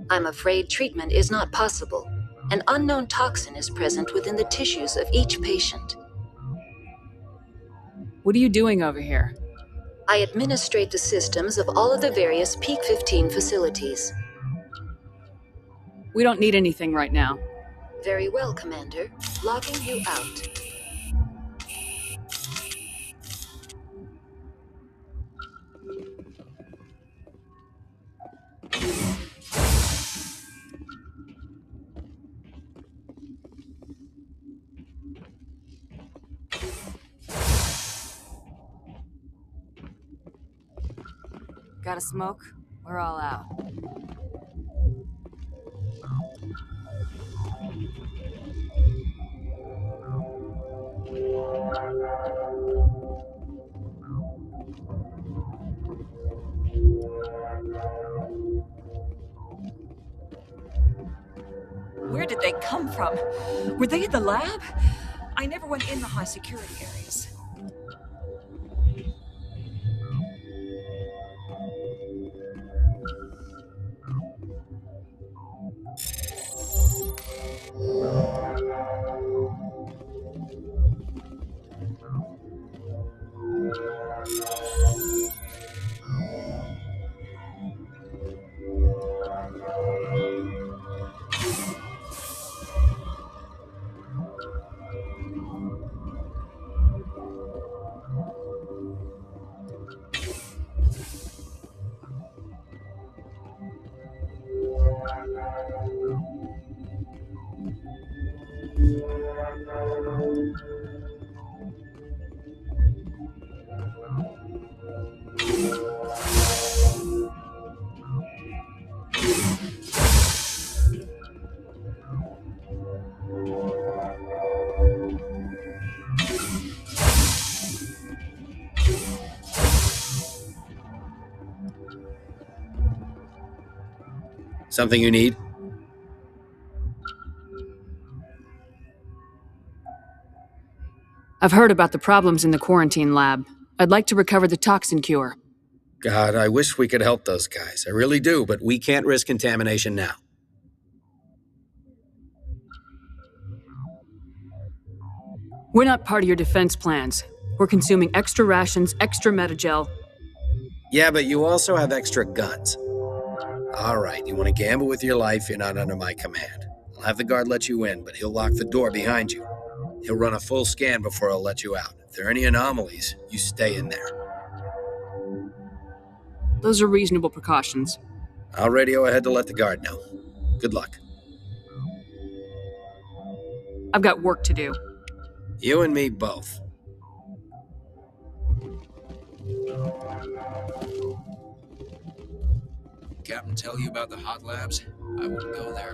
I'm afraid treatment is not possible. An unknown toxin is present within the tissues of each patient. What are you doing over here? I administrate the systems of all of the various Peak 15 facilities. We don't need anything right now. Very well, Commander. Logging you out. Got a smoke? We're all out. Where did they come from? Were they in the lab? I never went in the high security areas. Something you need? I've heard about the problems in the quarantine lab. I'd like to recover the toxin cure. God, I wish we could help those guys. I really do, but we can't risk contamination now. We're not part of your defense plans. We're consuming extra rations, extra metagel. Yeah, but you also have extra guns. All right, you want to gamble with your life, you're not under my command. I'll have the guard let you in, but he'll lock the door behind you. He'll run a full scan before he'll let you out. If there are any anomalies, you stay in there. Those are reasonable precautions. I'll radio ahead to let the guard know. Good luck. I've got work to do. You and me both. Captain tell you about the hot labs? I wouldn't go there.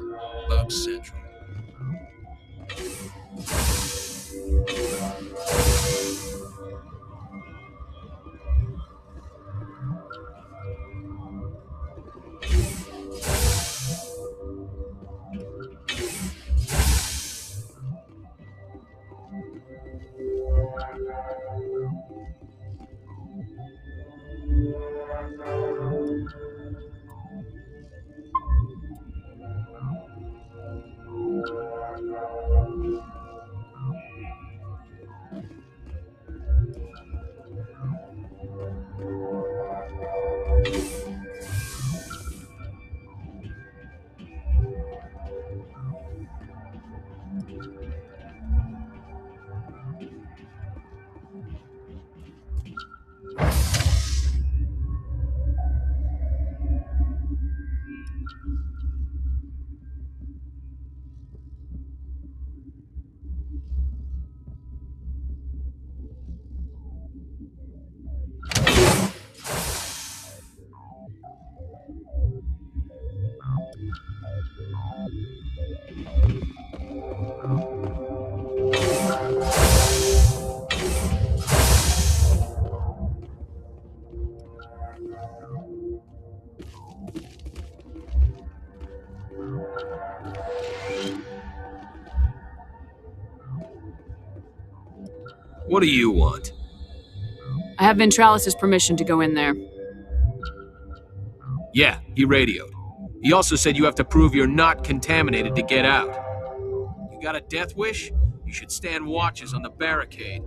Bug Central. What do you want? I have Ventralis's permission to go in there. Yeah, he radioed. He also said you have to prove you're not contaminated to get out. You got a death wish? You should stand watches on the barricade.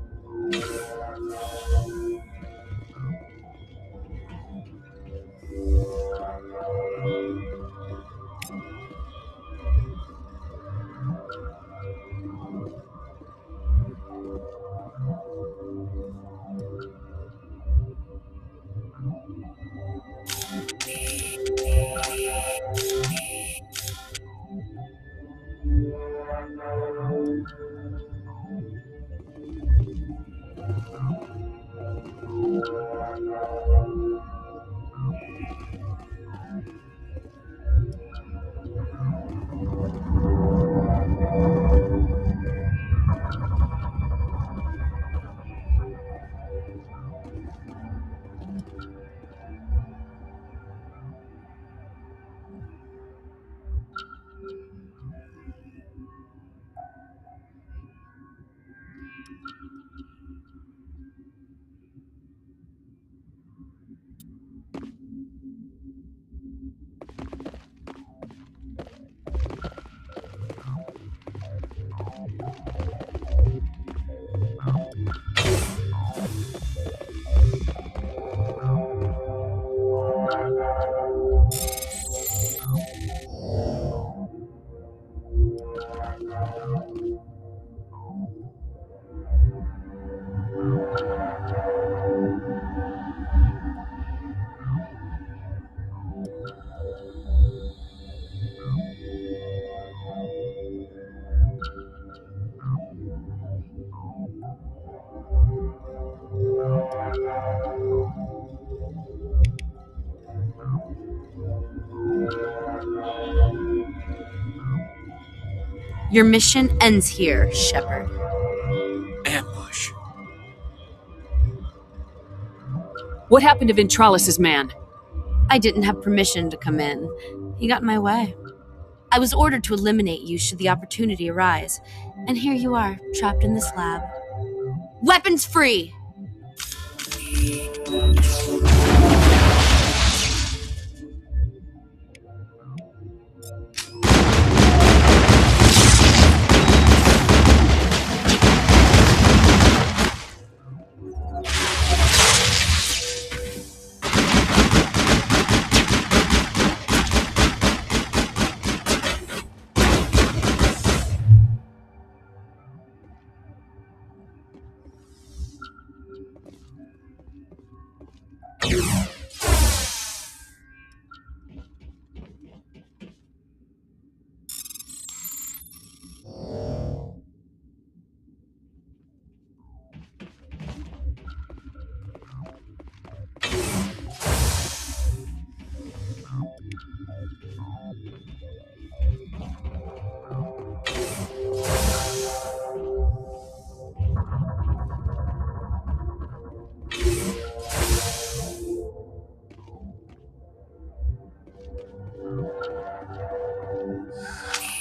Your mission ends here, Shepard. Ambush. What happened to Ventralis's man? I didn't have permission to come in. He got in my way. I was ordered to eliminate you should the opportunity arise. And here you are, trapped in this lab. Weapons free!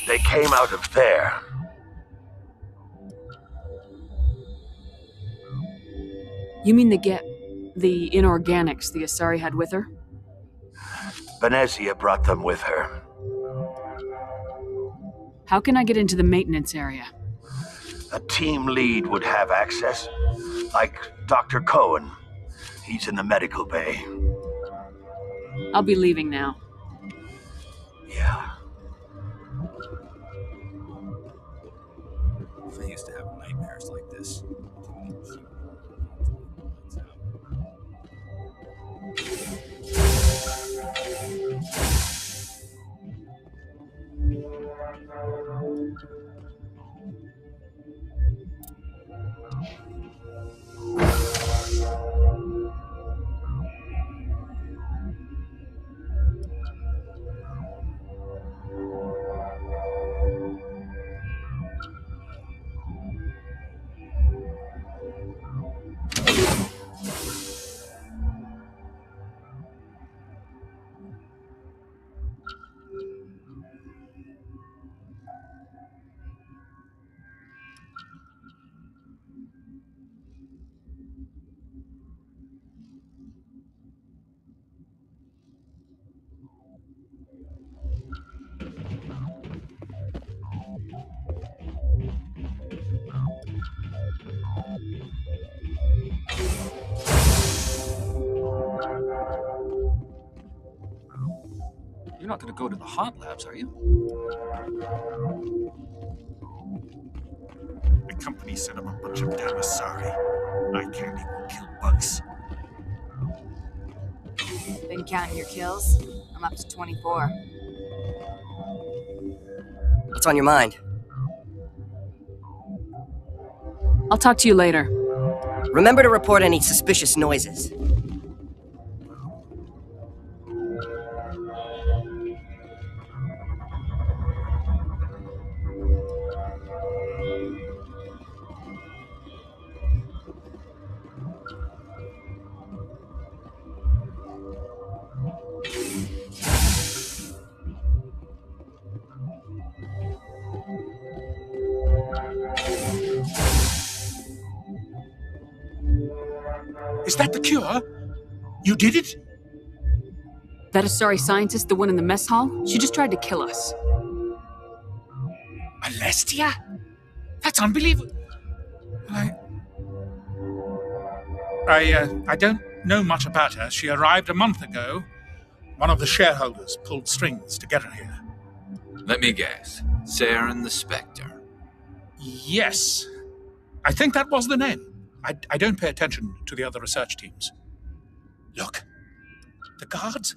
They came out of there. You mean the inorganics the Asari had with her? Venezia brought them with her. How can I get into the maintenance area? A team lead would have access, like Dr. Cohen. He's in the medical bay. I'll be leaving now. Yeah. I used to have nightmares like this. You're not going to go to the hot labs, are you? The company set up a bunch of damn Asari. I can't even kill bugs. Been counting your kills? I'm up to 24. What's on your mind? I'll talk to you later. Remember to report any suspicious noises. Is that the cure? You did it? That Asari scientist, the one in the mess hall, she just tried to kill us. Alestia? That's unbelievable. I don't know much about her. She arrived a month ago. One of the shareholders pulled strings to get her here. Let me guess. Saren the Spectre. Yes. I think that was the name. I don't pay attention to the other research teams. Look, the guards,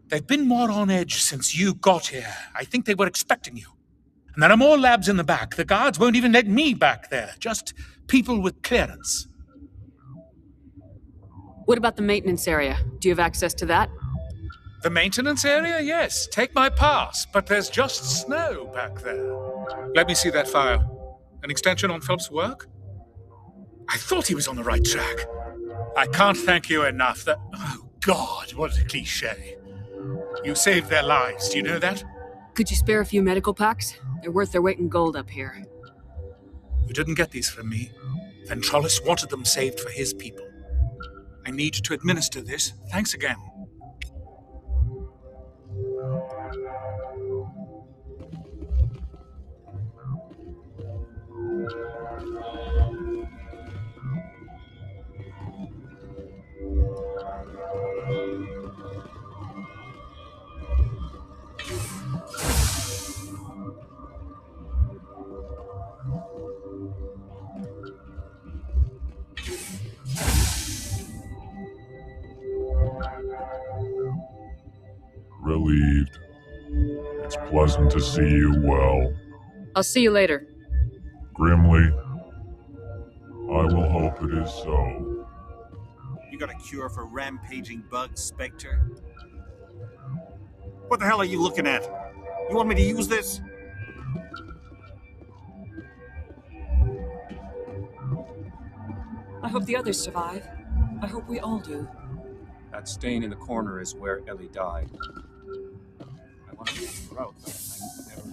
they've been more on edge since you got here. I think they were expecting you. And there are more labs in the back. The guards won't even let me back there. Just people with clearance. What about the maintenance area? Do you have access to that? The maintenance area? Yes. Take my pass. But there's just snow back there. Let me see that file. An extension on Phelps' work? I thought he was on the right track. I can't thank you enough. Oh, God, what a cliché. You saved their lives. Do you know that? Could you spare a few medical packs? They're worth their weight in gold up here. You didn't get these from me. Ventralis wanted them saved for his people. I need to administer this. Thanks again. Relieved. It's pleasant to see you well. I'll see you later. Grimly, I will hope it is so. You got a cure for rampaging bugs, Spectre? What the hell are you looking at? You want me to use this? I hope the others survive. I hope we all do. That stain in the corner is where Ellie died. I wanted to help her out, but I never...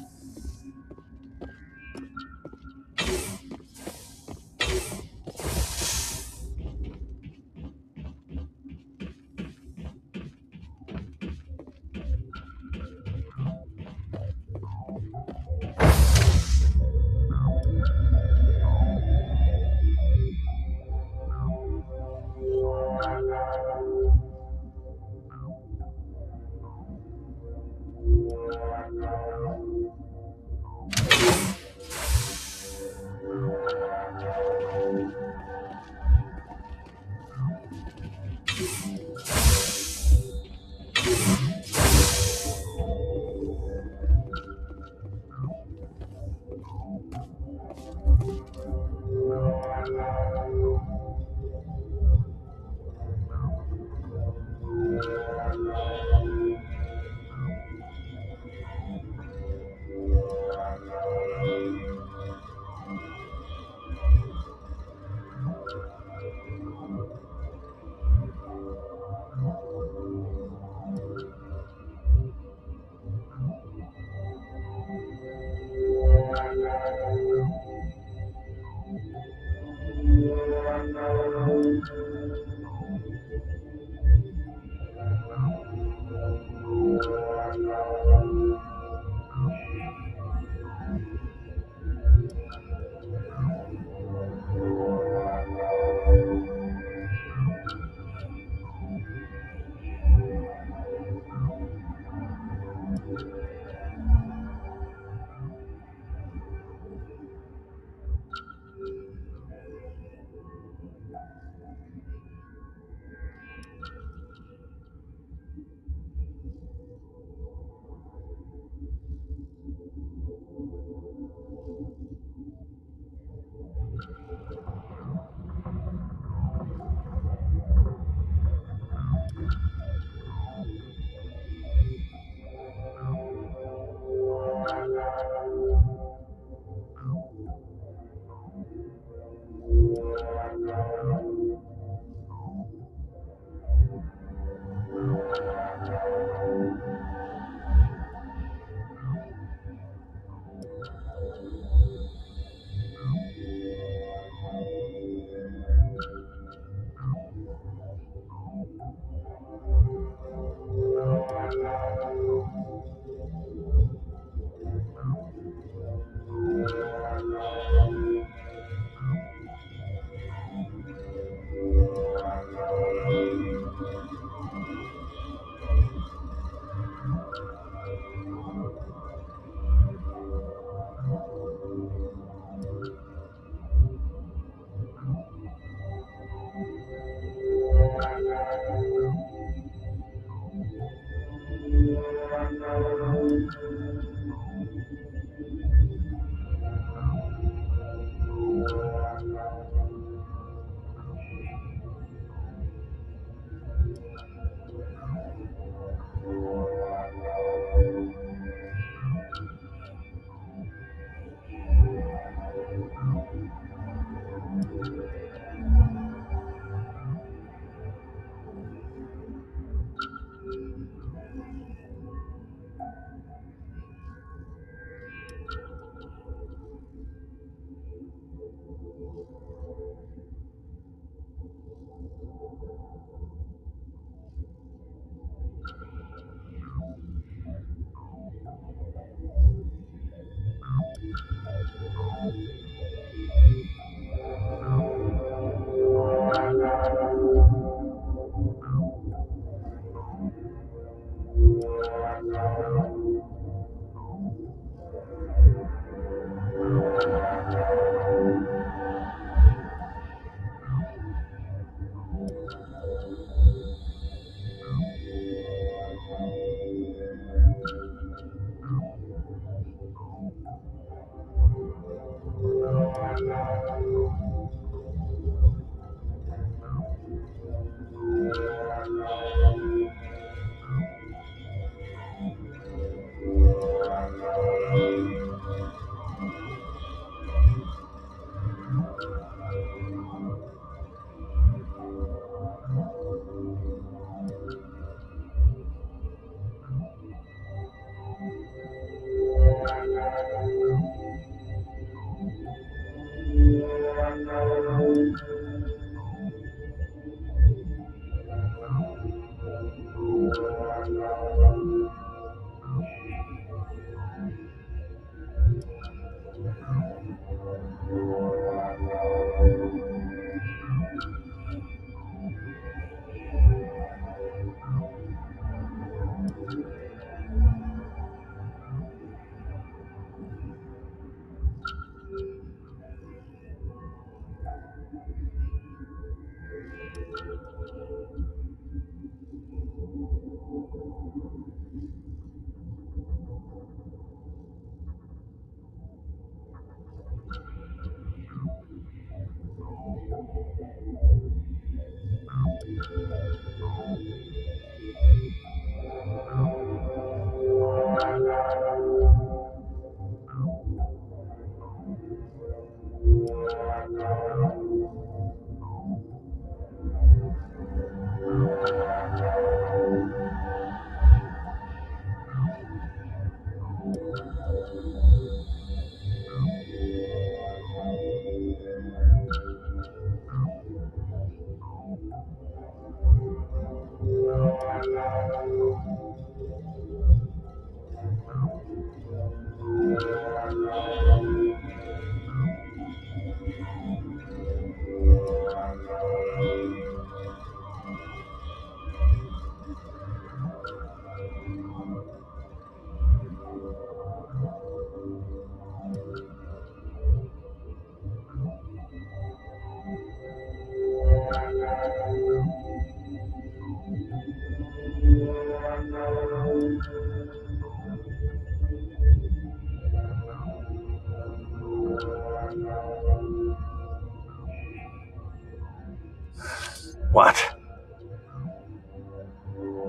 What?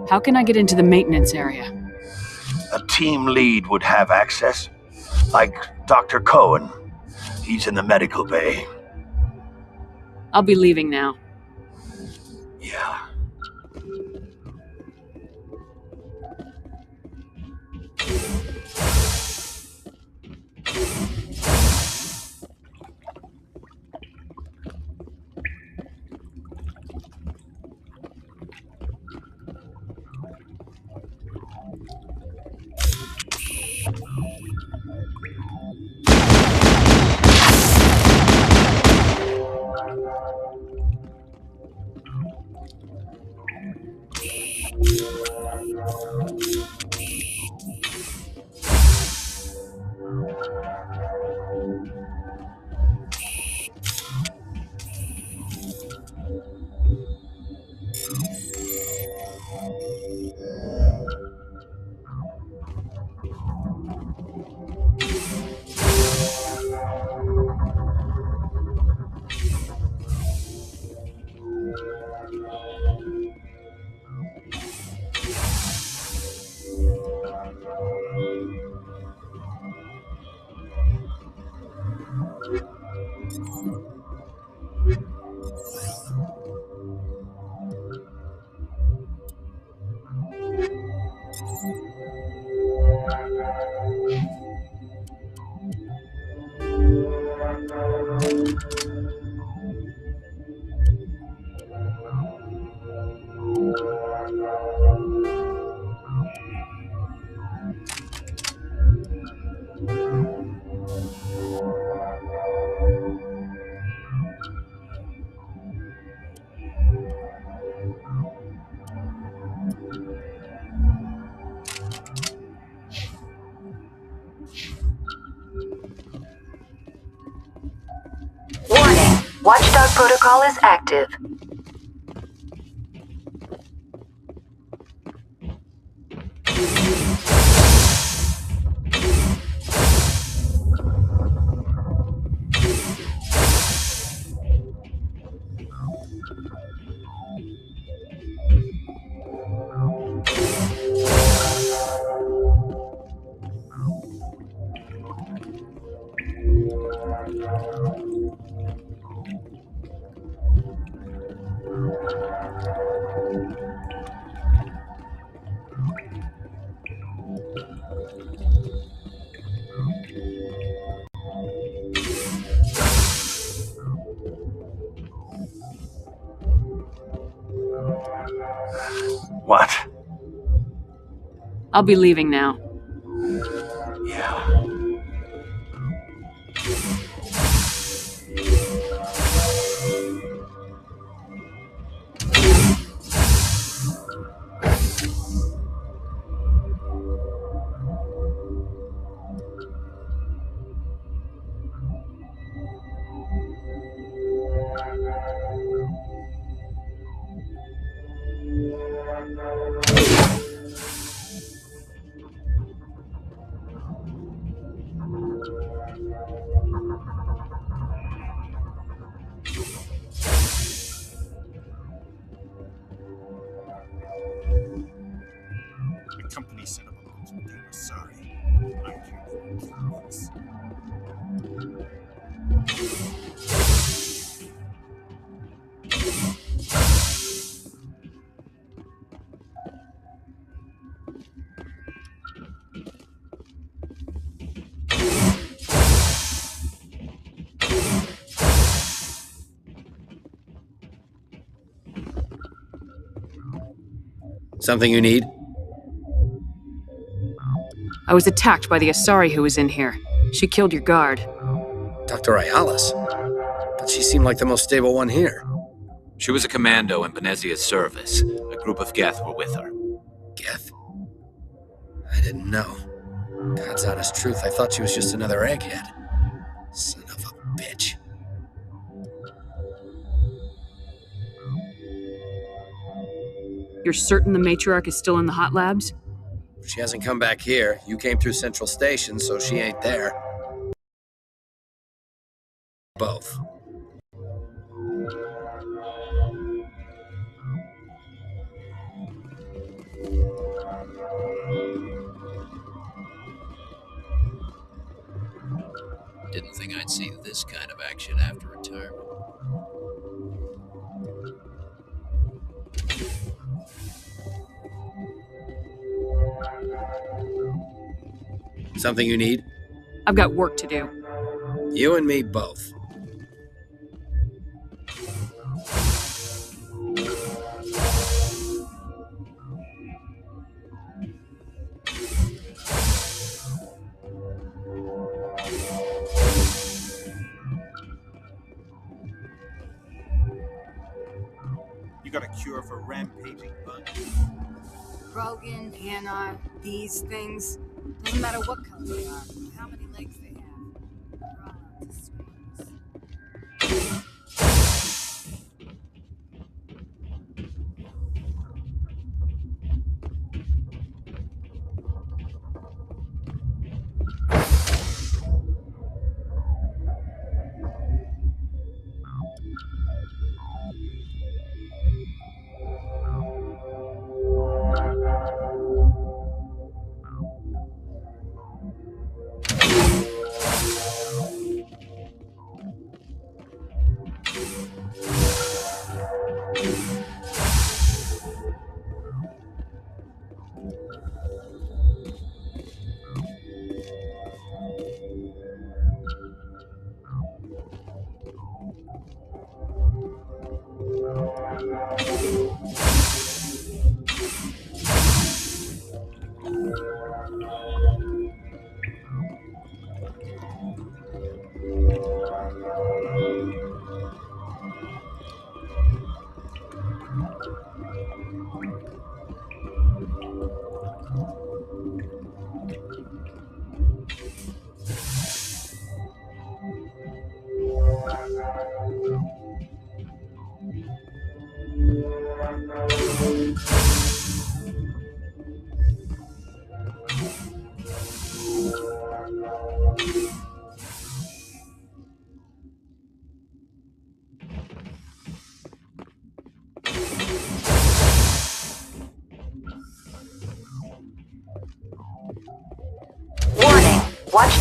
How can I get into the maintenance area? A team lead would have access. Like Dr. Cohen. He's in the medical bay. I'll be leaving now. Yeah. Watchdog protocol is active. What? I'll be leaving now. Yeah. The company set up a bunch of damn sorry. I can't even keep this. Something you need? I was attacked by the Asari who was in here. She killed your guard. Dr. Ayalis? But she seemed like the most stable one here. She was a commando in Benezia's service. A group of Geth were with her. Geth? I didn't know. God's honest truth, I thought she was just another egghead. Son of a bitch. You're certain the matriarch is still in the hot labs? She hasn't come back here. You came through Central Station, so she ain't there. Both. Didn't think I'd see this kind of action after retirement. Something you need? I've got work to do. You and me both. You got a cure for rampaging bugs? Krogan, Hanar, these things. Doesn't matter what color they are, how many legs they have. They're all out to squeeze.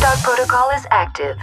Watchdog protocol is active.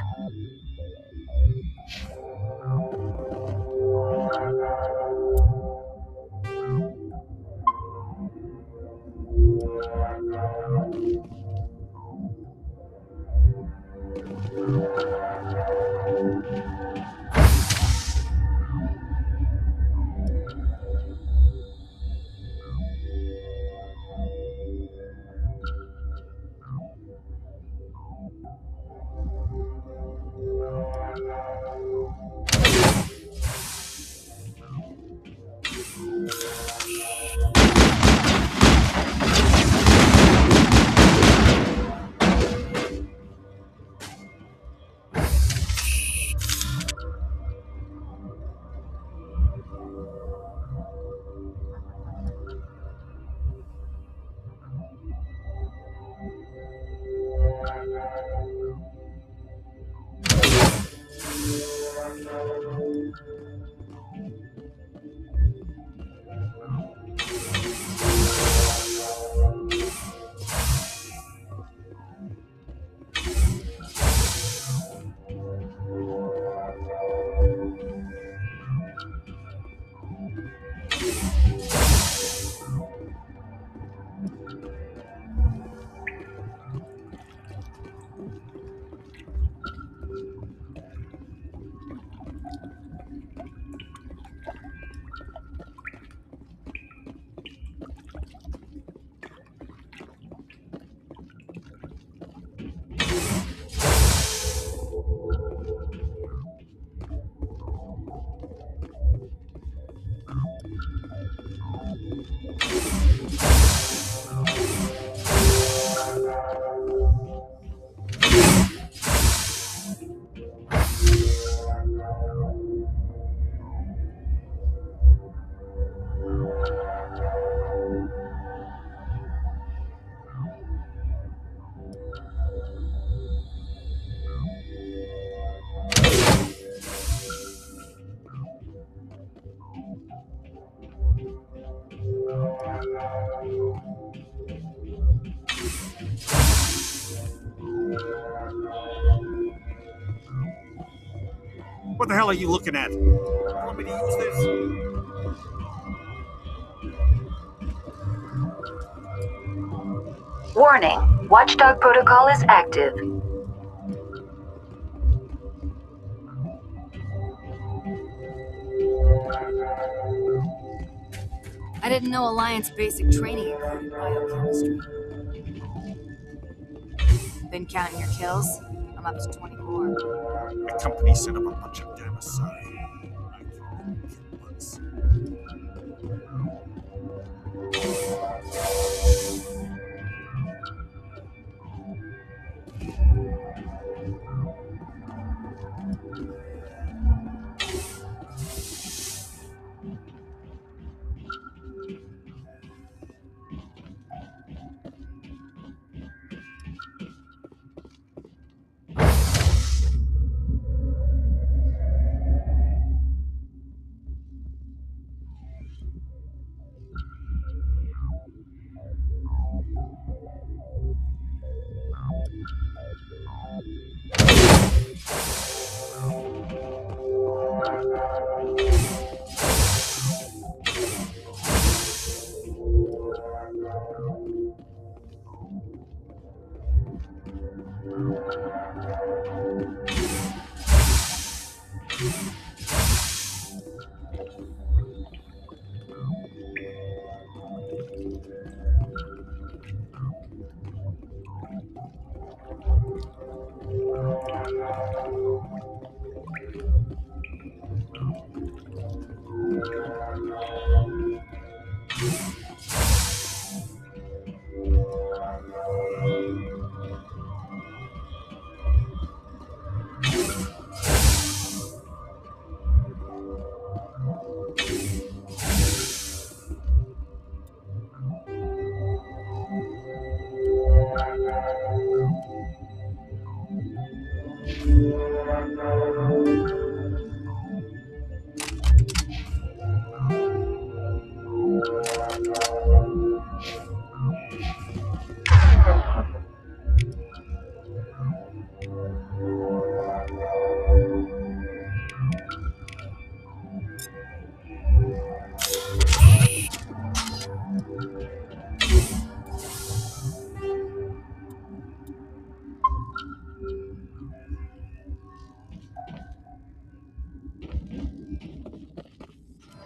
What the hell are you looking at? You want me to use this? Warning, Watchdog protocol is active. I didn't know Alliance basic training included biochemistry. Been counting your kills? I'm up to 24. The company sent up a bunch of damn Asari. I can't even kill bugs.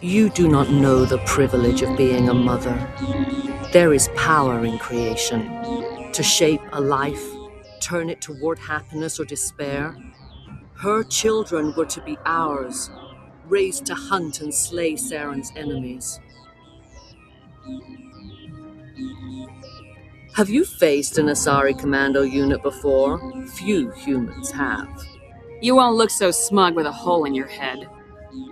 You do not know the privilege of being a mother. There is power in creation. To shape a life, turn it toward happiness or despair. Her children were to be ours, raised to hunt and slay Saren's enemies. Have you faced an Asari commando unit before? Few humans have. You won't look so smug with a hole in your head.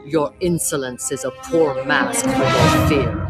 Your insolence is a poor mask for your fear.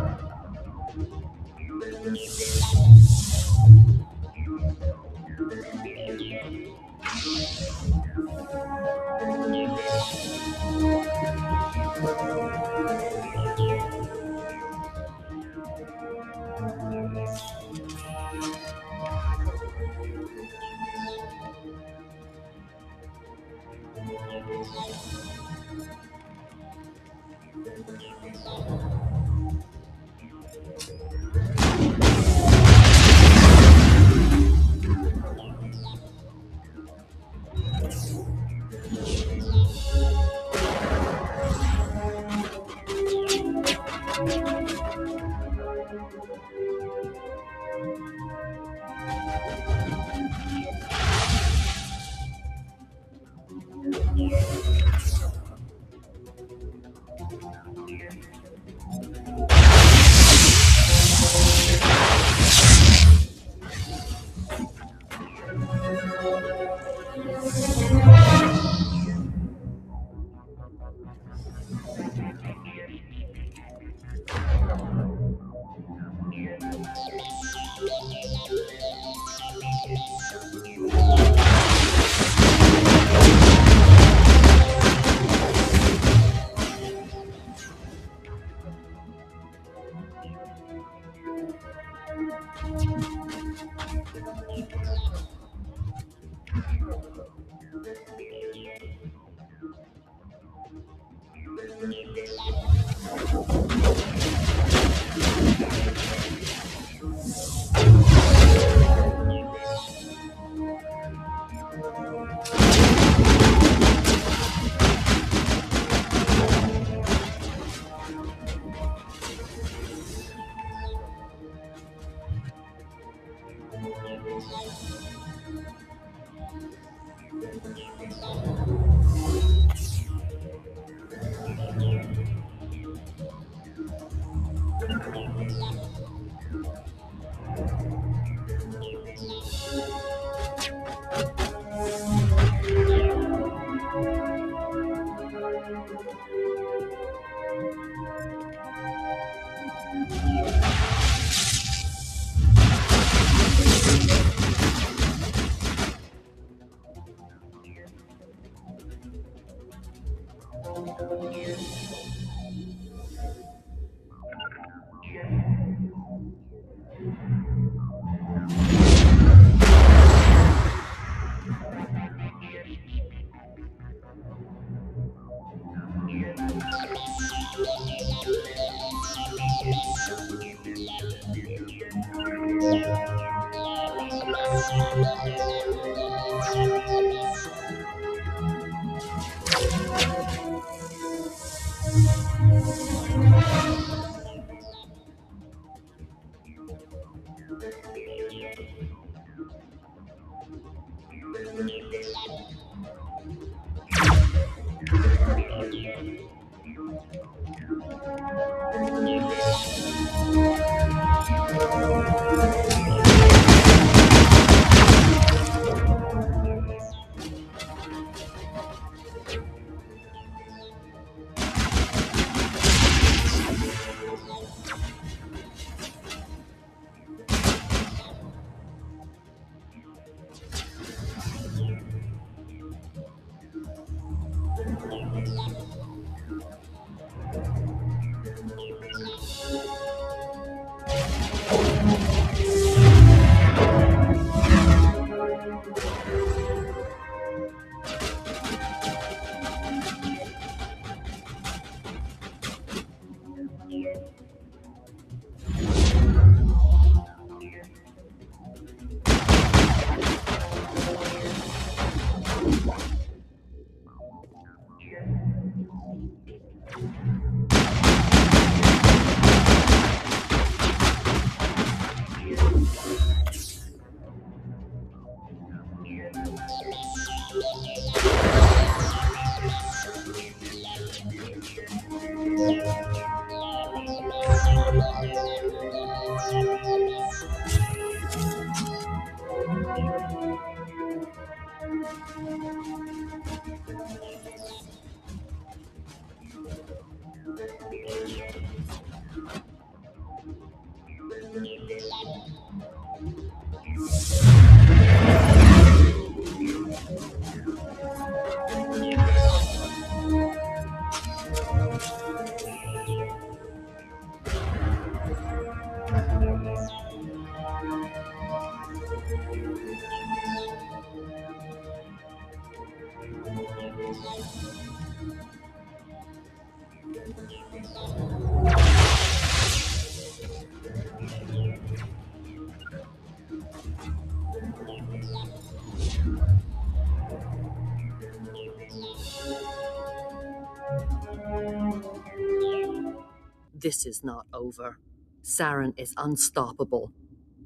This is not over. Saren is unstoppable.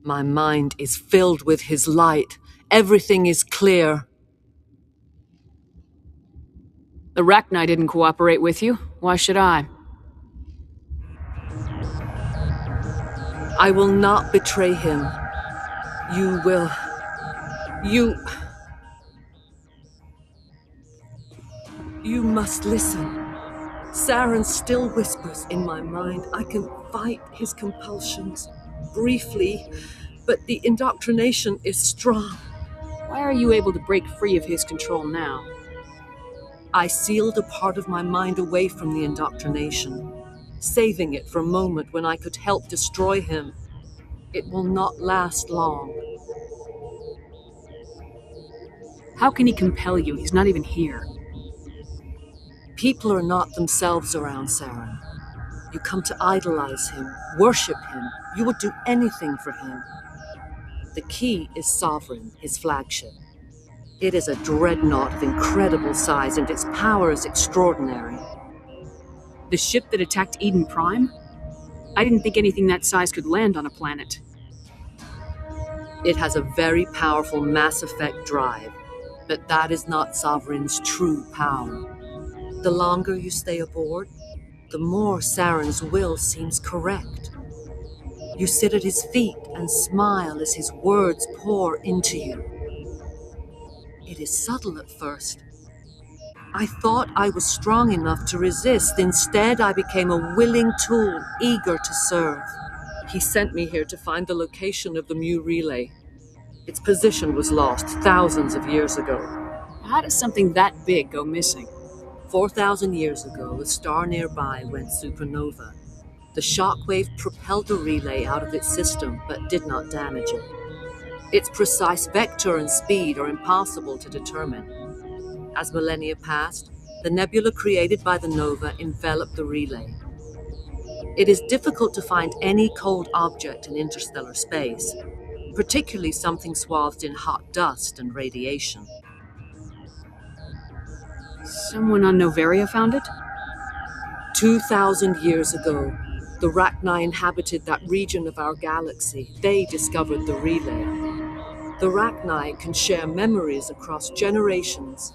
My mind is filled with his light. Everything is clear. The Rachni didn't cooperate with you. Why should I? I will not betray him. You will. You must listen. Saren still whispers in my mind. I can fight his compulsions briefly, but the indoctrination is strong. Why are you able to break free of his control now? I sealed a part of my mind away from the indoctrination, saving it for a moment when I could help destroy him. It will not last long. How can he compel you? He's not even here. People are not themselves around Saren. You come to idolize him, worship him. You would do anything for him. The key is Sovereign, his flagship. It is a dreadnought of incredible size, and its power is extraordinary. The ship that attacked Eden Prime? I didn't think anything that size could land on a planet. It has a very powerful Mass Effect drive, but that is not Sovereign's true power. The longer you stay aboard, the more Saren's will seems correct. You sit at his feet and smile as his words pour into you. It is subtle at first. I thought I was strong enough to resist. Instead, I became a willing tool, eager to serve. He sent me here to find the location of the Mu relay. Its position was lost thousands of years ago. How does something that big go missing? 4,000 years ago, a star nearby went supernova. The shockwave propelled the relay out of its system, but did not damage it. Its precise vector and speed are impossible to determine. As millennia passed, the nebula created by the nova enveloped the relay. It is difficult to find any cold object in interstellar space, particularly something swathed in hot dust and radiation. Someone on Noveria found it? 2,000 years ago, the Rachni inhabited that region of our galaxy. They discovered the relay. The Rachni can share memories across generations.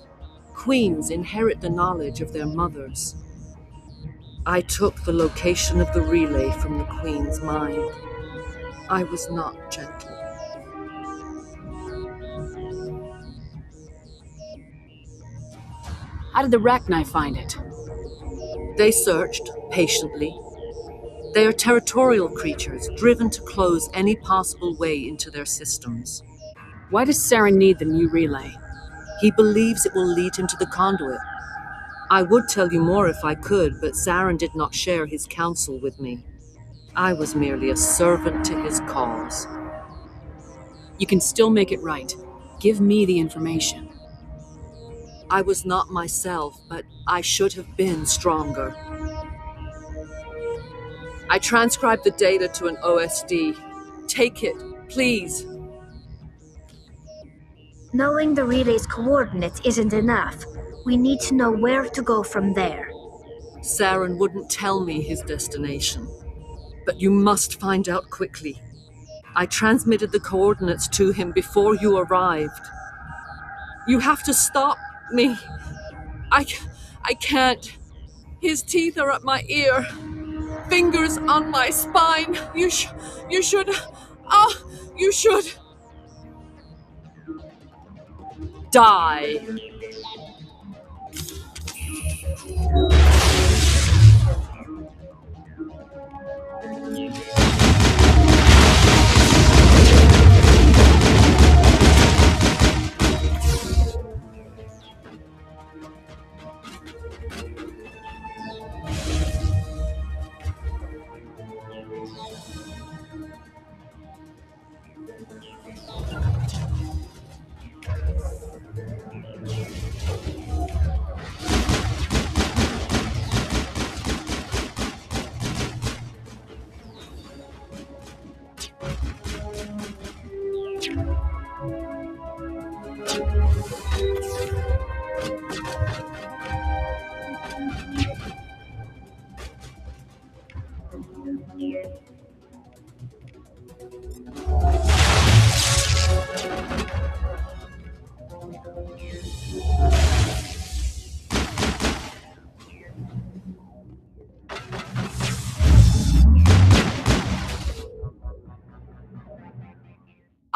Queens inherit the knowledge of their mothers. I took the location of the relay from the Queen's mind. I was not gentle. How did the Rachni find it? They searched, patiently. They are territorial creatures, driven to close any possible way into their systems. Why does Saren need the new relay? He believes it will lead him to the conduit. I would tell you more if I could, but Saren did not share his counsel with me. I was merely a servant to his cause. You can still make it right. Give me the information. I was not myself, but I should have been stronger. I transcribed the data to an OSD. Take it, please. Knowing the relay's coordinates isn't enough. We need to know where to go from there. Saren wouldn't tell me his destination. But you must find out quickly. I transmitted the coordinates to him before you arrived. You have to stop me. I can't. His teeth are at my ear. Fingers on my spine. You should. You should. Die.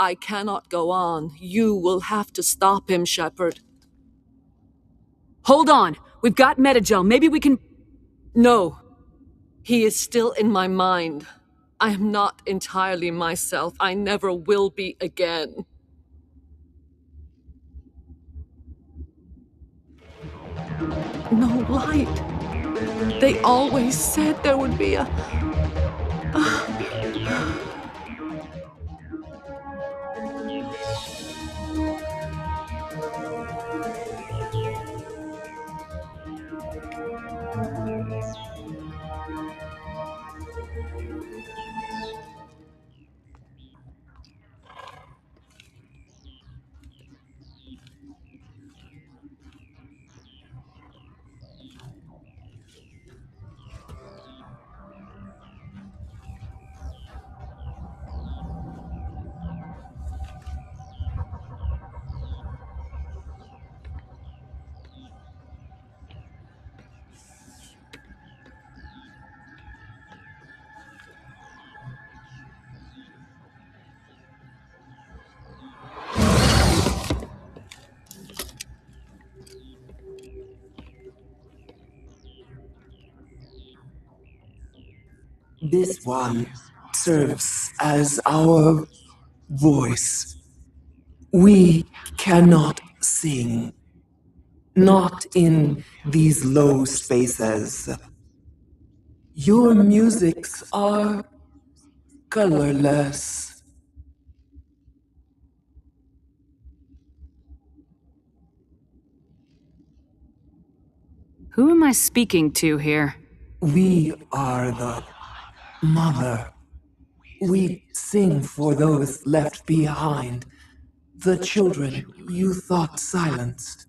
I cannot go on. You will have to stop him, Shepard. Hold on. We've got Metagel. Maybe we can... No. He is still in my mind. I am not entirely myself. I never will be again. No light. They always said there would be a... This one serves as our voice. We cannot sing. Not in these low spaces. Your musics are colorless. Who am I speaking to here? We are the mother. We sing for those left behind, the children you thought silenced.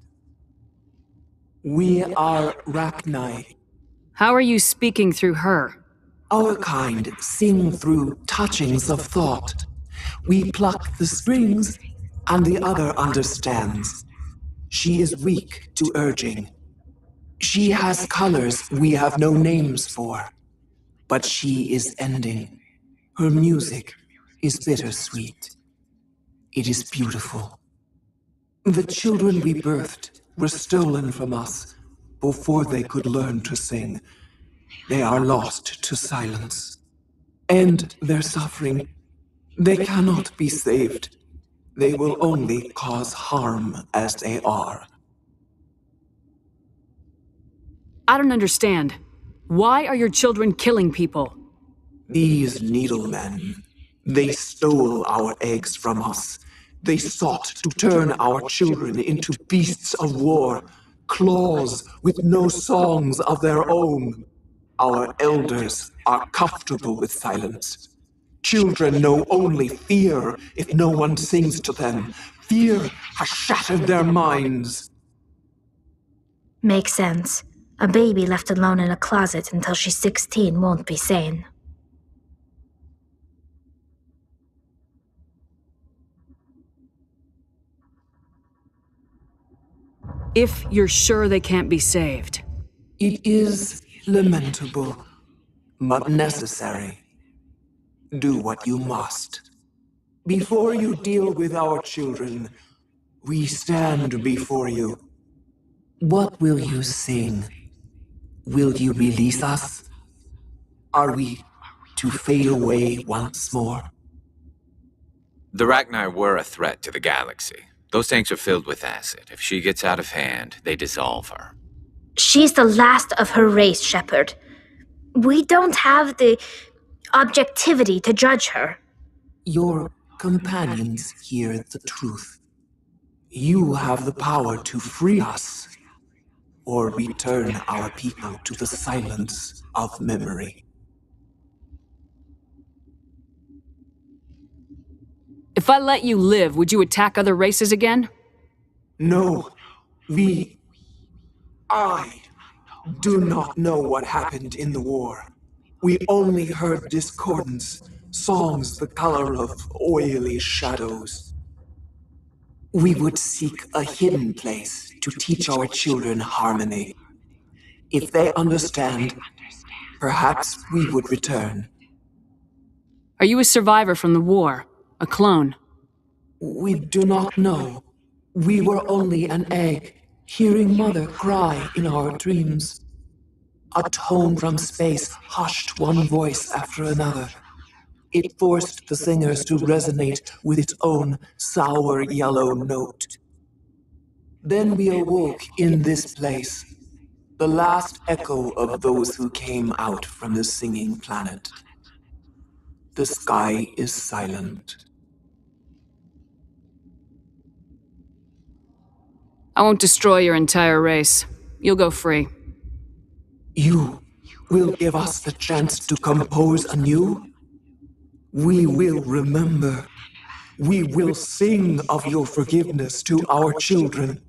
We are Rachni. How are you speaking through her? Our kind sing through touchings of thought. We pluck the strings, and the other understands. She is weak to urging. She has colors we have no names for, but she is ending. Her music is bittersweet. It is beautiful. The children we birthed were stolen from us before they could learn to sing. They are lost to silence. And their suffering, they cannot be saved. They will only cause harm as they are. I don't understand. Why are your children killing people? These needlemen, they stole our eggs from us. They sought to turn our children into beasts of war, claws with no songs of their own. Our elders are comfortable with silence. Children know only fear if no one sings to them. Fear has shattered their minds. Makes sense. A baby left alone in a closet until she's 16 won't be sane. If you're sure they can't be saved. It is lamentable, but necessary. Do what you must. Before you deal with our children, we stand before you. What will you sing? Will you release us? Are we to fade away once more? The Rachni were a threat to the galaxy. Those tanks are filled with acid. If she gets out of hand, they dissolve her. She's the last of her race, Shepard. We don't have the objectivity to judge her. Your companions hear the truth. You have the power to free us, or return our people to the silence of memory. If I let you live, would you attack other races again? No, I do not know what happened in the war. We only heard discordance, songs the color of oily shadows. We would seek a hidden place to teach our children harmony. If they understand, perhaps we would return. Are you a survivor from the war? A clone? We do not know. We were only an egg, hearing Mother cry in our dreams. A tone from space hushed one voice after another. It forced the singers to resonate with its own sour yellow note. Then we awoke in this place, the last echo of those who came out from the singing planet. The sky is silent. I won't destroy your entire race. You'll go free. You will give us the chance to compose anew? We will remember. We will sing of your forgiveness to our children.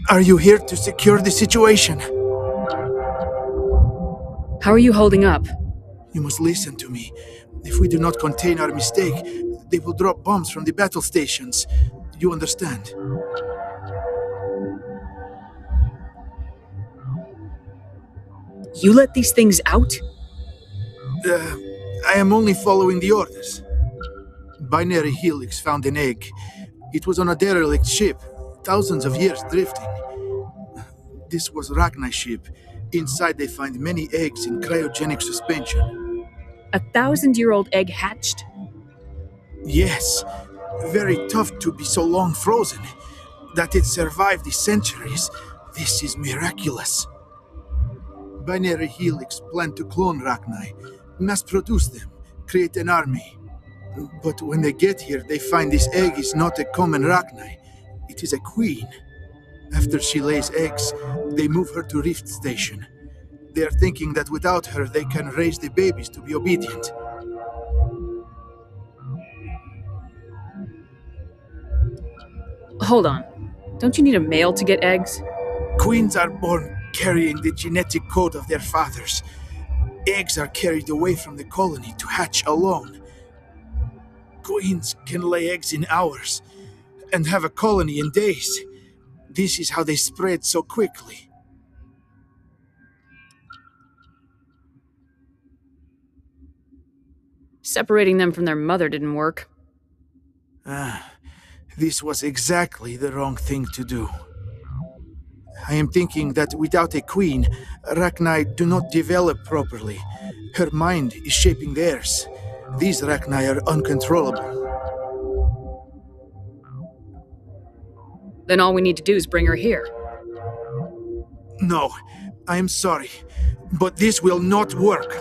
Are you here to secure the situation? How are you holding up? You must listen to me. If we do not contain our mistake, they will drop bombs from the battle stations. You understand? You let these things out? I am only following the orders. Binary Helix found an egg. It was on a derelict ship, thousands of years drifting. This was Rachni's ship. Inside they find many eggs in cryogenic suspension. 1,000-year-old egg hatched? Yes. Very tough to be so long frozen. That it survived the centuries, this is miraculous. Binary Helix planned to clone Rachni, mass produce them, create an army. But when they get here, they find this egg is not a common Rachni. It is a queen. After she lays eggs, they move her to Rift Station. They are thinking that without her, they can raise the babies to be obedient. Hold on. Don't you need a male to get eggs? Queens are born carrying the genetic code of their fathers. Eggs are carried away from the colony to hatch alone. Queens can lay eggs in hours and have a colony in days. This is how they spread so quickly. Separating them from their mother didn't work. This was exactly the wrong thing to do. I am thinking that without a queen, Rachni do not develop properly. Her mind is shaping theirs. These Rachni are uncontrollable. Then all we need to do is bring her here. No, I am sorry, but this will not work.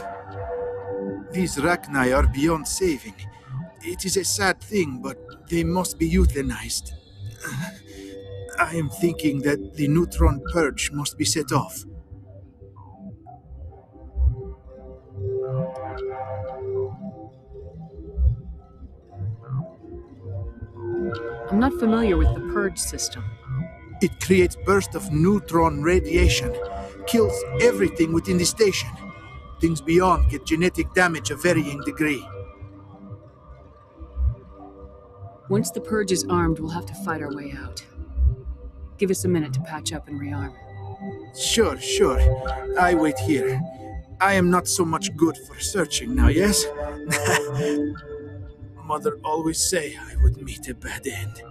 These Rachni are beyond saving. It is a sad thing, but they must be euthanized. I am thinking that the neutron purge must be set off. I'm not familiar with the purge system. It creates bursts of neutron radiation, kills everything within the station. Things beyond get genetic damage of varying degree. Once the purge is armed, we'll have to fight our way out. Give us a minute to patch up and rearm. Sure. I wait here. I am not so much good for searching now, yes? Mother always say I would meet a bad end.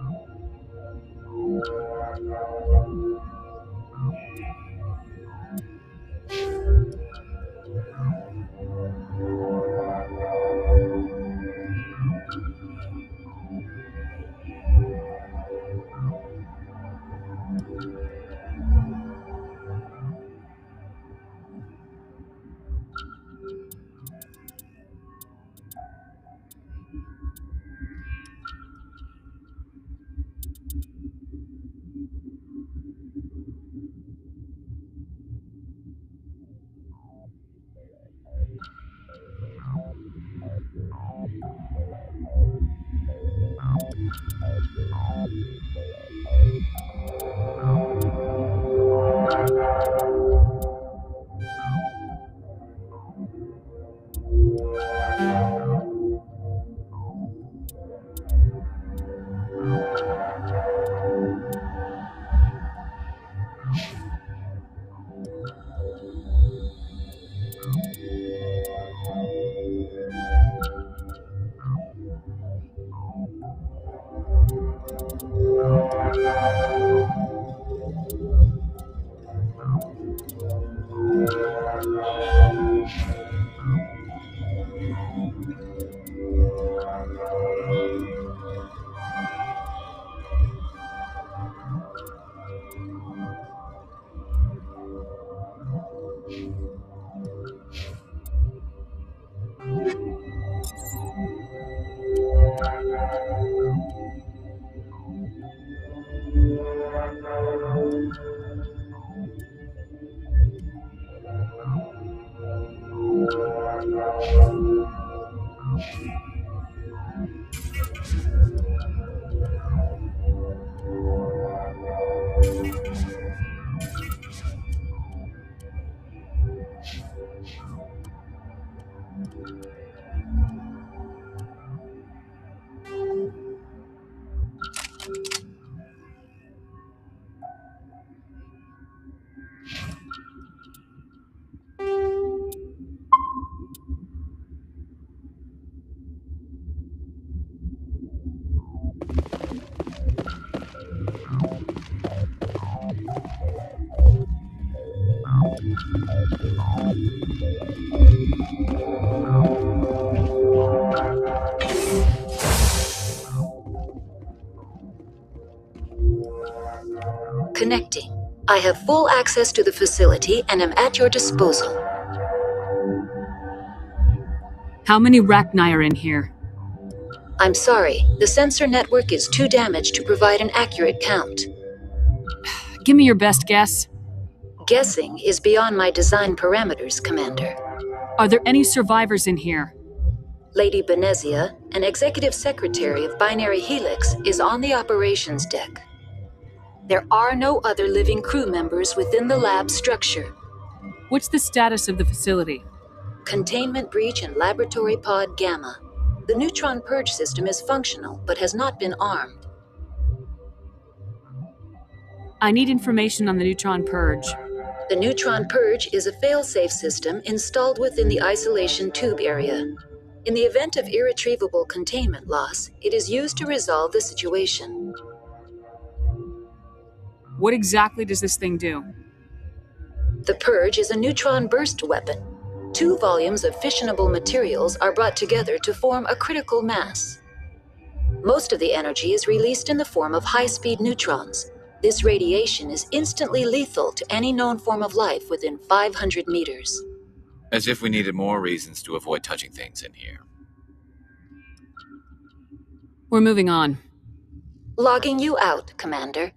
Connecting. I have full access to the facility and am at your disposal. How many Rachni are in here? I'm sorry, the sensor network is too damaged to provide an accurate count. Give me your best guess. Guessing is beyond my design parameters, Commander. Are there any survivors in here? Lady Benezia, an executive secretary of Binary Helix, is on the operations deck. There are no other living crew members within the lab structure. What's the status of the facility? Containment breach in Laboratory Pod Gamma. The neutron purge system is functional, but has not been armed. I need information on the neutron purge. The neutron purge is a fail-safe system installed within the isolation tube area. In the event of irretrievable containment loss, it is used to resolve the situation. What exactly does this thing do? The Purge is a neutron burst weapon. 2 volumes of fissionable materials are brought together to form a critical mass. Most of the energy is released in the form of high-speed neutrons. This radiation is instantly lethal to any known form of life within 500 meters. As if we needed more reasons to avoid touching things in here. We're moving on. Logging you out, Commander.